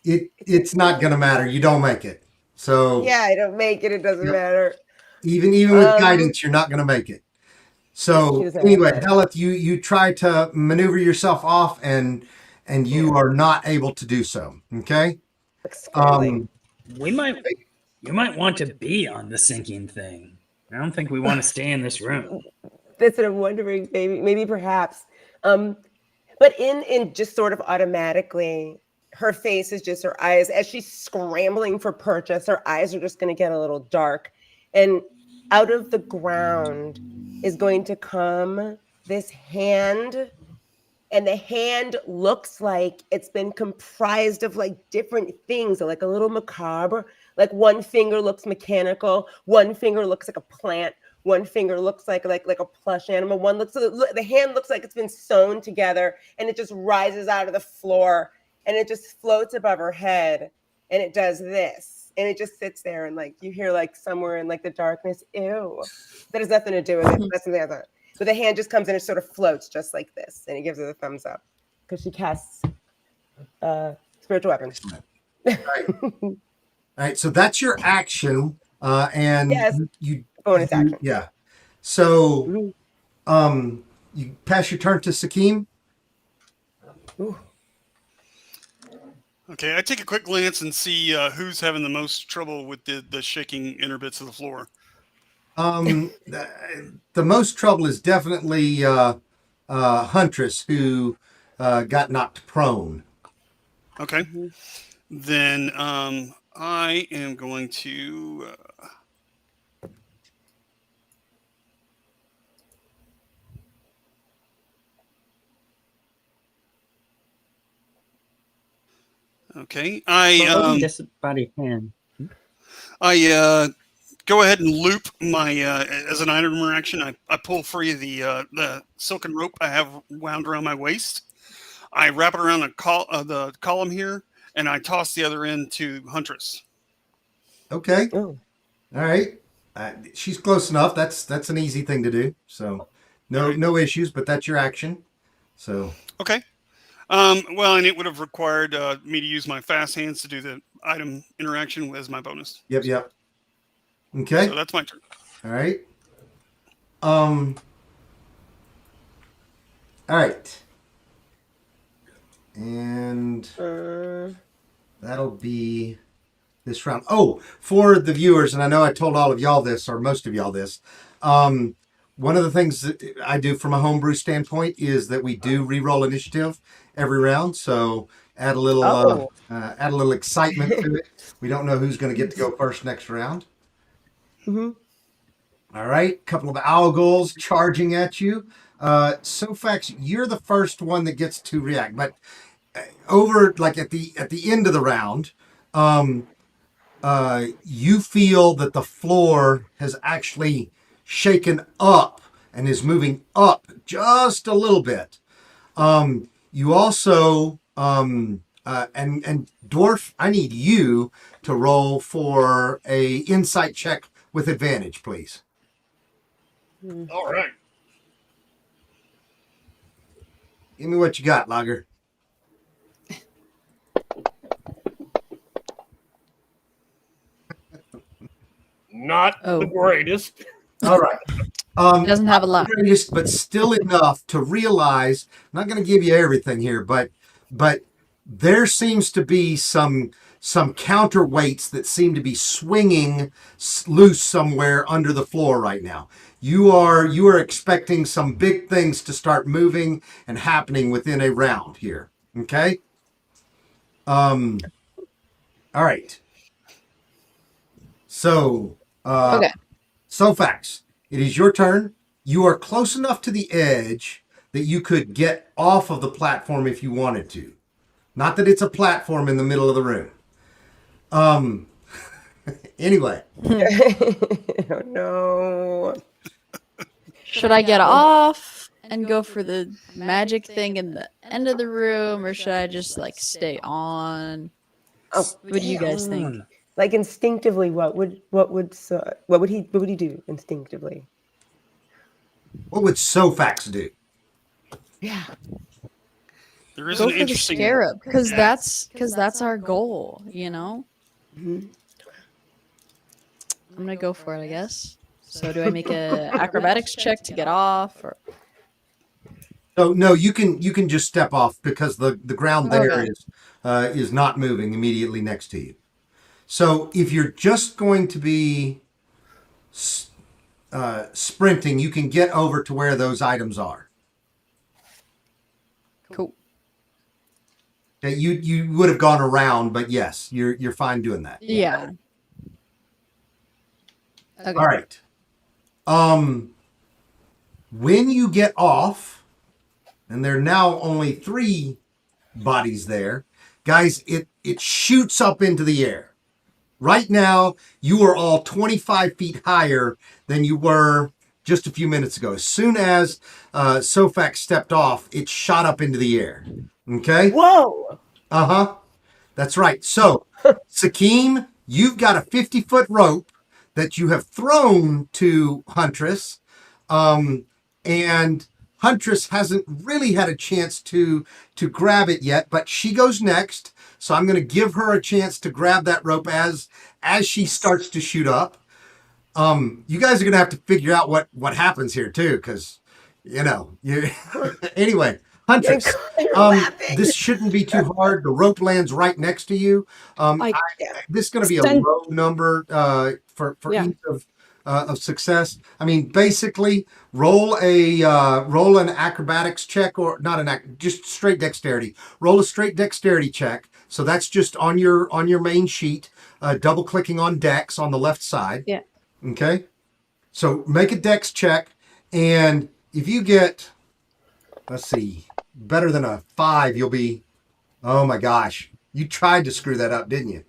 S2: It's not gonna matter. You don't make it. So
S5: yeah, I don't make it. It doesn't matter.
S2: Even with guidance, you're not gonna make it. So anyway, Helleth, you try to maneuver yourself off, and you are not able to do so. Okay.
S9: You might want to be on the sinking thing. I don't think we want to stay in this room.
S5: That's what I'm wondering. Maybe perhaps. But in just sort of automatically, her face is just her eyes as she's scrambling for purchase. Her eyes are just going to get a little dark, and out of the ground is going to come this hand. And the hand looks like it's been comprised of like different things, like a little macabre. Like one finger looks mechanical, one finger looks like a plant, one finger looks like a plush animal. The hand looks like it's been sewn together, and it just rises out of the floor, and it just floats above her head, and it does this, and it just sits there, and like you hear like somewhere in like the darkness, ew. That has nothing to do with it. That's something else. But the hand just comes and it sort of floats just like this, and it gives her the thumbs up because she casts spiritual weapons.
S2: All right. So that's your action, and
S5: yes,
S2: you
S5: bonus action.
S2: Yeah. So, you pass your turn to Sakim.
S8: Okay, I take a quick glance and see who's having the most trouble with the shaking inner bits of the floor.
S2: The most trouble is definitely Huntress, who got knocked prone.
S8: Okay. Then I am going to. Okay,
S3: Body hand.
S8: I go ahead and loop my as an item interaction. I pull free the silken rope I have wound around my waist. I wrap it around the column here, and I toss the other end to Huntress.
S2: Okay.
S5: Oh.
S2: All right. She's close enough. That's an easy thing to do. So no issues. But that's your action. So
S8: okay. Well, and it would have required me to use my fast hands to do the item interaction as my bonus.
S2: Yep. Okay.
S8: So that's my turn.
S2: All right. All right. And that'll be this round. Oh, for the viewers, and I know I told all of y'all this, or most of y'all this. One of the things that I do from a homebrew standpoint is that we do re-roll initiative every round. So add a little excitement to it. We don't know who's going to get to go first next round.
S5: Mm-hmm.
S2: All right, couple of owl ghouls charging at you. Sofax, you're the first one that gets to react, but over like at the end of the round, you feel that the floor has actually shaken up and is moving up just a little bit. You also and Dwarf, I need you to roll for a insight check with advantage, please.
S7: All right.
S2: Give me what you got, Lager.
S7: Not the greatest.
S2: All right.
S4: Doesn't have a lot.
S2: Greatest, but still enough to realize, I'm not going to give you everything here, but there seems to be some counterweights that seem to be swinging loose somewhere under the floor right now. You are expecting some big things to start moving and happening within a round here. Okay? All right. So,
S4: Okay.
S2: Sofax, it is your turn. You are close enough to the edge that you could get off of the platform if you wanted to. Not that it's a platform in the middle of the room. Anyway.
S5: Oh, no.
S4: Should I get off and go for the magic thing in the end of the room, or should I just like stay on?
S5: Oh,
S4: What do you guys think?
S5: Like instinctively, what would he do instinctively?
S2: What would Sofax do?
S5: Yeah.
S8: There is
S4: Go
S8: an
S4: for the
S8: interesting
S4: scarab, because that's our goal, you know.
S5: Mm-hmm.
S4: I'm gonna go for it, I guess. So do I make a acrobatics check to get off, or?
S2: So no, you can just step off because the ground there
S4: Okay.
S2: is not moving immediately next to you. So if you're just going to be sprinting, you can get over to where those items are.
S4: Cool.
S2: Okay, you would have gone around, but yes, you're fine doing that.
S4: Yeah. Okay.
S2: All right. When you get off, and there are now only 3 bodies there, guys, it shoots up into the air. Right now, you are all 25 feet higher than you were just a few minutes ago. As soon as Sofax stepped off, it shot up into the air. Okay?
S5: Whoa!
S2: Uh-huh. That's right. So, Sakim, you've got a 50-foot rope that you have thrown to Huntress. And Huntress hasn't really had a chance to grab it yet, but she goes next. So I'm going to give her a chance to grab that rope as she starts to shoot up. You guys are going to have to figure out what happens here too, because anyway, Huntress, this shouldn't be too hard. The rope lands right next to you. This is going to be a low number for each of success. I mean, basically, roll an acrobatics check, or not just straight dexterity. Roll a straight dexterity check So that's just on your main sheet, double clicking on Dex on the left side.
S6: Yeah.
S2: Okay. So make a Dex check, and if you get, let's see, better than a 5, you'll be. Oh my gosh, you tried to screw that up, didn't you?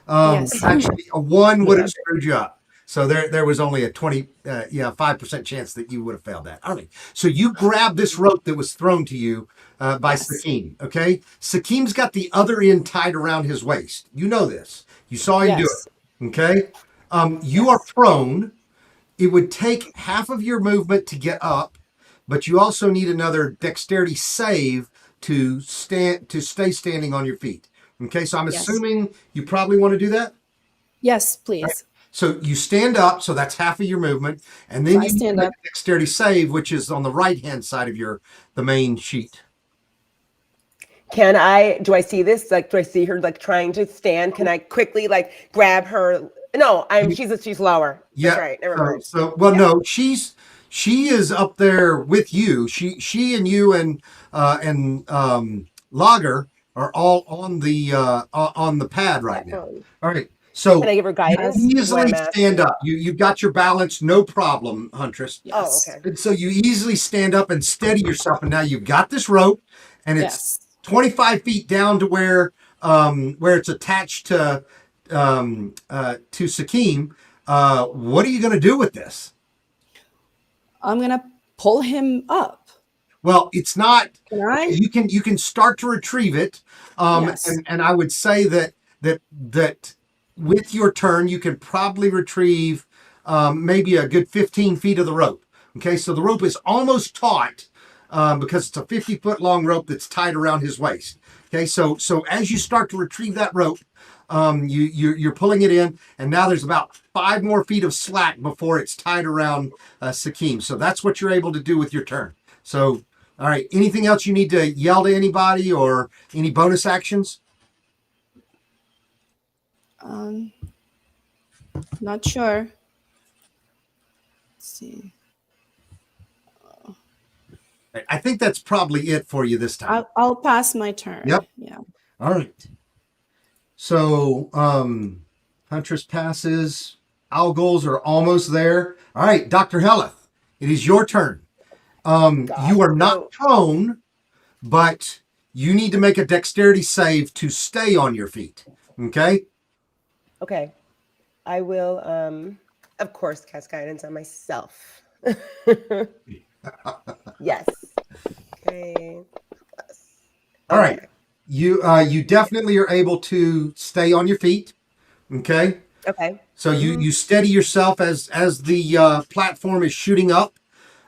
S6: Yes.
S2: Actually, a 1 would have screwed you up. So there was only a 5% chance that you would have failed that. All right. So you grab this rope that was thrown to you by Sakim. Okay. Sakim's got the other end tied around his waist. You know this. You saw him do it. Okay. You are prone. It would take half of your movement to get up, but you also need another dexterity save to stay standing on your feet. Okay. So I'm assuming you probably want to do that.
S6: Yes, please.
S2: So you stand up, so that's half of your movement, and then
S6: I
S2: you
S6: stand
S2: make
S6: up.
S2: a dexterity save, which is on the right-hand side of the main sheet.
S5: Do I see this? Like, do I see her like trying to stand? Can I quickly like grab her? No, she's lower.
S2: Yeah.
S5: That's right. Never mind.
S2: No, she is up there with you. She and you and Lager are all on the pad right now. All right. So
S5: can I give her guidance?
S2: You easily stand up. You've got your balance, no problem, Huntress.
S6: Yes.
S5: Oh, okay.
S2: And so you easily stand up and steady yourself. And now you've got this rope, and it's 25 feet down to where it's attached to Sakim. What are you going to do with this?
S6: I'm going to pull him up.
S2: Well, it's not.
S6: Can I?
S2: You can start to retrieve it, and I would say that with your turn, you can probably retrieve maybe a good 15 feet of the rope. Okay, so the rope is almost taut because it's a 50-foot long rope that's tied around his waist. Okay, so as you start to retrieve that rope, you're pulling it in, and now there's about 5 more feet of slack before it's tied around Sakim. So that's what you're able to do with your turn. So, all right, anything else you need to yell to anybody or any bonus actions?
S6: Not sure. Let's see.
S2: I think that's probably it for you this time.
S6: I'll pass my turn.
S2: Yep.
S6: Yeah.
S2: All right. So, Huntress passes. Owl goals are almost there. All right, Dr. Helleth, it is your turn. You are not prone, but you need to make a dexterity save to stay on your feet. Okay?
S5: Okay. I will, of course, cast guidance on myself. Yes. Okay.
S2: All right. You definitely are able to stay on your feet. Okay?
S5: Okay.
S2: So you steady yourself as the platform is shooting up.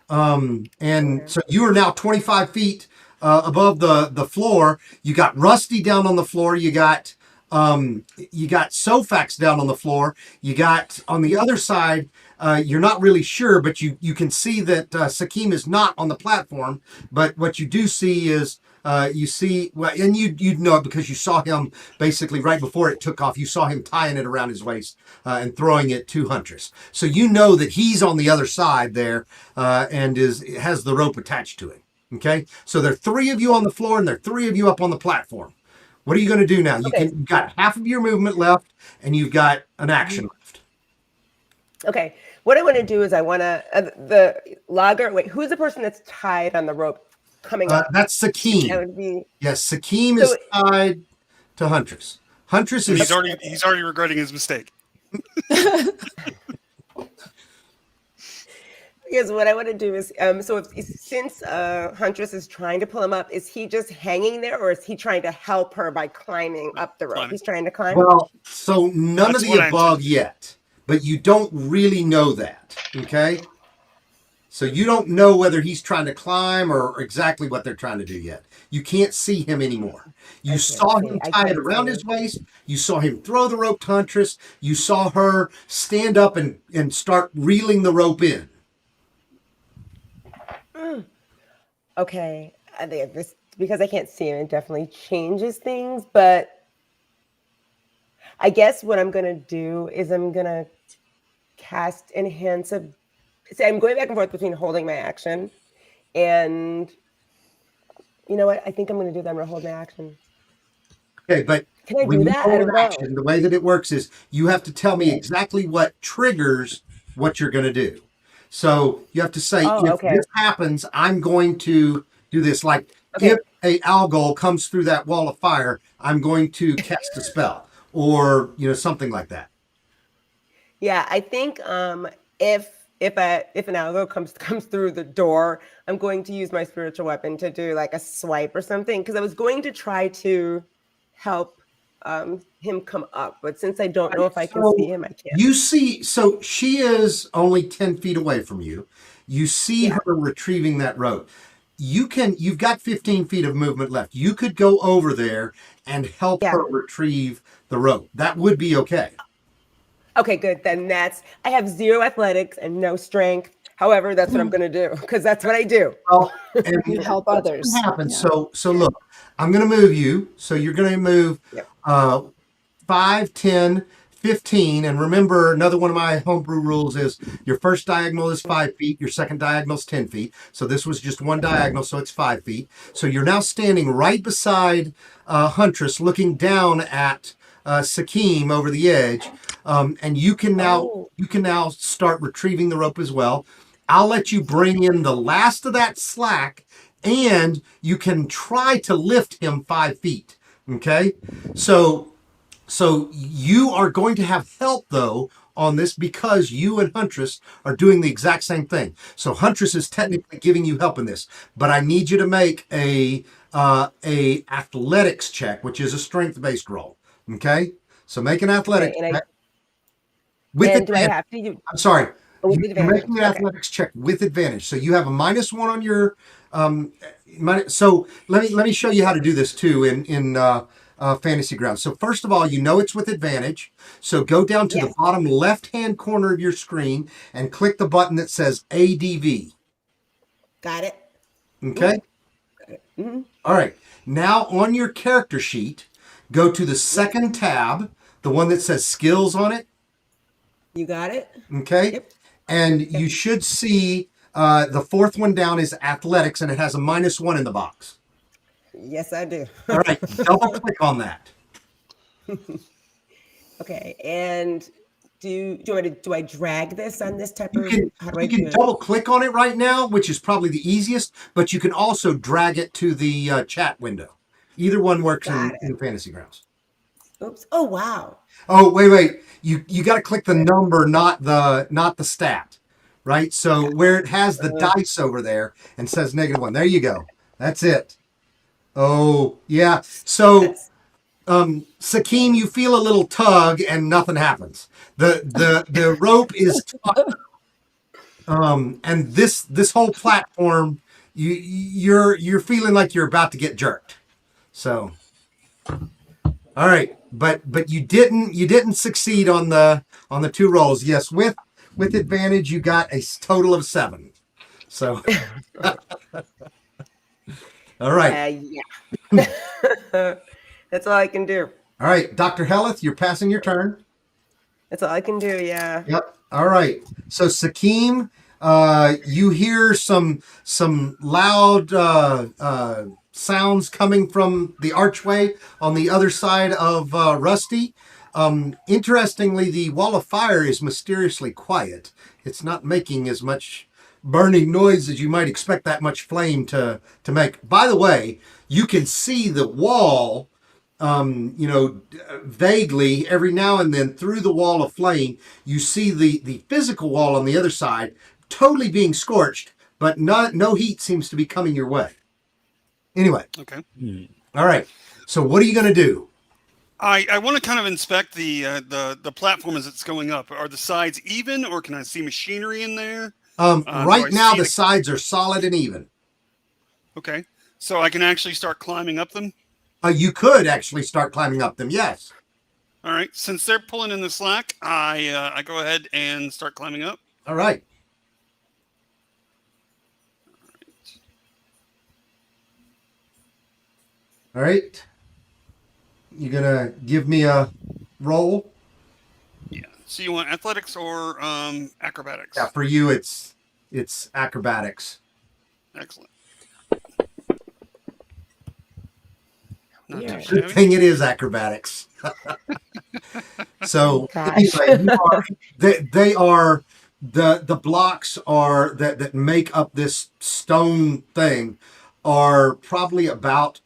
S2: So you are now 25 feet above the floor. You got Rusty down on the floor. You got Sofax down on the floor. You got on the other side, you're not really sure, but you can see that Sakim is not on the platform. But what you do see is and you'd know it because you saw him basically right before it took off. You saw him tying it around his waist and throwing it to Huntress. So you know that he's on the other side there and has the rope attached to it. Okay, so there are 3 of you on the floor and there are 3 of you up on the platform. What are you going to do now? You've got half of your movement left, and you've got an action left.
S5: Okay. What I want to do is I want to the Lager. Wait, who's the person that's tied on the rope coming up?
S2: That's Sakim.
S5: That would be.
S2: Yes, Sakim is tied to Huntress. Huntress is.
S8: He's already regretting his mistake.
S5: Because what I want to do is, since Huntress is trying to pull him up, is he just hanging there, or is he trying to help her by climbing up the rope? He's trying to climb.
S2: Well, so none of the above yet, but you don't really know that. Okay, so you don't know whether he's trying to climb or exactly what they're trying to do yet. You can't see him anymore. You saw him tie it around his waist. You saw him throw the rope to Huntress. You saw her stand up and start reeling the rope in.
S5: Okay, I think this, because I can't see him, it definitely changes things. But I guess what I'm gonna do is I'm gonna cast Enhance. So I'm going back and forth between holding my action and, you know what? I think I'm gonna do that. I'm gonna hold my action.
S2: Okay, but
S5: Can I
S2: when
S5: do
S2: you
S5: that? I
S2: hold
S5: don't
S2: an
S5: know.
S2: action, the way that it works is you have to tell me exactly what triggers what you're going to do. So you have to say,
S5: Oh,
S2: if
S5: okay.
S2: this happens, I'm going to do this. Like
S5: Okay.
S2: if a algol comes through that wall of fire, I'm going to cast a spell, or something like that.
S5: Yeah, I think if an algo comes through the door, I'm going to use my spiritual weapon to do like a swipe or something, because I was going to try to help him come up, but since I don't know if I can see
S2: So
S5: him, I can't.
S2: you see, so she is only 10 feet away from you. You see
S5: Yeah.
S2: her retrieving that rope. You've got 15 feet of movement left. You could go over there and help
S5: Yeah.
S2: her retrieve the rope. That would be okay.
S5: Okay, good. Then I have 0 athletics and no strength. However, that's what I'm going to do, because that's what I do.
S2: Well, and
S6: You help others.
S2: what happens?
S6: Yeah.
S2: So look, I'm going to move you. So you're going to move
S5: Yep.
S2: 5, 10, 15. And remember, another one of my homebrew rules is your first diagonal is 5 feet, your second diagonal is 10 feet. So this was just one diagonal, so it's 5 feet. So you're now standing right beside Huntress, looking down at Sakim over the edge. And you can now start retrieving the rope as well. I'll let you bring in the last of that slack, and you can try to lift him 5 feet. Okay, so you are going to have help though on this, because you and Huntress are doing the exact same thing. So Huntress is technically giving you help in this, but I need you to make a athletics check, which is a strength based roll. Okay, so make an athletics check with
S5: And do I
S2: advantage.
S5: have to do
S2: I'm sorry.
S5: with
S2: You're
S5: advantage?
S2: making an athletics check with advantage. So you have a -1 on your so let me show you how to do this too in Fantasy Grounds. So first of all, it's with advantage. So go down to the bottom left-hand corner of your screen and click the button that says ADV.
S5: Got it.
S2: Okay?
S5: Mm-hmm.
S2: All right. Now on your character sheet, go to the second tab, the one that says skills on it.
S5: You got it?
S2: Okay?
S5: Yep.
S2: And you should see the fourth one down is athletics, and it has a -1 in the box.
S5: Yes, I do.
S2: All right, double click on that.
S5: Okay, and do I drag this on this type
S2: You
S5: of?
S2: can
S5: How do I do it?
S2: double click on it right now, which is probably the easiest, but you can also drag it to the chat window. Either one works in Fantasy Grounds.
S5: Oops! Oh wow!
S2: Oh wait! You got to click the number, not the stat, right? So where it has the dice over there and says -1. There you go. That's it. Oh yeah. So Sakim, you feel a little tug and nothing happens. The rope is taut. And this whole platform, you're feeling like you're about to get jerked. So all right, but you didn't succeed on the 2 rolls. Yes, with advantage you got a total of 7. So all right.
S5: Yeah. That's all I can do.
S2: All right, Dr. Helleth, you're passing your turn.
S5: That's all I can do. Yeah.
S2: Yep. All right. So Sakim, you hear some loud sounds coming from the archway on the other side of Rusty. Interestingly, the wall of fire is mysteriously quiet. It's not making as much burning noise as you might expect that much flame to make. By the way, you can see the wall vaguely every now and then through the wall of flame. You see the physical wall on the other side totally being scorched, but no heat seems to be coming your way. Anyway.
S8: Okay.
S2: All right. So what are you going to do?
S8: I want to kind of inspect the platform as it's going up. Are the sides even, or can I see machinery in there?
S2: Right now, the sides are solid and even.
S8: Okay. So I can actually start climbing up them?
S2: You could actually start climbing up them, yes.
S8: All right. Since they're pulling in the slack, I go ahead and start climbing up.
S2: All right. All right. You gonna give me a roll?
S8: Yeah. So you want athletics or acrobatics?
S2: Yeah, for you it's acrobatics.
S8: Excellent. Not
S5: Yeah.
S8: too
S2: Good
S8: shabby.
S2: thing it is acrobatics. So
S5: Gosh.
S2: anyway, they are the blocks are that make up this stone thing are probably about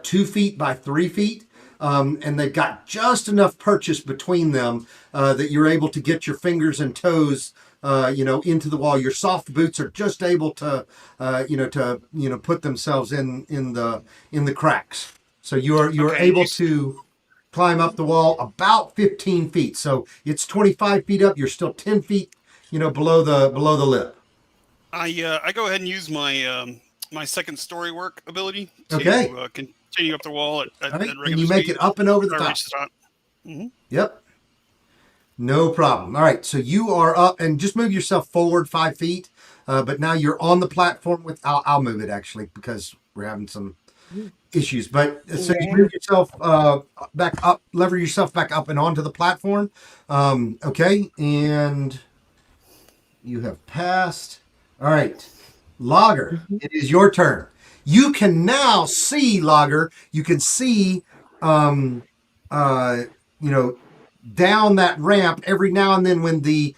S2: 2 feet by 3 feet. And they've got just enough purchase between them that you're able to get your fingers and toes, into the wall. Your soft boots are just able to, put themselves in the cracks. So you're
S8: Okay,
S2: able to climb up the wall about 15 feet. So it's 25 feet up. You're still 10 feet, below the lip.
S8: I go ahead and use my second story work ability to
S2: Okay.
S8: continue up the wall at
S2: All right.
S8: regular
S2: And you make
S8: speed.
S2: it up and over the
S8: I
S2: top.
S8: reach the top.
S2: Yep. No problem. All right. So you are up and just move yourself forward 5 feet. But now you're on the platform with, I'll move it actually because we're having some issues. But so you move yourself back up, lever yourself back up and onto the platform. Okay. And you have passed. All right. Logger, it is your turn. You can now see, Logger, you can see, um, uh, down that ramp every now and then when the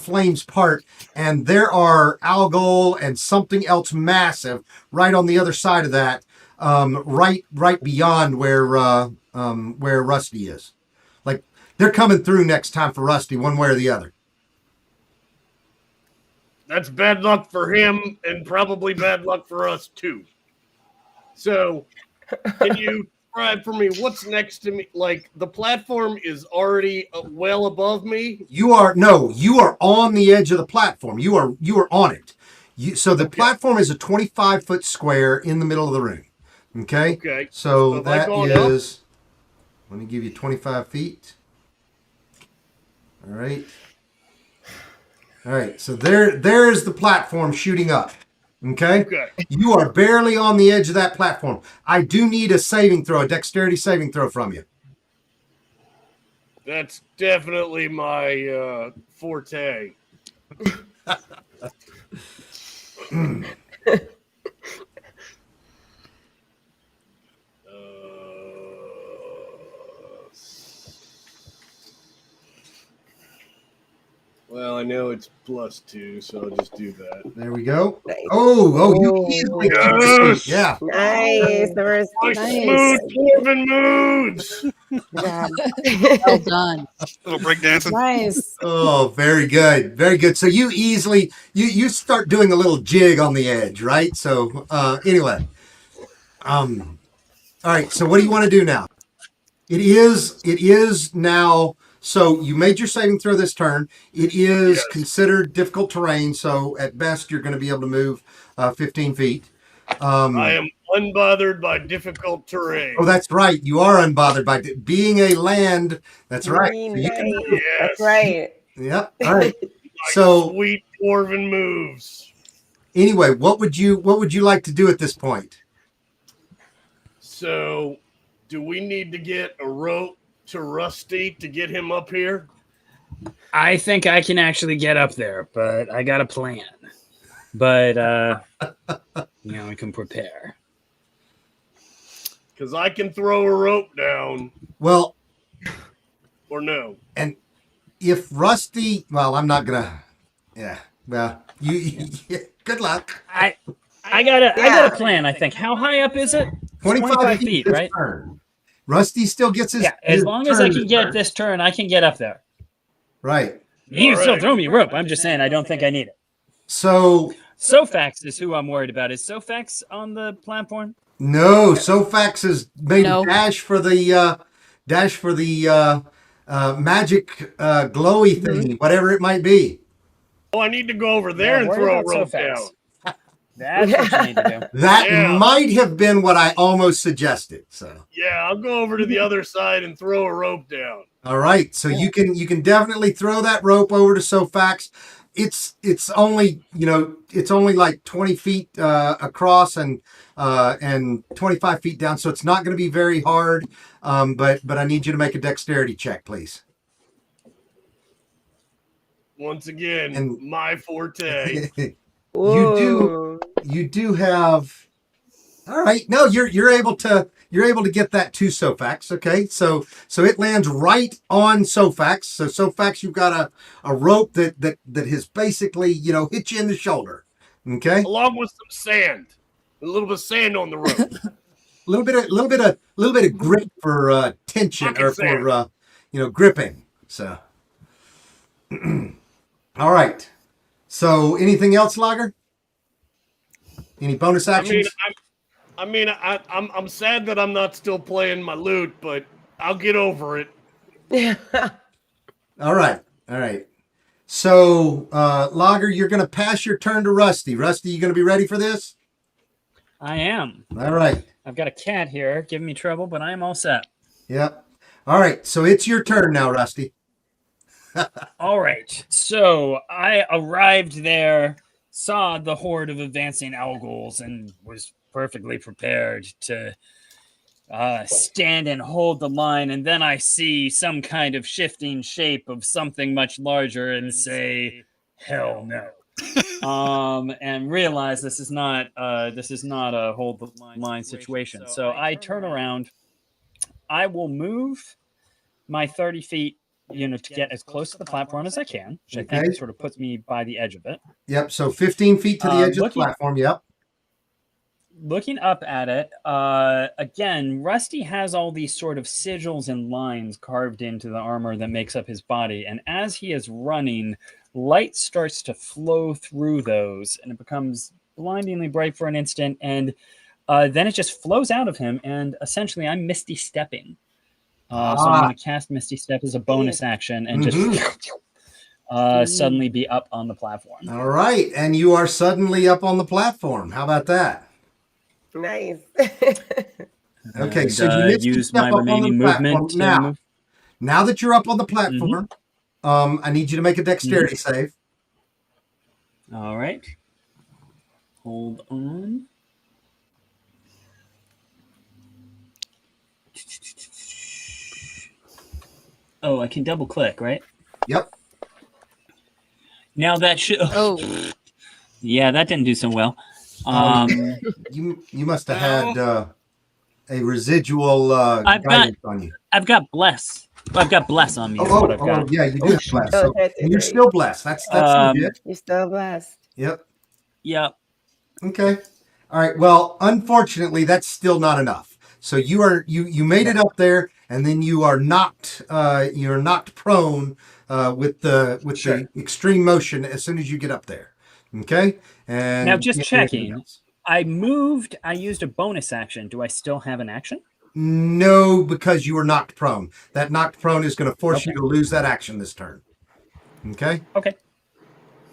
S2: flames part, and there are algol and something else massive right on the other side of that, right beyond where Rusty is. Like they're coming through next time for Rusty, one way or the other.
S7: That's bad luck for him and probably bad luck for us too. So, can you describe for me what's next to me? Like the platform is already well above me.
S2: You are on the edge of the platform. You are on it. So the platform is a 25-foot square in the middle of the room. Okay.
S7: Okay.
S2: So
S7: have I
S2: that
S7: gone
S2: is. Let me give you 25 feet. All right. All right. So there's the platform shooting up. Okay.
S7: Okay.
S2: You are barely on the edge of that platform. I do need a dexterity saving throw from you.
S7: That's definitely my forte. Well, I know it's +2, so I'll just do that.
S2: There we go.
S5: Nice.
S2: Oh, you easily keep the seat. Yeah.
S5: Nice. There was
S7: Smooth dwarven moves.
S5: Good job.
S4: Well done.
S8: Little breakdancing.
S6: Nice.
S2: Oh, very good. Very good. So you easily you start doing a little jig on the edge, right? So anyway. All right, so what do you want to do now? It is now, so you made your saving throw this turn. It is considered difficult terrain, so at best you're going to be able to move 15 feet.
S7: I am unbothered by difficult terrain.
S2: Oh, that's right. You are unbothered by being a land. That's right. So you can,
S7: Yes.
S5: That's right.
S2: yep. All right. So
S7: Sweet dwarven moves.
S2: anyway, what would you like to do at this point?
S7: So, do we need to get a rope to Rusty to get him up here?
S9: I think I can actually get up there, but I got a plan. But I can prepare.
S7: Because I can throw a rope down.
S2: Well,
S7: or no.
S2: And if Rusty, well, I'm not gonna. Yeah. Well, you good luck.
S9: I got a plan. I think. How high up is it?
S2: 25
S9: feet, right?
S2: Turn. Rusty still gets his.
S9: Yeah, as
S2: his
S9: long as I
S2: turn
S9: can
S2: to
S9: get
S2: turn.
S9: this turn, I can get up there.
S2: Right.
S9: You can still throw me a rope. I'm just saying I don't think I need it.
S2: So
S9: Sofax is who I'm worried about. Is Sofax on the platform?
S2: no, Sofax has made a dash for the magic glowy thingy, whatever it might be.
S7: Oh, I need to go over there and
S9: worry
S7: throw a
S9: about
S7: rope
S9: Sofax.
S7: down.
S9: That's what you need to do.
S2: That might have been what I almost suggested. So
S7: Yeah, I'll go over to the other side and throw a rope down.
S2: all right, so you can definitely throw that rope over to Sofax. It's only it's only like 20 feet across and 25 feet down, so it's not going to be very hard. But I need you to make a dexterity check, please.
S7: Once again,
S2: And-
S7: my forte.
S2: You do have All right. No, you're able to get that to Sofax. Okay. So it lands right on Sofax. So Sofax, you've got a rope that has basically, hit you in the shoulder. Okay.
S7: Along with some sand. A little bit of sand on the rope.
S2: A little bit of grip for tension
S7: Pocket
S2: or
S7: sand.
S2: for gripping. So all right. So anything else, Lager? Any bonus actions?
S7: I'm sad that I'm not still playing my lute, but I'll get over it.
S2: All right. So, Lager, you're going to pass your turn to Rusty. Rusty, you going to be ready for this?
S9: I am.
S2: All right.
S9: I've got a cat here giving me trouble, but I am all set.
S2: Yep. All right. So it's your turn now, Rusty.
S9: All right. So I arrived there, saw the horde of advancing owls, and was perfectly prepared to stand and hold the line. And then I see some kind of shifting shape of something much larger and say, "Hell no." And realize this is not a hold the line situation. So I turn around. I will move my 30 feet, to get as close to the platform as I can, which I think sort of puts me by the edge of it.
S2: Yep. So 15 feet to the edge of the platform. Yep.
S9: Looking up at it, again, Rusty has all these sort of sigils and lines carved into the armor that makes up his body. And as he is running, light starts to flow through those, and it becomes blindingly bright for an instant. And then it just flows out of him, and essentially I'm Misty Stepping. So I'm going to cast Misty Step as a bonus action and just suddenly be up on the platform.
S2: All right. And you are suddenly up on the platform. How about that?
S5: Nice.
S2: Okay, so you
S9: use my remaining movement to move.
S2: Now that you're up on the platform, I need you to make a dexterity save.
S9: All right. Hold on. Oh, I can double click, right?
S2: Yep.
S9: Now that should.
S4: Oh.
S9: Yeah, that didn't do so well.
S2: You must have had a residual guidance on you.
S9: I've got bless. I've got bless on me.
S2: Yeah, you do have bless. So, and you're still blessed. That's legit.
S5: You're still blessed.
S2: Yep.
S9: Yep.
S2: Okay. All right. Well, unfortunately, that's still not enough. So you made it up there, and then you are knocked prone with the extreme motion as soon as you get up there. Okay. And
S9: now just checking. I moved. I used a bonus action. Do I still have an action?
S2: No, because you were knocked prone. That knocked prone is going to force you to lose that action this turn. Okay.
S9: Okay.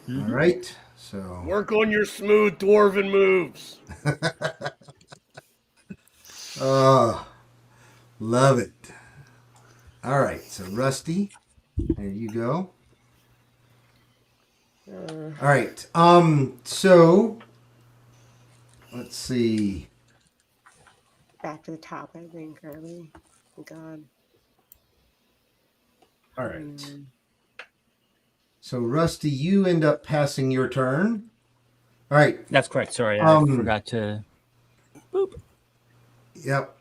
S2: All right. So
S7: work on your smooth dwarven moves.
S2: Oh, love it. All right. So Rusty, there you go. All right. So let's see.
S5: Back to the top, I think, early. God.
S2: All right. So Rusty, you end up passing your turn. All right.
S9: That's correct. Sorry, I forgot to. Boop.
S2: Yep.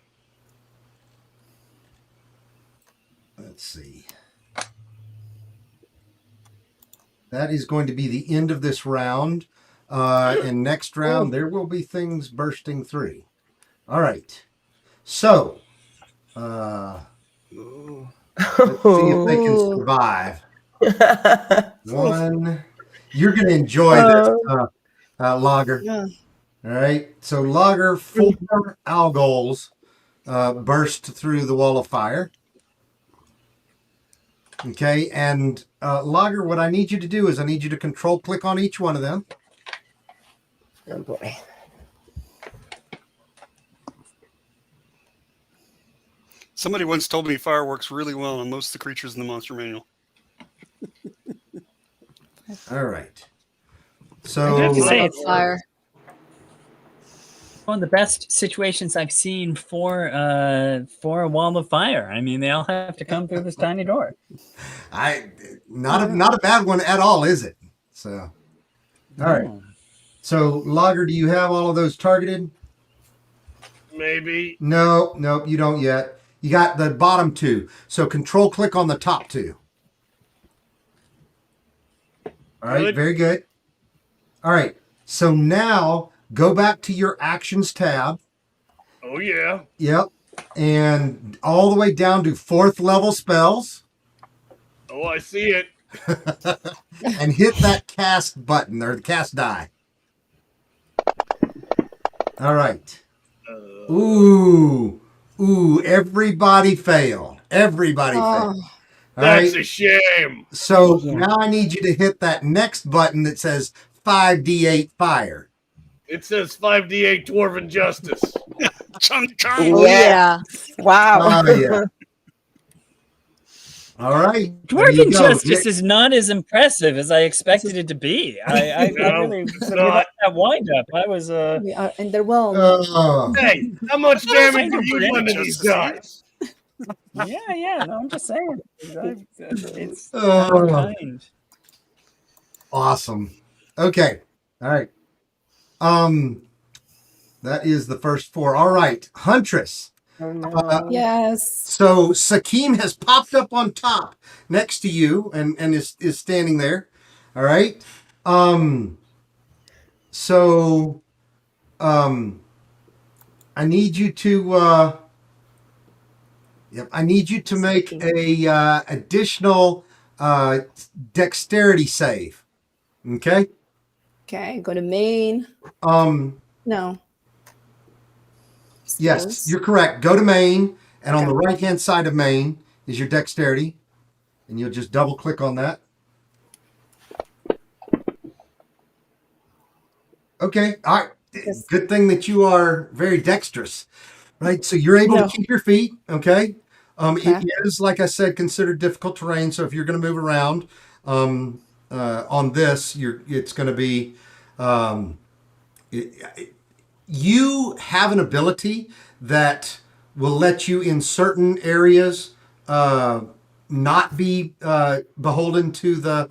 S2: Let's see. That is going to be the end of this round. And next round, there will be things bursting through. All right. So, let's see if they can survive. One. You're going to enjoy this, Lager.
S6: Yeah.
S2: All right. So, Lager, 4 algols burst through the wall of fire. Okay. And, Lager, what I need you to do is I need you to control click on each one of them.
S5: Oh, boy.
S8: Somebody once told me fire works really well on most of the creatures in the monster manual.
S2: All right. So
S9: I have to say it's
S4: fire.
S9: One of the best situations I've seen for a wall of fire. I mean, they all have to come through this tiny door.
S2: Not a bad one at all, is it? So, all right. So, Lager, do you have all of those targeted?
S7: maybe.
S2: No, you don't yet. You got the bottom two. So control click on the top two. All right,
S7: Good.
S2: very good. All right. So now go back to your actions tab.
S7: Oh, yeah.
S2: Yep. And all the way down to 4th level spells.
S7: Oh, I see it.
S2: And hit that cast button or the cast die. All right. Ooh, everybody failed. Everybody failed. All
S7: That's
S2: right.
S7: a shame.
S2: So now I need you to hit that next button that says 5d8 fire.
S7: It says 5d8 Dwarven Justice.
S8: Chunk.
S4: Oh yeah.
S5: Wow.
S2: Oh, yeah. All right. There you
S9: Dwarven
S2: go.
S9: Justice is not as impressive as I expected it to be. I
S7: No,
S9: really
S7: it's
S9: we
S7: not.
S9: like that wind up. I was
S6: We are underwhelmed.
S2: Oh,
S7: Hey, how much damage have you
S8: Dwarven
S7: done to these
S8: Justice here.
S7: guys?
S9: yeah. No, I'm just saying. It's
S2: Oh.
S9: kind.
S2: awesome. Okay. All right. That is the first 4. All right. Huntress.
S5: Oh, no.
S6: Yes.
S2: So Sakim has popped up on top next to you and is standing there. All right. So I need you to I need you to make a additional dexterity save. Okay?
S6: Okay, go to main. No.
S2: Yes,
S6: Skills.
S2: you're correct. Go to main, and on the right-hand side of main is your dexterity, and you'll just double-click on that. Okay, all right.
S6: Yes.
S2: Good thing that you are very dexterous, right? So you're able to keep your feet, okay? It is, like I said, considered difficult terrain, so if you're going to move around on this, it's going to be... you have an ability that will let you in certain areas not be beholden to the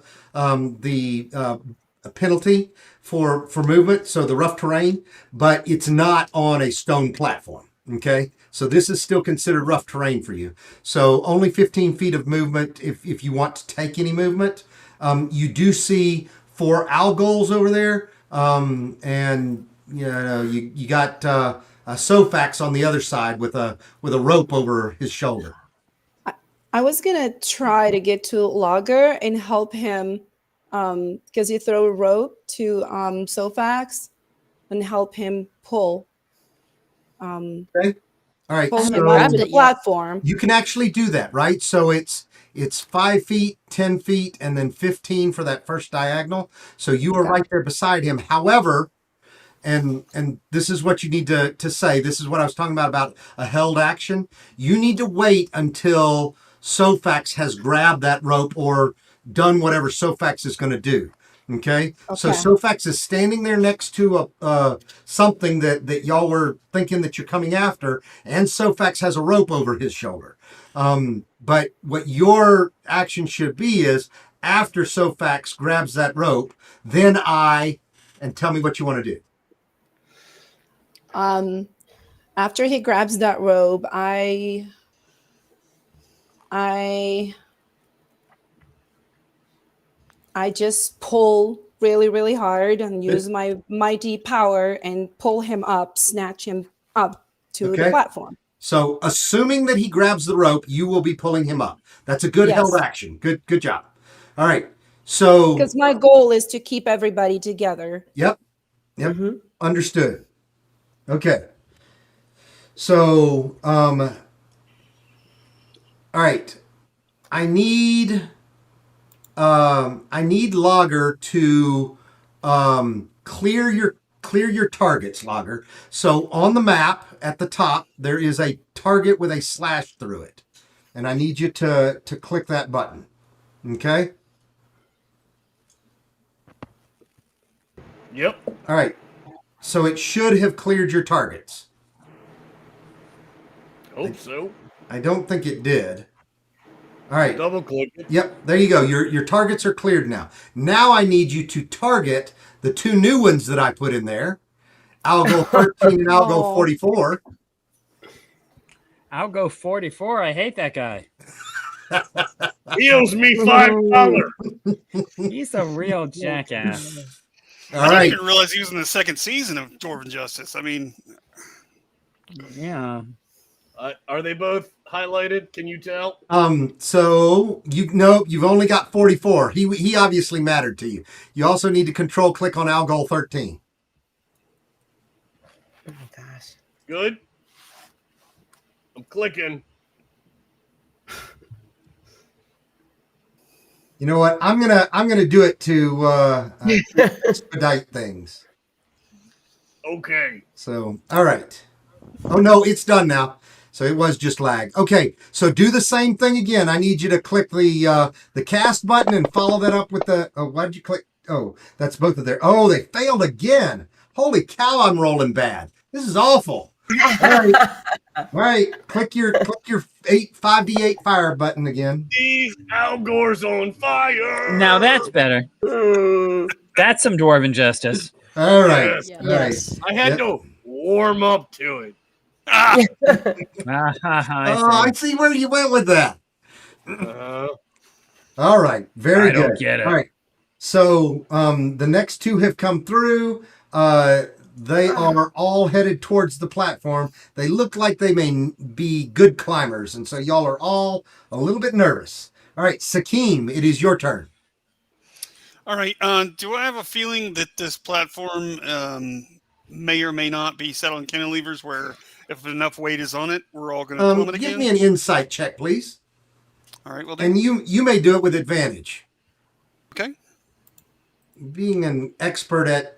S2: penalty for movement, so the rough terrain, but it's not on a stone platform. Okay, so this is still considered rough terrain for you. So only 15 feet of movement if you want to take any movement. You do see 4 owl goals over there, and you got Sofax on the other side with a rope over his shoulder.
S6: I was gonna try to get to Logger and help him because you throw a rope to Sofax and help him pull.
S2: Okay. All right.
S6: Pull
S2: So
S6: him up to the platform.
S2: you can actually do that, right? So it's 5 feet, 10 feet, and then 15 for that first diagonal. So you are right there beside him. However, and this is what you need to say. This is what I was talking about a held action. You need to wait until Sofax has grabbed that rope or done whatever Sofax is going to do. Okay? So Sofax is standing there next to something that y'all were thinking that you're coming after, and Sofax has a rope over his shoulder. But what your action should be is after Sofax grabs that rope, then and tell me what you want to do.
S6: After he grabs that rope, I just pull really, really hard and use my mighty power and pull him up, snatch him up to the platform.
S2: So assuming that he grabs the rope, you will be pulling him up. That's a good held action. Good job. All right. So
S6: because my goal is to keep everybody together.
S2: Yep. Mm-hmm. Understood. Okay. So all right. I need Logger to clear your targets, Logger. So on the map at the top, there is a target with a slash through it. And I need you to click that button. Okay?
S7: Yep.
S2: All right. So it should have cleared your targets.
S7: Hope so.
S2: I don't think it did. All right.
S7: Double click it.
S2: Yep, there you go. Your targets are cleared now. Now I need you to target the 2 new ones that I put in there. Algo 13 and Algo 44.
S9: I'll go 44. I hate that guy.
S7: He owes me $5.
S9: He's a real jackass.
S2: All
S8: I
S2: right.
S8: didn't even realize he was in the second season of Dwarven Justice. I mean,
S9: Yeah.
S7: Are they both highlighted? Can you tell?
S2: So you've only got 44. He obviously mattered to you. You also need to control click on Algol 13.
S5: Oh my gosh.
S7: Good. I'm clicking.
S2: You know what? I'm gonna do it to expedite things.
S7: Okay.
S2: So all right. Oh no, it's done now. So it was just lag. Okay, so do the same thing again. I need you to click the cast button and follow that up with the. Oh, why'd you click? Oh, that's both of their. Oh, they failed again. Holy cow! I'm rolling bad. This is awful. All right, all right. Click your 5d8 fire button again.
S7: These Algor's on fire.
S9: Now that's better. That's some Dwarven justice.
S2: All right.
S7: Yes.
S2: All right.
S4: Yes.
S7: I had to warm up to it.
S8: ah,
S2: I see where you went with that.
S7: Uh,
S2: All right, very
S9: I
S2: good.
S9: don't get it.
S2: All right, so the next two have come through. They are all headed towards the platform. They look like they may be good climbers, and so y'all are all a little bit nervous. All right, Sakim, it is your turn.
S8: all right. Do I have a feeling that this platform may or may not be set on cantilevers where if enough weight is on it, we're all going to plummet again?
S2: Give me an insight check, please.
S8: All right, well,
S2: And you may do it with advantage.
S8: okay.
S2: Being an expert at,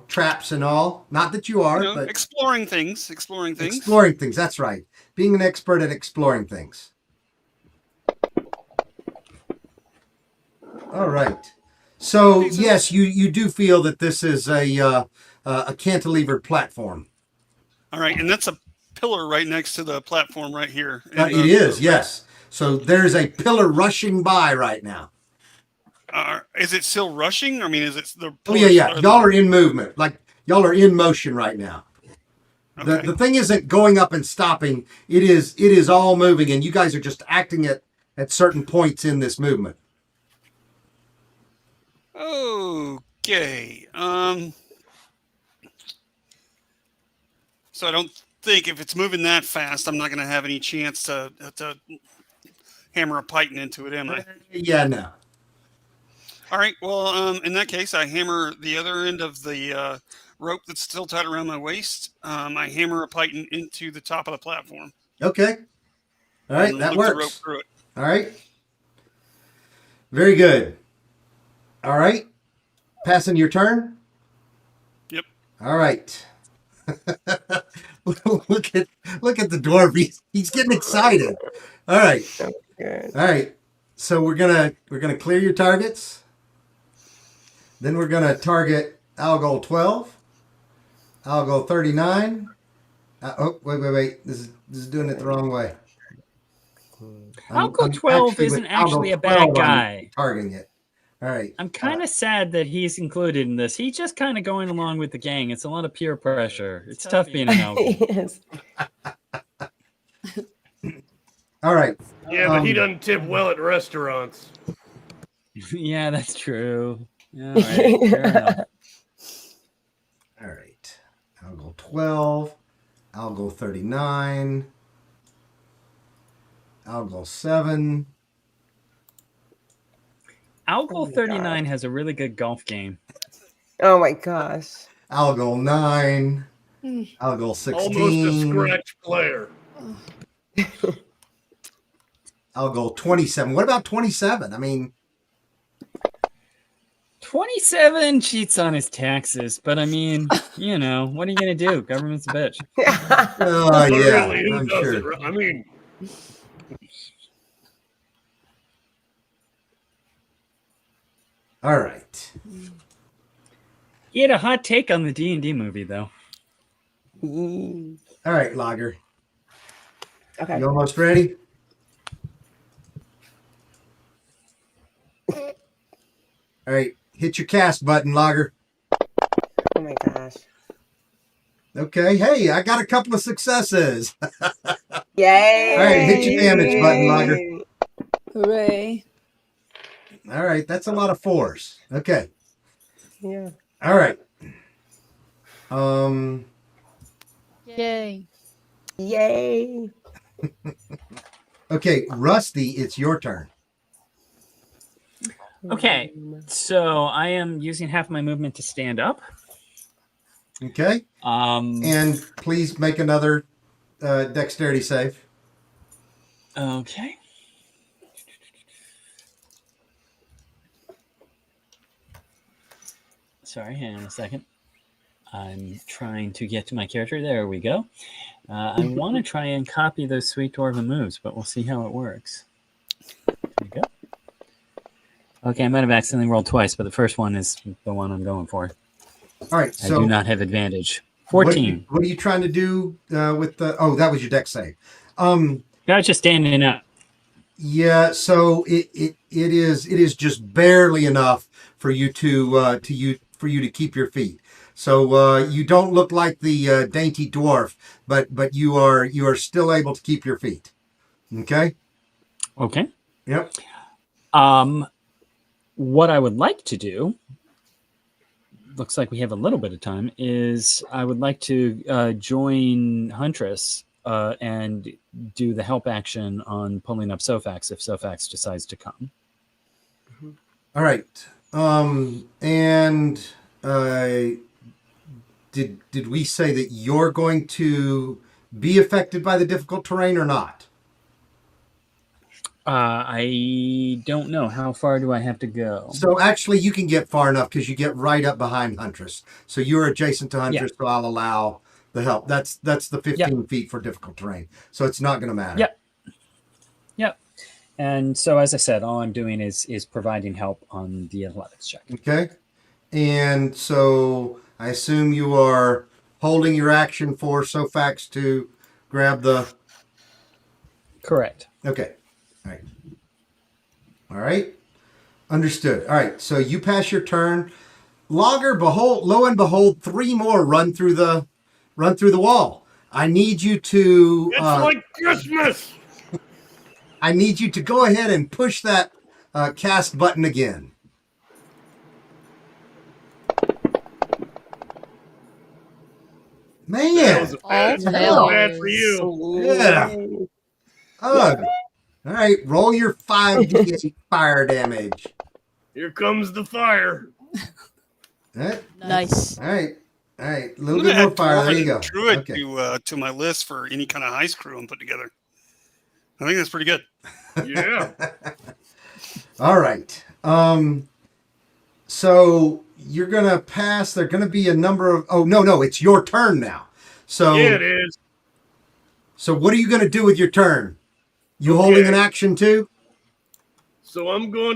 S2: traps and all. Not that you are, but
S8: Exploring things.
S2: exploring things. That's right. Being an expert at exploring things. All right. So yes, you do feel that this is a cantilevered platform.
S8: All right, and that's a pillar right next to the platform right here.
S2: It is, yes. So there's a pillar rushing by right now.
S8: Is it still rushing? I mean, is it the?
S2: Oh yeah. Y'all are in movement. Like y'all are in motion right now.
S8: Okay.
S2: The thing isn't going up and stopping. It is all moving, and you guys are just acting at certain points in this movement.
S8: Okay. So I don't think if it's moving that fast, I'm not going to have any chance to hammer a python into it, am I?
S2: Yeah, no.
S8: All right. Well, in that case, I hammer the other end of the rope that's still tied around my waist. I hammer a python into the top of the platform.
S2: Okay. All right,
S8: and
S2: that
S8: loop the rope
S2: works.
S8: through it.
S2: All right. Very good. All right. Passing your turn.
S8: Yep.
S2: All right. look at the dwarf. He's getting excited. All right.
S5: Good.
S2: All right. So we're gonna clear your targets. Then we're gonna target Algol 12, Algol 39. Wait. This is doing it the wrong way.
S9: Algol 12 isn't actually a bad guy.
S2: Targeting it. All right.
S9: I'm kind of sad that he's included in this. He's just kind of going along with the gang. It's a lot of peer pressure. It's tough being an Algol.
S5: Yes.
S2: All right.
S7: yeah, but he doesn't tip well at restaurants.
S9: Yeah, that's true. All right, fair enough.
S2: All right. Algol 12, Algol 39, Algol 7.
S9: Algol 39 has a really good golf game.
S5: Oh my gosh.
S2: Algol 9, Algol 16.
S7: Almost a scratch player.
S2: Algol 27. What about 27? I mean,
S9: 27 cheats on his taxes, but I mean, what are you going to do? Government's a bitch.
S2: oh
S7: But
S2: yeah,
S7: really, who
S2: I'm
S7: does
S2: sure.
S7: it? I mean,
S2: All right.
S9: He had a hot take on the D&D movie, though.
S2: All right, Lager.
S5: Okay.
S2: You almost ready? All right. Hit your cast button, Lager.
S5: Oh my gosh.
S2: Okay. Hey, I got a couple of successes.
S5: Yay!
S2: All right, hit your damage button, Logger.
S6: Hooray.
S2: All right, that's a lot of 4s. Okay.
S5: Yeah.
S2: All right.
S4: Yay.
S5: Yay!
S2: Okay, Rusty, it's your turn.
S9: Okay, so I am using half my movement to stand up.
S2: Okay. And please make another dexterity save.
S9: Okay. Sorry, hang on a second. I'm trying to get to my character. There we go. I want to try and copy those sweet dwarven moves, but we'll see how it works. There we go. Okay, I might have accidentally rolled twice, but the first one is the one I'm going for.
S2: All right,
S9: I
S2: so
S9: do not have advantage. 14.
S2: What are you trying to do with the? Oh, that was your dex save.
S9: I was just standing up.
S2: Yeah, so it is just barely enough for you to keep your feet. So you don't look like the dainty dwarf, but you are still able to keep your feet. Okay.
S9: Okay.
S2: Yep.
S9: What I would like to do, looks like we have a little bit of time, is I would like to join Huntress and do the help action on pulling up Sofax if Sofax decides to come.
S2: All right. And did we say that you're going to be affected by the difficult terrain or not?
S9: I don't know. How far do I have to go?
S2: So actually, you can get far enough because you get right up behind Huntress. So you're adjacent to Huntress, so I'll allow the help. That's the 15 feet for difficult terrain. So it's not going to matter.
S9: Yep. And so, as I said, all I'm doing is providing help on the athletics check.
S2: Okay. And so I assume you are holding your action for Sofax to grab the...
S9: Correct.
S2: Okay. All right. Understood. All right. So you pass your turn. Logger, lo and behold, 3 more run through the wall. I need you to...
S7: It's like Christmas!
S2: I need you to go ahead and push that cast button again. Man.
S7: That was bad for you.
S2: Yeah. Ugh. All right, roll your 5d8 fire damage.
S7: Here comes the fire.
S4: Nice.
S2: All right. A little bit more fire. There you go.
S8: Druid to my list for any kind of heist crew I'm put together. I think that's pretty good.
S7: Yeah.
S2: All right. So you're gonna pass. There're gonna be a number of. Oh no, it's your turn now. So
S7: yeah, it is.
S2: So what are you gonna do with your turn? You holding an action too?
S7: So I'm going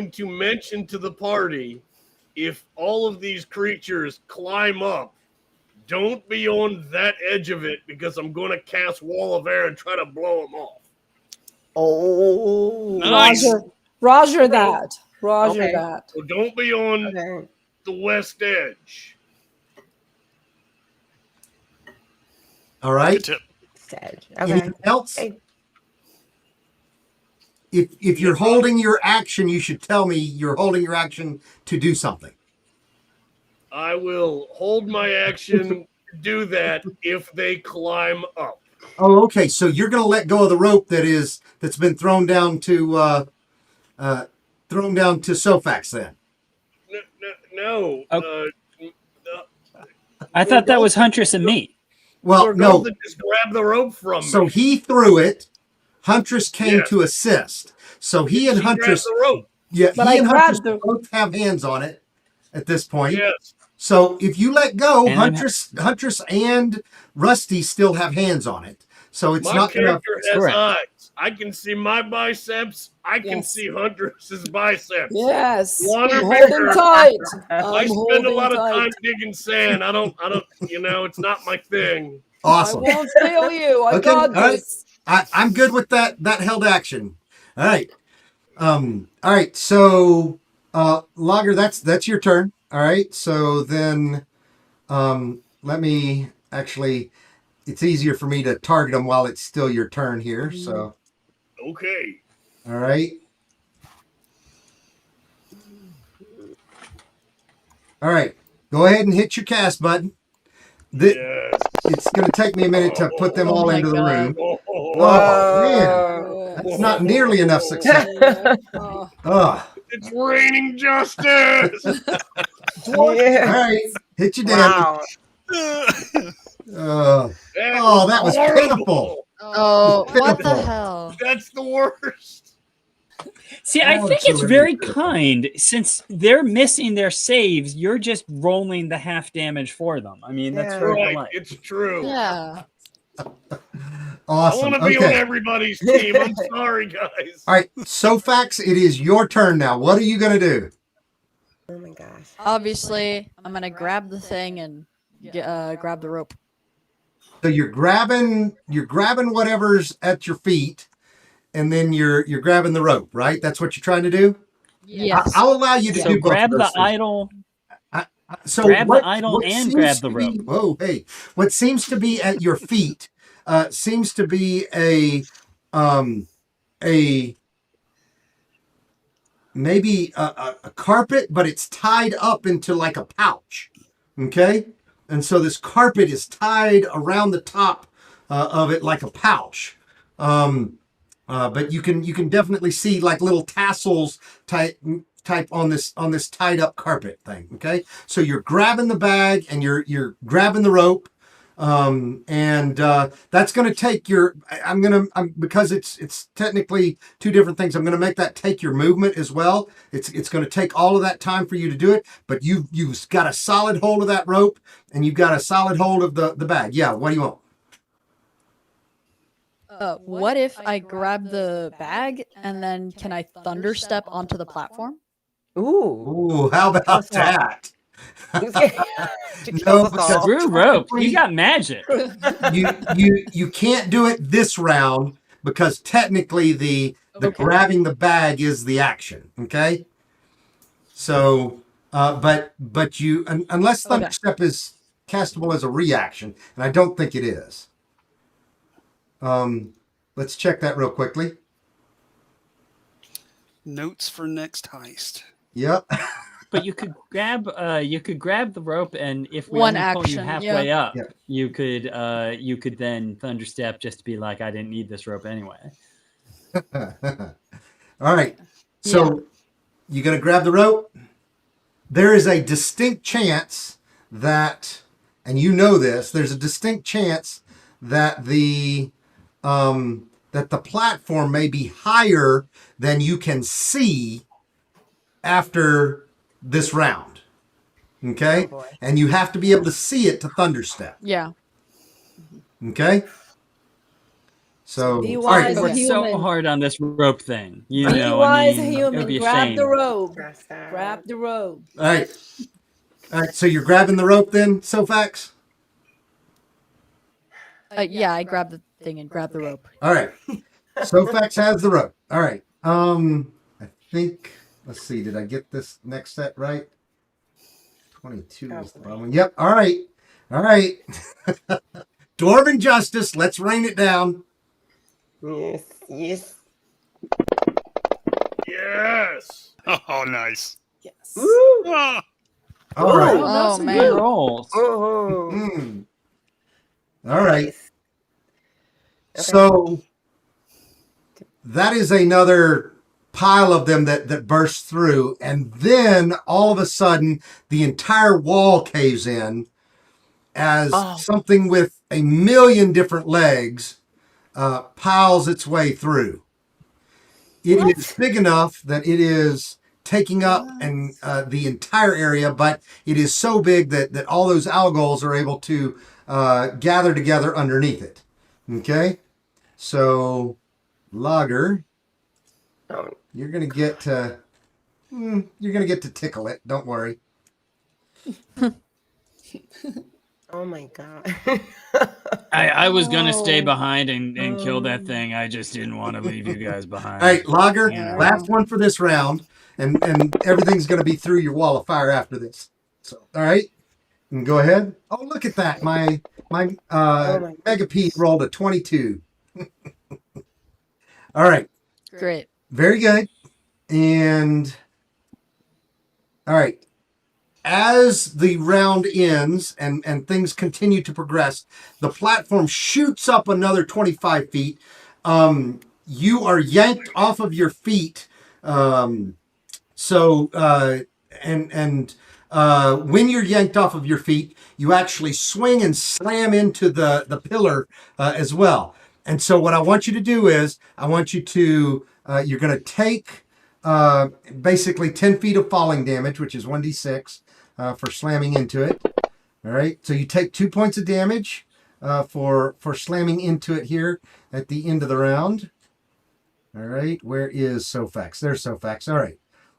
S7: to mention to the party, if all of these creatures climb up, don't be on that edge of it because I'm going to cast Wall of Air and try to blow them off.
S6: Oh,
S8: nice.
S6: Roger that. Roger that.
S7: So don't be on the west edge.
S2: All right.
S8: Good tip.
S2: Anything else? If you're holding your action, you should tell me you're holding your action to do something.
S7: I will hold my action to do that if they climb up.
S2: Oh, okay. So you're going to let go of the rope that's been thrown down to Sofax then.
S7: No.
S9: I thought that was Huntress and me.
S2: Well, no.
S7: Just grab the rope from me.
S2: So he threw it. Huntress came to assist. So he and Huntress,
S7: the rope.
S2: Yeah,
S6: but
S2: he and Huntress
S6: the...
S2: both have hands on it at this point.
S7: Yes.
S2: So if you let go, Huntress and Rusty still have hands on it. So it's not going to.
S7: My character has eyes. I can see my biceps. I can see Huntress's biceps.
S6: Yes.
S7: One
S6: I'm
S7: or
S6: holding
S7: bigger.
S6: tight.
S7: I spend a lot of time digging sand. I don't. It's not my thing.
S2: Awesome.
S6: I won't fail you. I got this.
S2: Right. I'm good with that held action. All right. All right. So, Logger, that's your turn. All right. So then, let me actually it's easier for me to target them while it's still your turn here. So,
S7: Okay.
S2: all right. All right. Go ahead and hit your cast button.
S7: Yes.
S2: It's going to take me a minute to put them all
S4: my
S2: into the
S4: God.
S2: room.
S7: Oh,
S2: Oh, man.
S5: Whoa.
S2: That's not nearly enough success.
S4: Oh.
S2: Oh.
S7: it's raining justice.
S2: All
S5: Yeah.
S2: right. Hit your damage.
S5: Wow.
S2: Oh, that was pitiful.
S4: Oh, what the
S2: Pitiful.
S4: hell?
S7: That's the worst.
S9: See, I think it's
S2: Absolutely
S9: very
S2: pitiful.
S9: kind since they're missing their saves. You're just rolling the half damage for them. I mean, that's
S5: Yeah.
S9: very
S7: Right.
S9: polite.
S7: It's true.
S4: Yeah.
S7: I
S2: Awesome.
S7: want to be on
S2: Okay.
S7: everybody's team. I'm sorry, guys.
S2: All right. Sofax, it is your turn now. What are you going to do?
S5: Oh my gosh.
S4: Obviously, I'm gonna grab the thing and grab the rope.
S2: So you're grabbing whatever's at your feet, and then you're grabbing the rope, right? That's what you're trying to do?
S4: Yes.
S2: I'll allow you to
S9: So
S2: do both
S9: grab
S2: of
S9: the
S2: those things.
S9: idol.
S2: So
S9: grab the
S2: what
S9: idol and
S2: seems
S9: grab the
S2: to be-
S9: rope.
S2: Whoa, hey! What seems to be at your feet seems to be a maybe a carpet, but it's tied up into like a pouch. Okay, and so this carpet is tied around the top of it like a pouch. But you can definitely see like little tassels type on this tied up carpet thing. Okay, so you're grabbing the bag and you're grabbing the rope, and that's going to take your. I'm because it's technically two different things. I'm going to make that take your movement as well. It's going to take all of that time for you to do it, but you've got a solid hold of that rope and you've got a solid hold of the bag. Yeah. What do you want?
S4: What if I grab the bag and then can I thunder step onto the platform?
S5: Ooh.
S2: Ooh, how about
S5: Awesome.
S2: that?
S5: To
S2: No,
S5: kill us
S2: because
S5: all.
S9: Screw rope. You got magic.
S2: you can't do it this round because technically the
S4: Okay.
S2: grabbing the bag is the action. Okay. So, but you unless
S4: Okay.
S2: Thunderstep is castable as a reaction, and I don't think it is. Let's check that real quickly.
S8: Notes for next heist.
S2: Yep.
S9: But you could grab the rope, and if we
S4: One
S9: only pull you
S4: action,
S9: halfway up,
S2: Yeah.
S9: you could then thunderstep just to be like, I didn't need this rope anyway.
S2: All right. So you're going to grab the rope. There is a distinct chance that, and you know this, there's a distinct chance that the platform may be higher than you can see after this round. Okay?
S5: Oh, boy.
S2: And you have to be able to see it to thunderstep.
S4: Yeah.
S2: Okay? So,
S6: Be
S2: all
S6: wise,
S2: right.
S9: I worked so
S6: human.
S9: hard on this rope thing. You
S6: Be
S9: know,
S6: wise,
S9: I mean, it
S6: human.
S9: would be a
S6: Grab
S9: shame.
S6: the rope.
S5: Press that.
S6: Grab the rope.
S2: All right. All right. So you're grabbing the rope then, Sofax?
S4: Yeah, I grab the thing and grab the rope.
S2: All right. Sofax has the rope. All right. I think, let's see, did I get this next set right? 22 is the bottom one. Yep. All right. All right. Dwarven justice. Let's rain it down.
S5: Yes. Yes.
S7: Yes.
S8: Oh, nice.
S6: Yes.
S5: Woo.
S8: Ah,
S2: All right.
S9: Oh, that's
S4: Oh,
S9: some
S4: man.
S9: good rolls.
S5: Oh.
S2: Mm. All right.
S5: Nice. Okay.
S2: So that is another pile of them that bursts through, and then all of a sudden the entire wall caves in as something with a million different legs piles its way through. It is big enough that it is taking up and the entire area, but it is so big that all those algals are able to gather together underneath it. Okay, so Lager,
S5: Oh.
S2: you're gonna get to tickle it. Don't worry.
S5: Oh my god.
S9: I was gonna stay behind and kill that thing. I just didn't want to leave you guys behind.
S2: All right, Lager,
S9: Yeah.
S2: last one for this round, and everything's gonna be through your wall of fire after this. So, all right. And go ahead. Oh, look at that. My
S5: Oh my
S2: Megapede rolled a 22. All right.
S4: Great.
S2: Very good. And all right. As the round ends and things continue to progress, the platform shoots up another 25 feet. You are yanked off of your feet. So when you're yanked off of your feet, you actually swing and slam into the pillar as well. And so what I want you to do is I want you to you're going to take basically 10 feet of falling damage, which is 1d6 for slamming into it. All right. So you take 2 points of damage for slamming into it here at the end of the round. All right. Where is Sofax? There's Sofax. All right.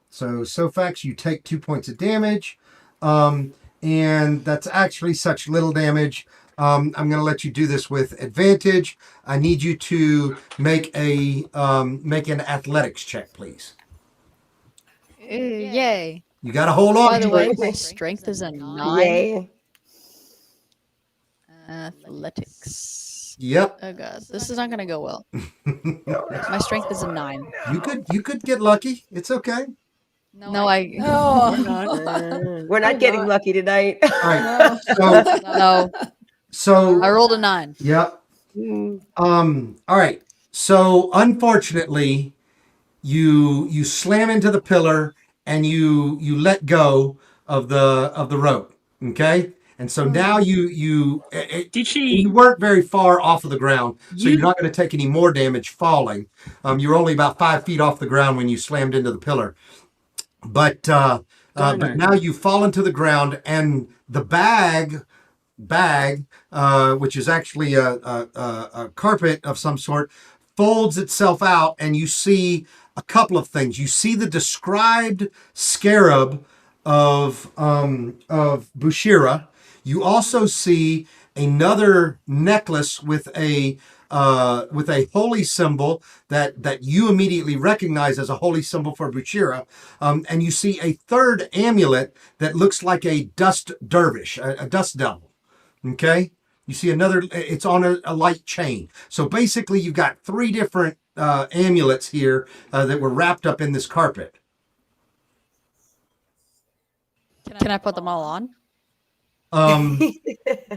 S2: So Sofax, you take 2 points of damage, and that's actually such little damage. I'm going to let you do this with advantage. I need you to make an athletics check, please.
S4: Yay.
S2: You got to hold on.
S4: By the
S2: to
S4: way,
S2: it.
S4: my strength is a 9.
S5: Yay.
S4: Athletics.
S2: Yep.
S4: Oh god, this is not gonna go well. My strength is a 9.
S2: You could get lucky. It's okay.
S4: No, I.
S6: Oh.
S5: We're not getting lucky tonight.
S2: All right. So
S4: No,
S2: so
S4: I rolled a 9.
S2: yep.
S5: Mm.
S2: All right. So unfortunately, you slam into the pillar and you let go of the rope. Okay. And so now you weren't very far off of the ground, so you're not going to take any more damage falling. You're only about 5 feet off the ground when you slammed into the pillar. But now you've fallen to the ground, and the bag, which is actually a carpet of some sort, folds itself out, and you see a couple of things. You see the described scarab of Bushira. You also see another necklace with a holy symbol that you immediately recognize as a holy symbol for Bushira. And you see a third amulet that looks like a dust dervish, a dust devil. Okay? You see another, it's on a light chain. So basically, you've got 3 different amulets here that were wrapped up in this carpet.
S4: Can I put them all on?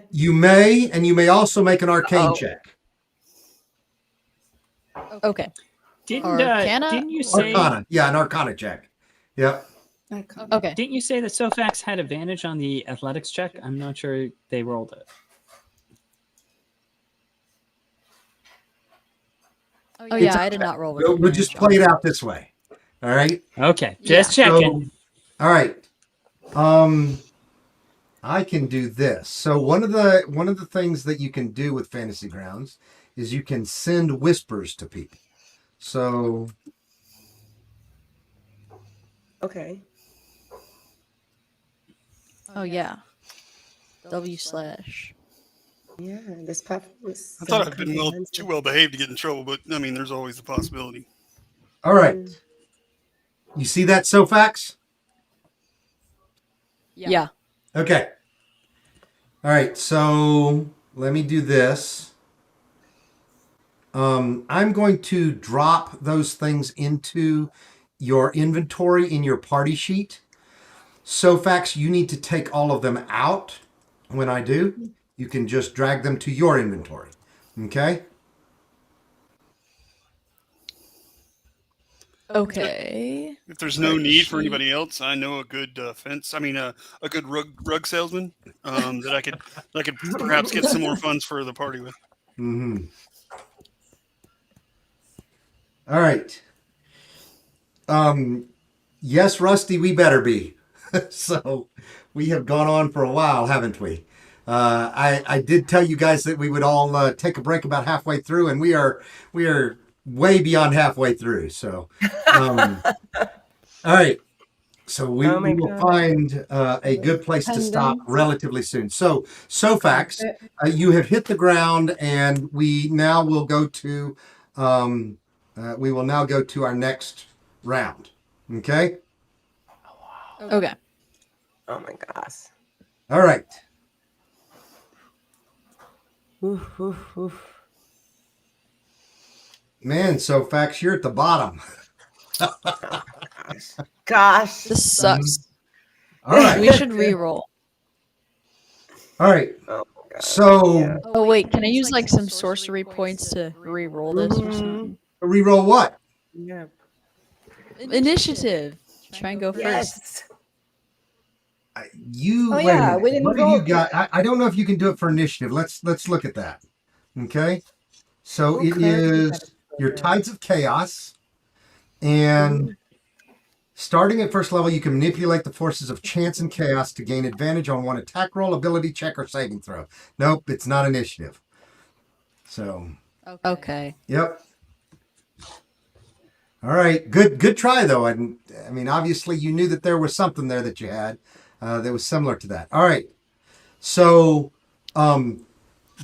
S2: You may, and you may also make an arcane check.
S4: Okay.
S9: Didn't you say?
S2: Arcana, yeah, an arcana check. Yep.
S4: Okay.
S9: Didn't you say that Sofax had advantage on the athletics check? I'm not sure they rolled it.
S4: Oh yeah, I did not roll with
S2: We'll just play it out this way. All right.
S9: Okay, just checking.
S2: All right. I can do this. So one of the things that you can do with Fantasy Grounds is you can send whispers to people. So
S5: Okay.
S4: Oh yeah. W/.
S5: Yeah, this platform is.
S8: I thought I'd been too well behaved to get in trouble, but I mean, there's always the possibility.
S2: all right. You see that, Sofax?
S4: Yeah.
S2: Okay. All right, so let me do this. I'm going to drop those things into your inventory in your party sheet. Sofax, you need to take all of them out. When I do, you can just drag them to your inventory. Okay?
S4: Okay.
S8: If there's no need for anybody else, I know a good fence. I mean, a good rug salesman that I could perhaps get some more funds for the party with.
S2: Mm-hmm. All right. Yes, Rusty, we better be. So we have gone on for a while, haven't we? I did tell you guys that we would all take a break about halfway through, and we are way beyond halfway through. So, all right. So we will find a good place to stop relatively soon. So, Sofax, you have hit the ground, and we now will go to our next round. Okay.
S4: Okay.
S5: Oh my gosh.
S2: All right.
S5: Oof, oof, oof.
S2: Man, so Fax, you're at the bottom.
S5: Gosh.
S4: This sucks.
S2: All right.
S4: We should re-roll.
S2: All right.
S5: Oh, my gosh.
S2: So
S5: Yeah.
S4: Oh wait, can I use like some sorcery points to re-roll this or
S5: Mhm.
S4: something?
S2: reroll what?
S5: Yeah.
S4: Initiative. Try and go first.
S5: Yes.
S2: You
S6: Oh,
S2: wait a
S6: yeah,
S2: minute.
S6: we didn't
S2: What have you
S6: roll.
S2: got? I don't know if you can do it for initiative. Let's look at that. Okay. So
S5: Who
S2: it
S5: could do
S2: is
S5: that?
S2: your Tides of Chaos, and starting at first level, you can manipulate the forces of chance and chaos to gain advantage on one attack roll, ability check, or saving throw. Nope, it's not initiative. So,
S4: Okay.
S2: yep. All right, good try though. I mean, obviously you knew that there was something there that you had that was similar to that. All right, so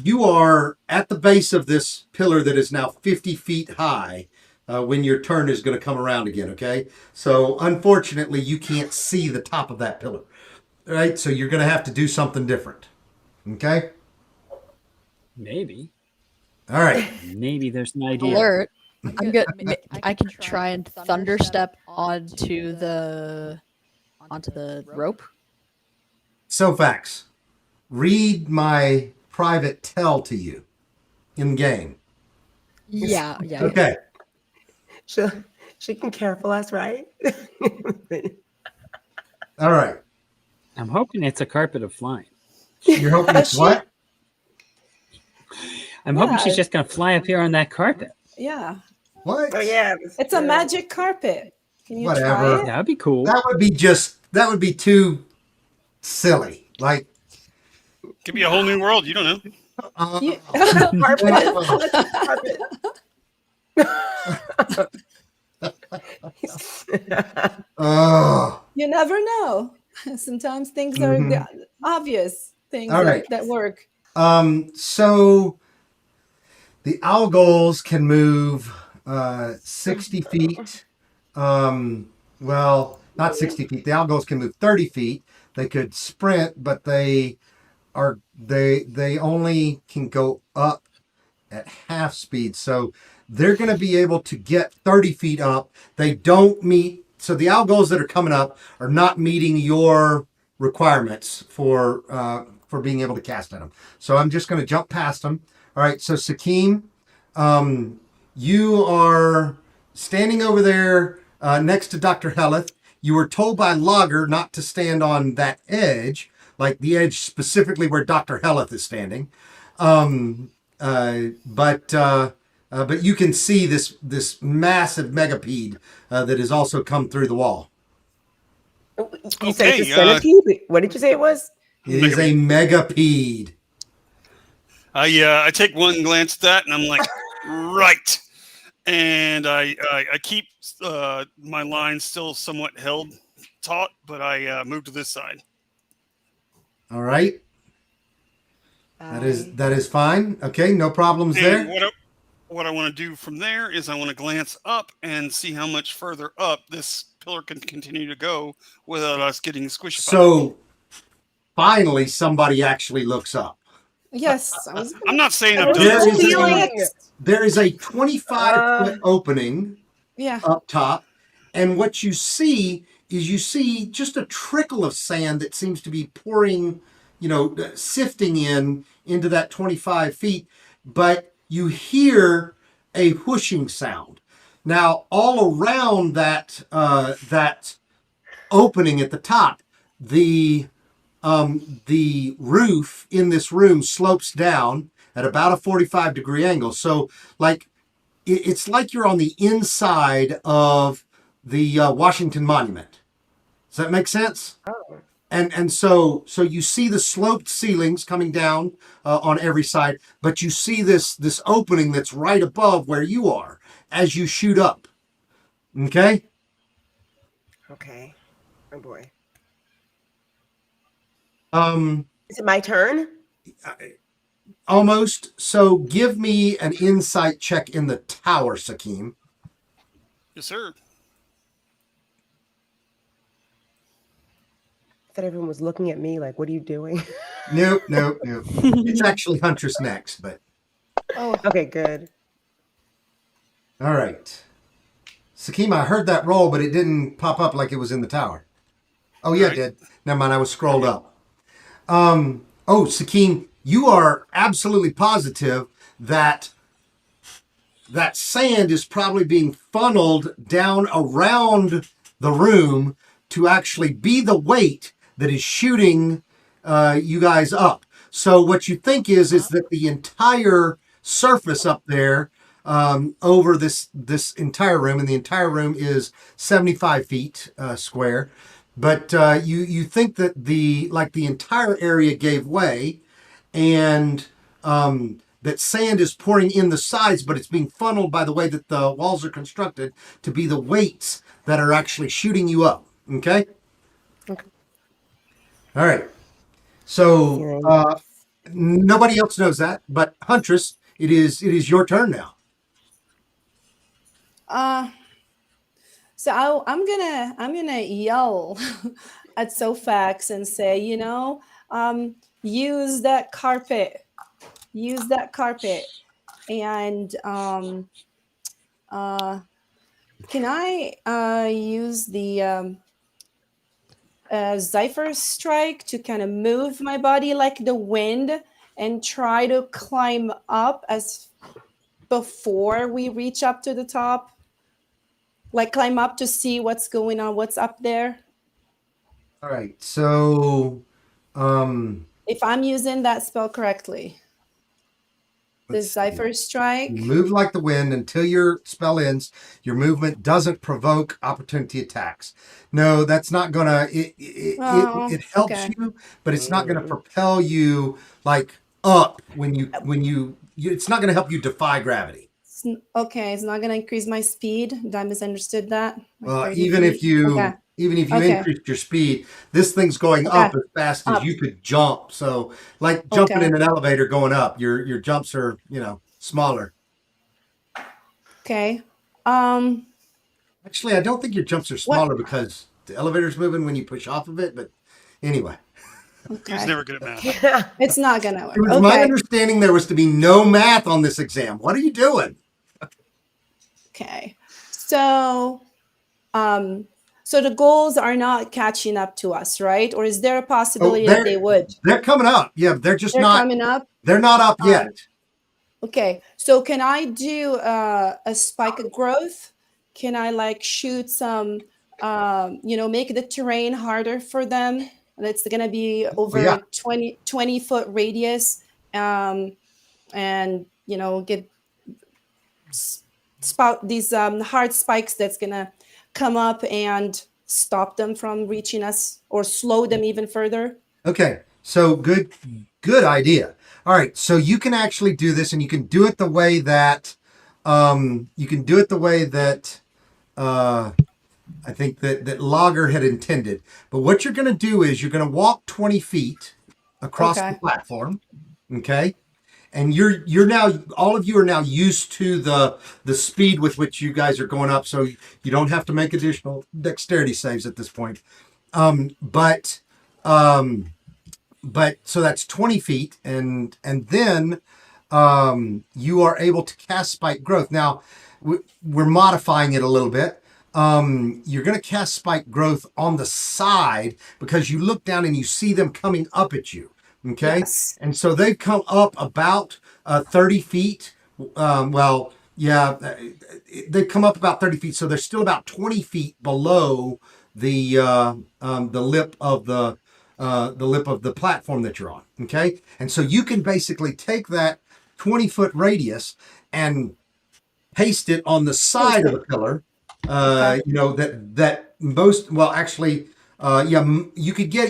S2: you are at the base of this pillar that is now 50 feet high. When your turn is going to come around again, okay? So unfortunately, you can't see the top of that pillar, right? So you're going to have to do something different, okay?
S9: Maybe.
S2: All right.
S9: Maybe there's an idea.
S4: Alert. I'm good. I can try and thunderstep onto the rope.
S2: So Fax, read my private tell to you in game.
S4: Yeah.
S2: Okay.
S5: She can care for us, right?
S2: All right.
S9: I'm hoping it's a carpet of flying.
S2: You're hoping it's what?
S9: I'm hoping
S6: Yeah.
S9: she's just going to fly up here on that carpet.
S6: Yeah.
S2: What?
S5: Oh yeah.
S6: It's a magic carpet. Can you
S2: Whatever.
S6: try it?
S9: That'd be cool.
S2: That would be too silly. Like,
S8: Could be a whole new world. You don't know.
S6: You-
S5: Carpet.
S2: oh.
S6: You never know. Sometimes things are the obvious things
S2: All right.
S6: that work.
S2: So the owl goals can move 60 feet. Well, not 60 feet. The owl goals can move 30 feet. They could sprint, but they only can go up at half speed. So they're going to be able to get 30 feet up. They don't meet. So the owl goals that are coming up are not meeting your requirements for being able to cast at them. So I'm just going to jump past them. All right. So Sakim, you are standing over there next to Dr. Heleth. You were told by Logger not to stand on that edge, like the edge specifically where Dr. Heleth is standing. But you can see this massive megapede that has also come through the wall.
S5: You said it's a centipede? What did you say it was?
S2: It is a megapede.
S8: I take one glance at that and I'm like, right. And I keep my line still somewhat held taut, but I move to this side.
S2: All right. That is fine. Okay, no problems there.
S8: And what I want to do from there is I want to glance up and see how much further up this pillar can continue to go without us getting squished.
S2: So finally somebody actually looks up.
S6: Yes.
S8: I'm not saying I'm
S2: There is a 25-foot opening up top, and what you see is just a trickle of sand that seems to be pouring, sifting into that 25 feet, but you hear a whooshing sound. Now, all around that opening at the top, the roof in this room slopes down at about a 45-degree angle. So, it's like you're on the inside of the Washington Monument. Does that make sense?
S5: Oh.
S2: And so you see the sloped ceilings coming down on every side, but you see this opening that's right above where you are as you shoot up. Okay?
S5: Okay. Oh boy.
S2: Is
S5: it my turn?
S2: Almost. So give me an insight check in the tower, Sakim.
S8: Yes, sir.
S5: thought everyone was looking at me like, what are you doing?
S2: Nope. It's actually Huntress next, but
S5: Oh, okay, good.
S2: all right. Sakima, I heard that roll, but it didn't pop up like it was in the tower. Oh, yeah,
S8: Right.
S2: it did. Never mind, I was scrolled up. Sakim, you are absolutely positive that sand is probably being funneled down around the room to actually be the weight that is shooting you guys up. So what you think is that the entire surface up there over this entire room, and the entire room is 75 feet square, but you think that the entire area gave way, and that sand is pouring in the sides, but it's being funneled by the way that the walls are constructed to be the weights that are actually shooting you up. Okay?
S5: Okay.
S2: All right. So nobody else knows that, but Huntress, it is your turn now.
S6: So I'm gonna yell at Sofax and say, use that carpet, and can I use the Zephyr Strike to kind of move my body like the wind and try to climb up as before we reach up to the top? Like climb up to see what's going on, what's up there?
S2: All right. So
S6: If I'm using that spell correctly. The
S2: let's see.
S6: Zephyr Strike.
S2: You move like the wind until your spell ends. Your movement doesn't provoke opportunity attacks. No, that's not gonna. It helps
S6: okay.
S2: you, but it's not gonna propel you like up when you. It's not gonna help you defy gravity.
S6: Okay, it's not gonna increase my speed. Did I misunderstood that? Like
S2: Well,
S6: 30
S2: even
S6: feet?
S2: if you
S6: Okay.
S2: increase your speed, this thing's going up as fast as you could jump. So, like jumping in an elevator going up, your jumps are smaller.
S6: Okay.
S2: Actually, I don't think your jumps are smaller because the elevator's moving when you push off of it. But anyway,
S6: Okay.
S8: He's never good at math.
S6: It's not gonna work.
S2: it was my understanding there was to be no math on this exam. What are you doing?
S6: Okay. So the goals are not catching up to us, right? Or is there a possibility that they would?
S2: They're coming up. Yeah, they're
S6: coming up.
S2: They're not up yet.
S6: Okay. So can I do a spike of growth? Can I shoot some, make the terrain harder for them? And it's going to be over 20 foot radius, and get spout these hard spikes that's going to come up and stop them from reaching us or slow them even further.
S2: Okay, so good idea. All right, so you can actually do this, and you can do it the way that I think that Logger had intended. But what you're going to do is you're going to walk 20 feet across the platform, okay? And you're now, all of you are now used to the speed with which you guys are going up, so you don't have to make additional dexterity saves at this point. But so that's 20 feet, and then you are able to cast Spike Growth. Now we're modifying it a little bit. You're going to cast Spike Growth on the side because you look down and you see them coming up at you. Okay.
S6: Yes.
S2: And so they've come up about 30 feet. They've come up about 30 feet. So they're still about 20 feet below the lip of the platform that you're on. Okay. And so you can basically take that 20-foot radius and paste it on the side of the pillar.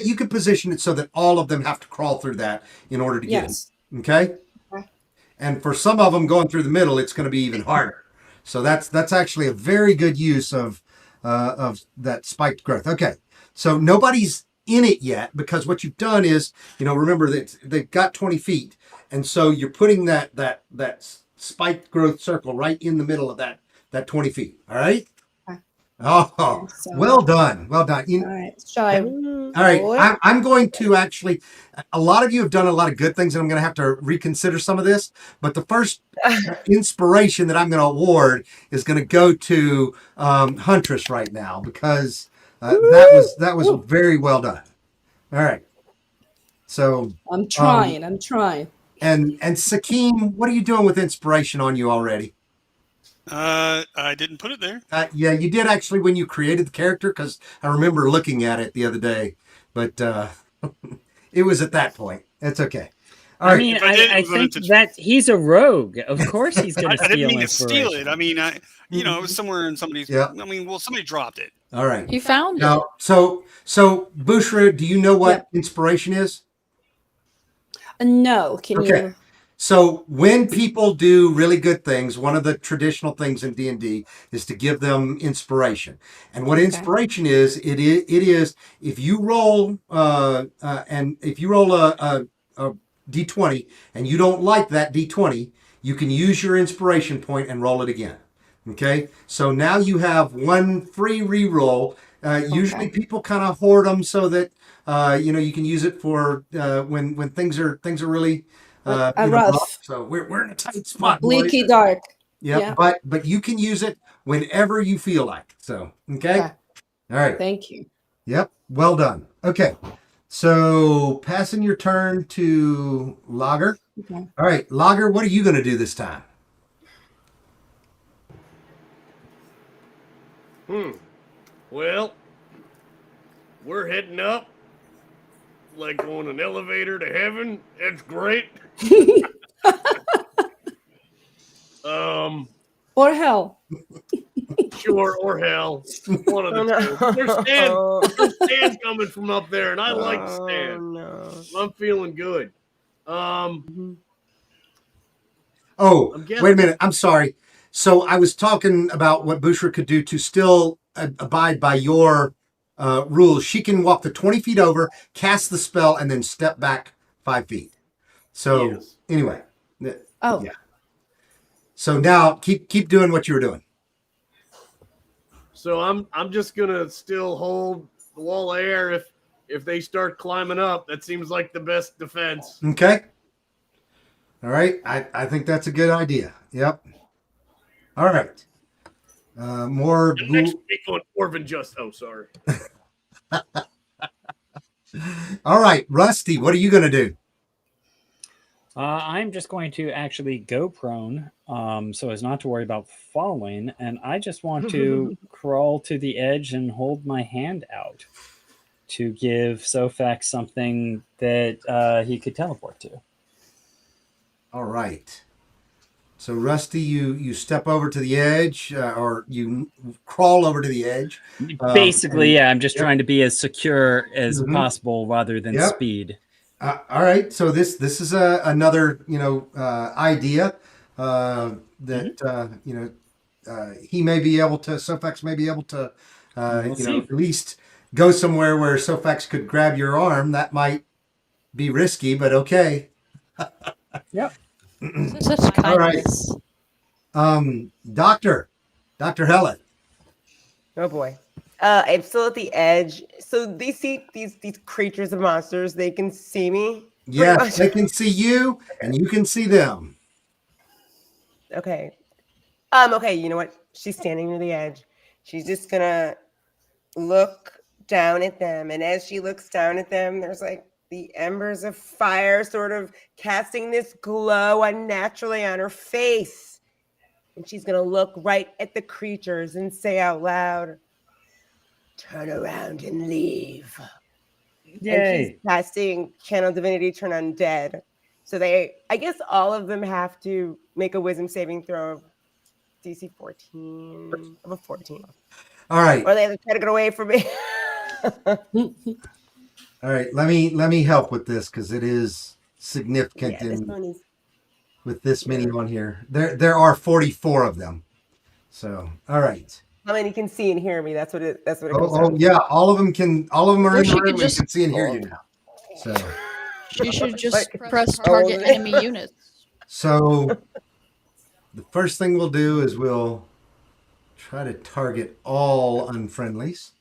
S2: You could position it so that all of them have to crawl through that in order to get it. Okay. And for some of them going through the middle, it's going to be even harder. So that's actually a very good use of that spiked growth. Okay. So nobody's in it yet because what you've done is, remember that they've got 20 feet. And so you're putting that spiked growth circle right in the middle of that 20 feet. All right. Oh,
S6: So,
S2: well done. Well done.
S6: all right. Shall I
S2: All right.
S6: roll it?
S2: I'm going to actually, a lot of you have done a lot of good things, and I'm going to have to reconsider some of this. But the first inspiration that I'm going to award is going to go to Huntress right now, because that was very well done. All right. So
S6: I'm trying. I'm trying.
S2: and Sakeem, what are you doing with inspiration on you already?
S8: I didn't put it there.
S2: Yeah, you did actually when you created the character, because I remember looking at it the other day, but it was at that point. It's okay. All right.
S9: I mean,
S8: If I did, it
S9: I
S8: was on
S9: think
S8: it to-
S9: that he's a rogue. Of course, he's going to
S8: I didn't
S9: steal
S8: mean to steal
S9: inspiration.
S8: it. I mean, it was somewhere in somebody's.
S2: Yeah.
S8: I mean, well, somebody dropped it.
S2: All right.
S4: You found it.
S2: Now, so Bushra, do you know what inspiration is?
S6: No, can
S2: Okay.
S6: you?
S2: So when people do really good things, one of the traditional things in D&D is to give them inspiration. And what inspiration is, it is if you roll and if you roll a d20 and you don't like that d20, you can use your inspiration point and roll it again. Okay, so now you have one free reroll. Usually people kind of hoard them so that you can use it for when things are really rough. So we're in a tight spot.
S6: Bleaky
S2: boys.
S6: dark.
S2: Yeah, but you can use it whenever you feel like. So okay. All right.
S6: Thank you.
S2: Yep. Well done. Okay. So passing your turn to Lager.
S6: Okay.
S2: All right, Lager, what are you going to do this time?
S7: Well, we're heading up, like on an elevator to heaven. It's great.
S5: Or hell.
S7: Sure, or hell. One of the two. There's Stan coming from up there, and I like Stan.
S5: No.
S7: I'm feeling good.
S2: Oh, wait a minute. I'm sorry. So I was talking about what Bushra could do to still abide by your rules. She can walk the 20 feet over, cast the spell, and then step back 5 feet. So anyway.
S5: Oh.
S2: Yeah. So now keep doing what you were doing.
S7: So I'm just gonna still hold the wall of air if they start climbing up. That seems like the best defense.
S2: Okay. All right. I think that's a good idea. Yep. All right. More.
S7: Next week on Orvin just. Oh, sorry.
S2: All right, Rusty. What are you going to do?
S9: I'm just going to actually go prone, so as not to worry about falling, and I just want to crawl to the edge and hold my hand out to give Sophax something that he could teleport to.
S2: All right. So Rusty, you step over to the edge, or you crawl over to the edge.
S9: Basically, I'm just trying to be as secure as possible rather than speed.
S2: All right. So this is another idea that he may be able to. Sophax may be able to at least go somewhere where Sophax could grab your arm. That might be risky, but okay.
S9: Yep.
S4: Such kindness.
S2: All right. Dr. Helen.
S5: Oh boy. I'm still at the edge. So they see these creatures of monsters. They can see me.
S2: Yes, they can see you, and you can see them.
S5: Okay. Okay, you know what? She's standing near the edge. She's just gonna look down at them. And as she looks down at them, there's like the embers of fire sort of casting this glow unnaturally on her face. And she's gonna look right at the creatures and say out loud, "Turn around and leave."
S9: Yay.
S5: And she's casting Channel Divinity Turn Undead. So I guess all of them have to make a wisdom saving throw of DC 14 of a 14.
S2: All right.
S5: Or they have to try to get away from me.
S2: All right. Let me help with this because it is significant
S5: this one is...
S2: with this many on here. There are 44 of them. So all right.
S5: How many can see and hear me? That's what it comes
S2: Oh
S5: down.
S2: yeah, all of them are in the room and
S4: just-
S2: can see and hear you now. So
S4: She should just press target enemy units.
S2: So the first thing we'll do is we'll try to target all unfriendlies.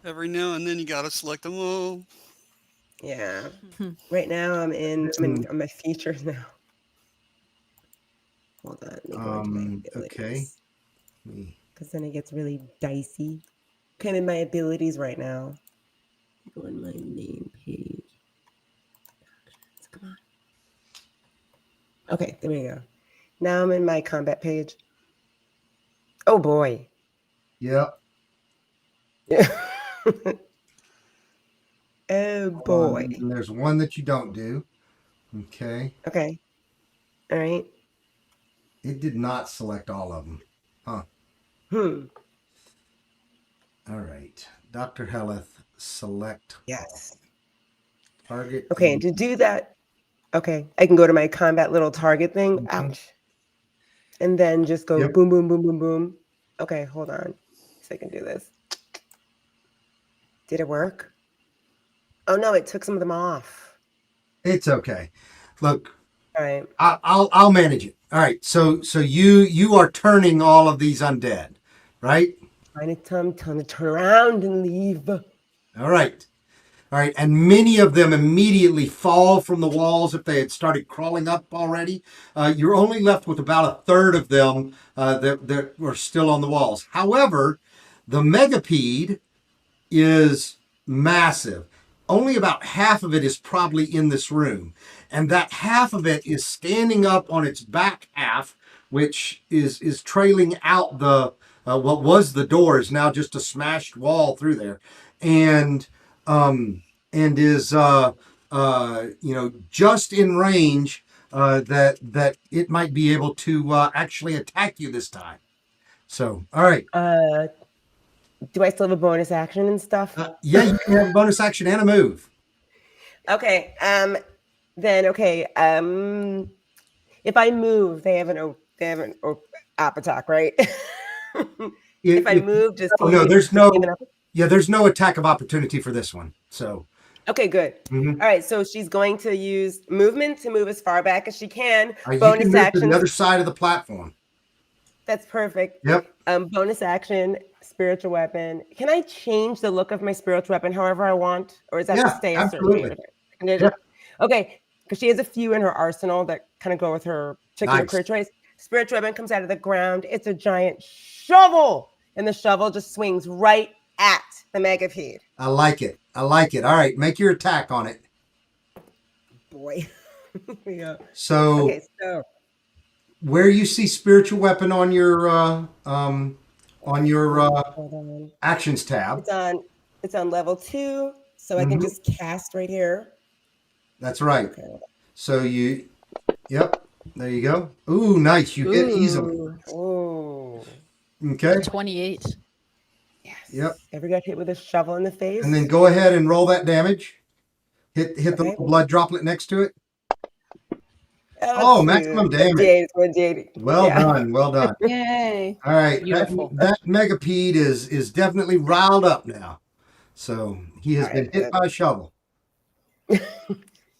S8: Every now and then you gotta select them all.
S5: Yeah. Right now I'm on my features now. Hold on. Let me go into my abilities.
S2: Okay.
S5: Because then it gets really dicey. Okay, I'm in my abilities right now. Go on my main page. Come on. Okay, there we go. Now I'm in my combat page. Oh boy.
S2: Yep.
S5: Yeah. Oh boy.
S2: And there's one that you don't do. Okay.
S5: Okay. All right.
S2: It did not select all of them. Huh. All right. Dr. Helleth, select
S5: Yes.
S2: target.
S5: Okay, and to do that, okay, I can go to my combat little target thing.
S2: Mhm.
S5: Ouch. And then just go
S2: Yep.
S5: boom, boom, boom, boom, boom. Okay, hold on. So I can do this. Did it work? Oh no, it took some of them off.
S2: It's okay. Look,
S5: All right.
S2: I'll manage it. All right. So you are turning all of these undead, right?
S5: Trying to tell them to turn around and leave.
S2: All right. All right. And many of them immediately fall from the walls if they had started crawling up already. You're only left with about a third of them that were still on the walls. However, the megapede is massive. Only about half of it is probably in this room. And that half of it is standing up on its back half, which is trailing out the what was the door is now just a smashed wall through there. And is just in range that it might be able to actually attack you this time. So, all right.
S5: Do I still have a bonus action and stuff?
S2: Yeah, you can have a bonus action and a move.
S5: Okay. Then okay. If I move, they have an app attack, right? If I move, just
S2: there's no attack of opportunity for this one. So
S5: okay, good.
S2: Mhm.
S5: All right, so she's going to use movement to move as far back as she can.
S2: You
S5: Bonus
S2: can move
S5: action
S2: to the other side of the platform.
S5: That's perfect.
S2: Yep.
S5: Bonus action, spiritual weapon. Can I change the look of my spiritual weapon however I want, or is that to stay a certain way?
S2: Yeah.
S5: Okay, because she has a few in her arsenal that kind of go with her particular crit traits. Spiritual weapon comes out of the ground. It's a giant shovel, and the shovel just swings right at the megapede.
S2: I like it. All right, make your attack on it.
S5: Boy. Yeah.
S2: So,
S5: okay, so
S2: where you see spiritual weapon on your actions tab.
S5: It's on level 2, so I can just cast right here.
S2: That's right. Okay. So there you go. Ooh, nice. You hit easily.
S5: Ooh.
S2: Okay.
S4: 28.
S5: Yes.
S2: Yep.
S5: Ever got hit with a shovel in the face?
S2: And then go ahead and roll that damage. Hit the little blood droplet next to it. Maximum damage. Well done.
S6: Yay.
S2: All right. That megapede is definitely riled up now. So he has been hit by a shovel.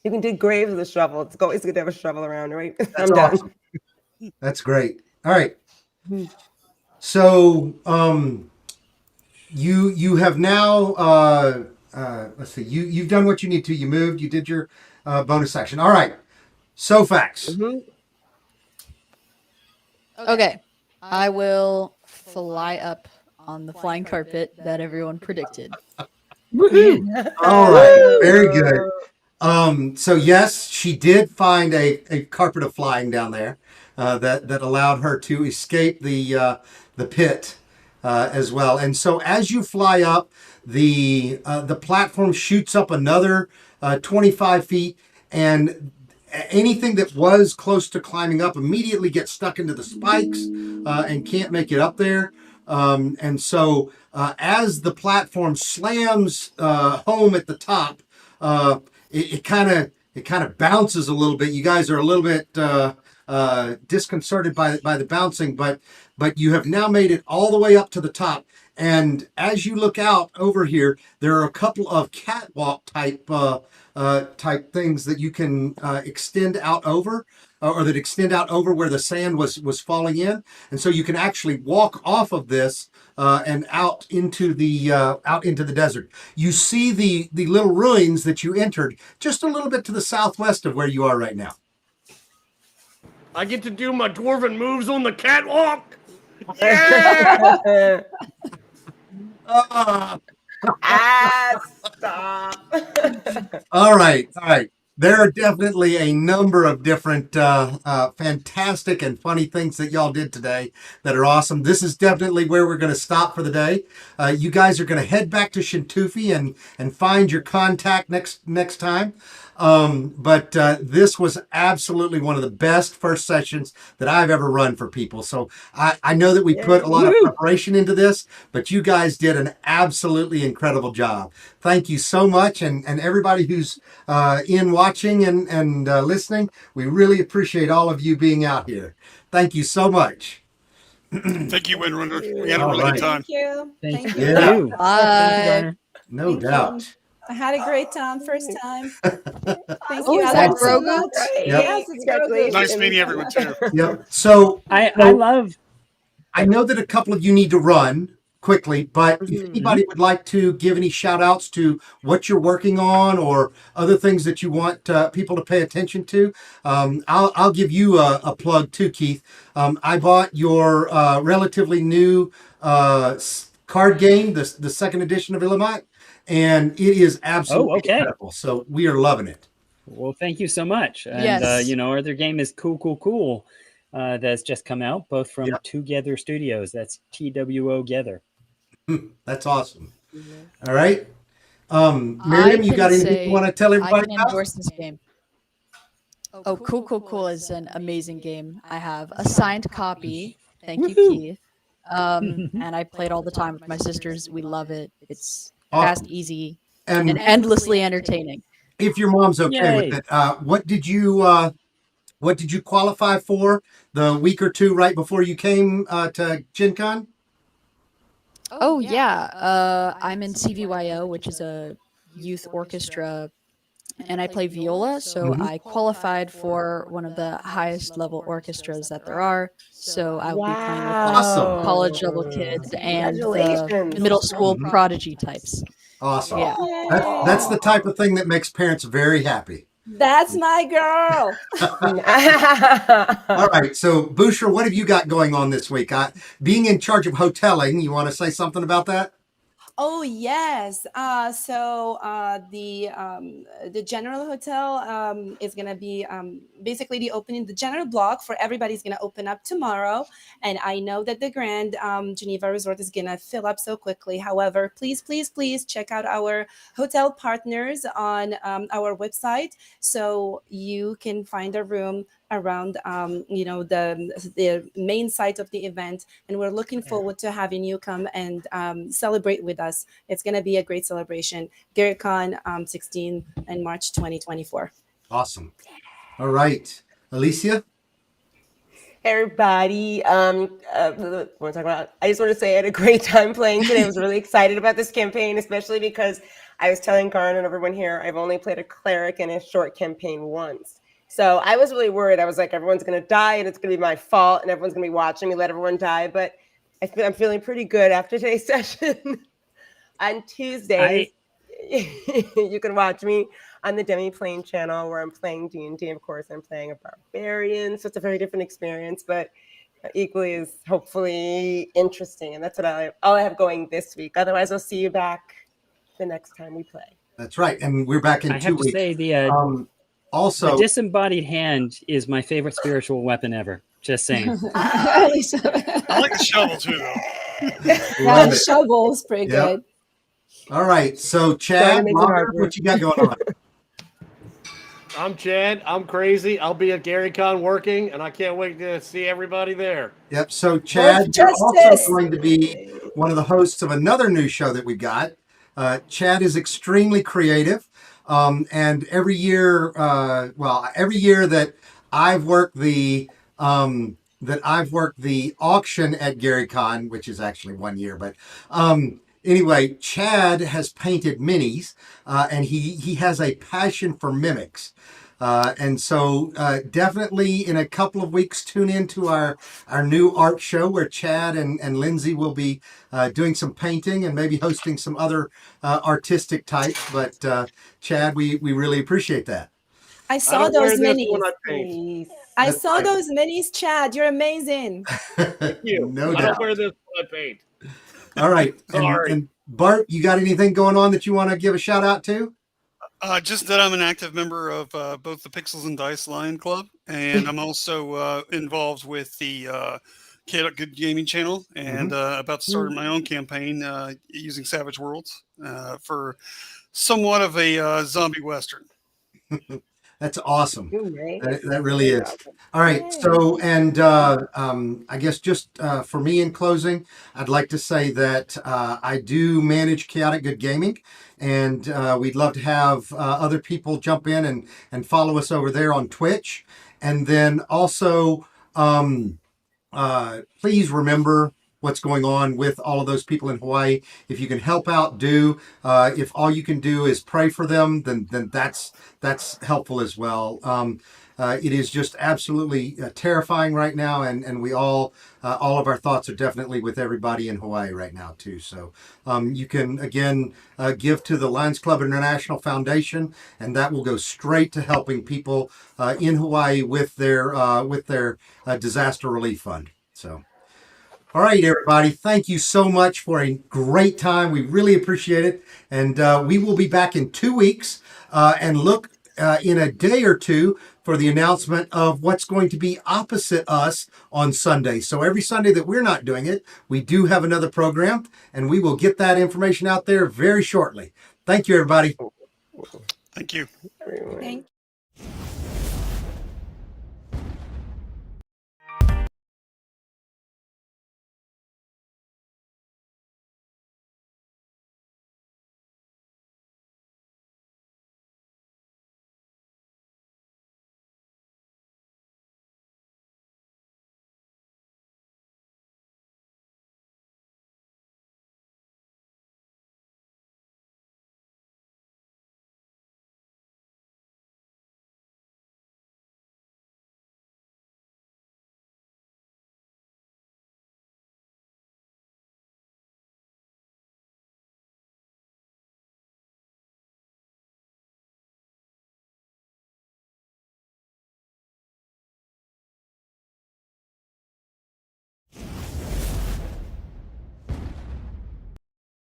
S5: You can dig graves with a shovel. It's good to have a shovel around, right?
S2: That's awesome. That's great. All right. So you have now let's see, you've done what you need to. You moved, you did your bonus action. All right. Sofax.
S4: Okay. I will fly up on the flying carpet that everyone predicted.
S2: All right. Very good. So yes, she did find a carpet of flying down there that allowed her to escape the pit as well. And so as you fly up, the platform shoots up another 25 feet, and anything that was close to climbing up immediately gets stuck into the spikes and can't make it up there. And so as the platform slams home at the top, it kind of bounces a little bit. You guys are a little bit disconcerted by the bouncing, but you have now made it all the way up to the top. And as you look out over here, there are a couple of catwalk type things that you can extend out over, or that extend out over where the sand was falling in, and so you can actually walk off of this and out into the desert. You see the little ruins that you entered just a little bit to the southwest of where you are right now.
S7: I get to do my dwarven moves on the catwalk. Yeah!
S5: Stop.
S2: All right. There are definitely a number of different fantastic and funny things that y'all did today that are awesome. This is definitely where we're going to stop for the day. You guys are going to head back to Chentoufi and find your contact next time. But this was absolutely one of the best first sessions that I've ever run for people. So I know that we put a lot of preparation into this, but you guys did an absolutely incredible job. Thank you so much. And everybody who's in watching and listening, we really appreciate all of you being out here. Thank you so much.
S8: Thank you, Windrunner. We had a really good time.
S6: Thank you.
S3: Thank
S6: you.
S2: Yeah.
S3: you.
S4: Bye.
S2: No
S6: Thank
S2: doubt.
S6: you. I had a great time first time. Thank
S4: Oh,
S6: you.
S4: is that
S6: Alex, so
S4: Grogu?
S6: much.
S2: Yep.
S6: Yes, it's
S5: Congratulations.
S8: Nice meeting everyone, too.
S2: Yep. So
S3: I
S2: know that a couple of you need to run quickly, but if anybody would like to give any shout outs to what you're working on or other things that you want people to pay attention to, I'll give you a plug too, Keith. I bought your relatively new card game, the second edition of Illimat, and it is absolutely incredible. So we are loving it.
S3: Well, thank you so much. And,
S4: Yes.
S3: our other game is Cool. That's just come out, both from Together Studios. That's TWO Gather.
S2: That's awesome. All right. Miriam, you got anything you want to tell everybody
S4: I can endorse this game. Oh, Cool is an amazing game. I have a signed copy. Thank you, Keith. And I play it all the time with my sisters. We love it. It's fast, easy, and endlessly entertaining.
S2: If your mom's okay with it, what did you qualify for the week or two right before you came to Gen Con?
S4: Oh yeah, I'm in CVYO, which is a youth orchestra, and I play viola. So I qualified for one of the highest level orchestras that there are. So I will be playing with
S2: Awesome.
S4: college level kids and the
S5: Congratulations.
S4: middle school prodigy types.
S2: Awesome.
S4: Yeah.
S2: That's the type of thing that makes parents very happy.
S6: That's my girl.
S2: All right. So, Bushra, what have you got going on this week? Being in charge of hoteling, you want to say something about that?
S6: Oh yes. So the general hotel is gonna be basically the opening. The general block for everybody is gonna open up tomorrow, and I know that the Grand Geneva Resort is gonna fill up so quickly. However, please check out our hotel partners on our website so you can find a room around the main site of the event, and we're looking forward to having you come and celebrate with us. It's going to be a great celebration. GaryCon 16 and March 2024.
S2: Awesome. All right, Alicia.
S5: Everybody, what want to talk about? I just want to say I had a great time playing today. I was really excited about this campaign, especially because I was telling Garn and everyone here, I've only played a cleric in a short campaign once. So I was really worried. I was like, everyone's going to die and it's going to be my fault and everyone's going to be watching me let everyone die. But I'm feeling pretty good after today's session. On Tuesdays, you can watch me on the Demi Plane channel where I'm playing D&D. Of course, I'm playing a barbarian. So it's a very different experience, but equally is hopefully interesting. And that's what all I have going this week. Otherwise, I'll see you back the next time we play.
S2: That's right. And we're back in 2 weeks.
S3: I have to say the disembodied hand is my favorite spiritual weapon ever. Just saying.
S8: I like the shovel too, though.
S6: Yeah, the shovel is pretty good.
S2: All right. So, Chad, what you got going on?
S7: I'm Chad. I'm crazy. I'll be at GaryCon working, and I can't wait to see everybody there.
S2: Yep. So, Chad, you're also going to be one of the hosts of another new show that we got. Chad is extremely creative. And every year that I've worked the that I've worked the auction at GaryCon, which is actually 1 year, but anyway, Chad has painted minis, and he has a passion for mimics. And so definitely in a couple of weeks, tune into our new art show where Chad and Lindsay will be doing some painting and maybe hosting some other artistic types. But Chad, we really appreciate that.
S6: I saw those minis. I
S2: That's
S6: saw
S2: right.
S6: those minis, Chad. You're amazing.
S7: Thank you.
S2: No
S7: I
S2: doubt.
S7: don't wear this when I paint.
S2: All right.
S7: Sorry.
S2: And Bart, you got anything going on that you want to give a shout out to?
S8: Just that I'm an active member of both the Pixels and Dice Lion Club, and I'm also involved with the Chaotic Good Gaming channel, and about to start my own campaign using Savage Worlds for somewhat of a zombie western.
S2: That's awesome.
S5: Nice.
S2: That really is. All right. So, and I guess just for me in closing, I'd like to say that I do manage Chaotic Good Gaming, and we'd love to have other people jump in and follow us over there on Twitch. And then also, please remember what's going on with all of those people in Hawaii. If you can help out, do. If all you can do is pray for them, then that's helpful as well. It is just absolutely terrifying right now, and we all of our thoughts are definitely with everybody in Hawaii right now too. So you can again give to the Lions Club International Foundation, and that will go straight to helping people in Hawaii with their disaster relief fund. So. All right, everybody. Thank you so much for a great time. We really appreciate it. And we will be back in 2 weeks and look in a day or two for the announcement of what's going to be opposite us on Sunday. So every Sunday that we're not doing it, we do have another program, and we will get that information out there very shortly. Thank you, everybody.
S8: Thank you.
S6: Thank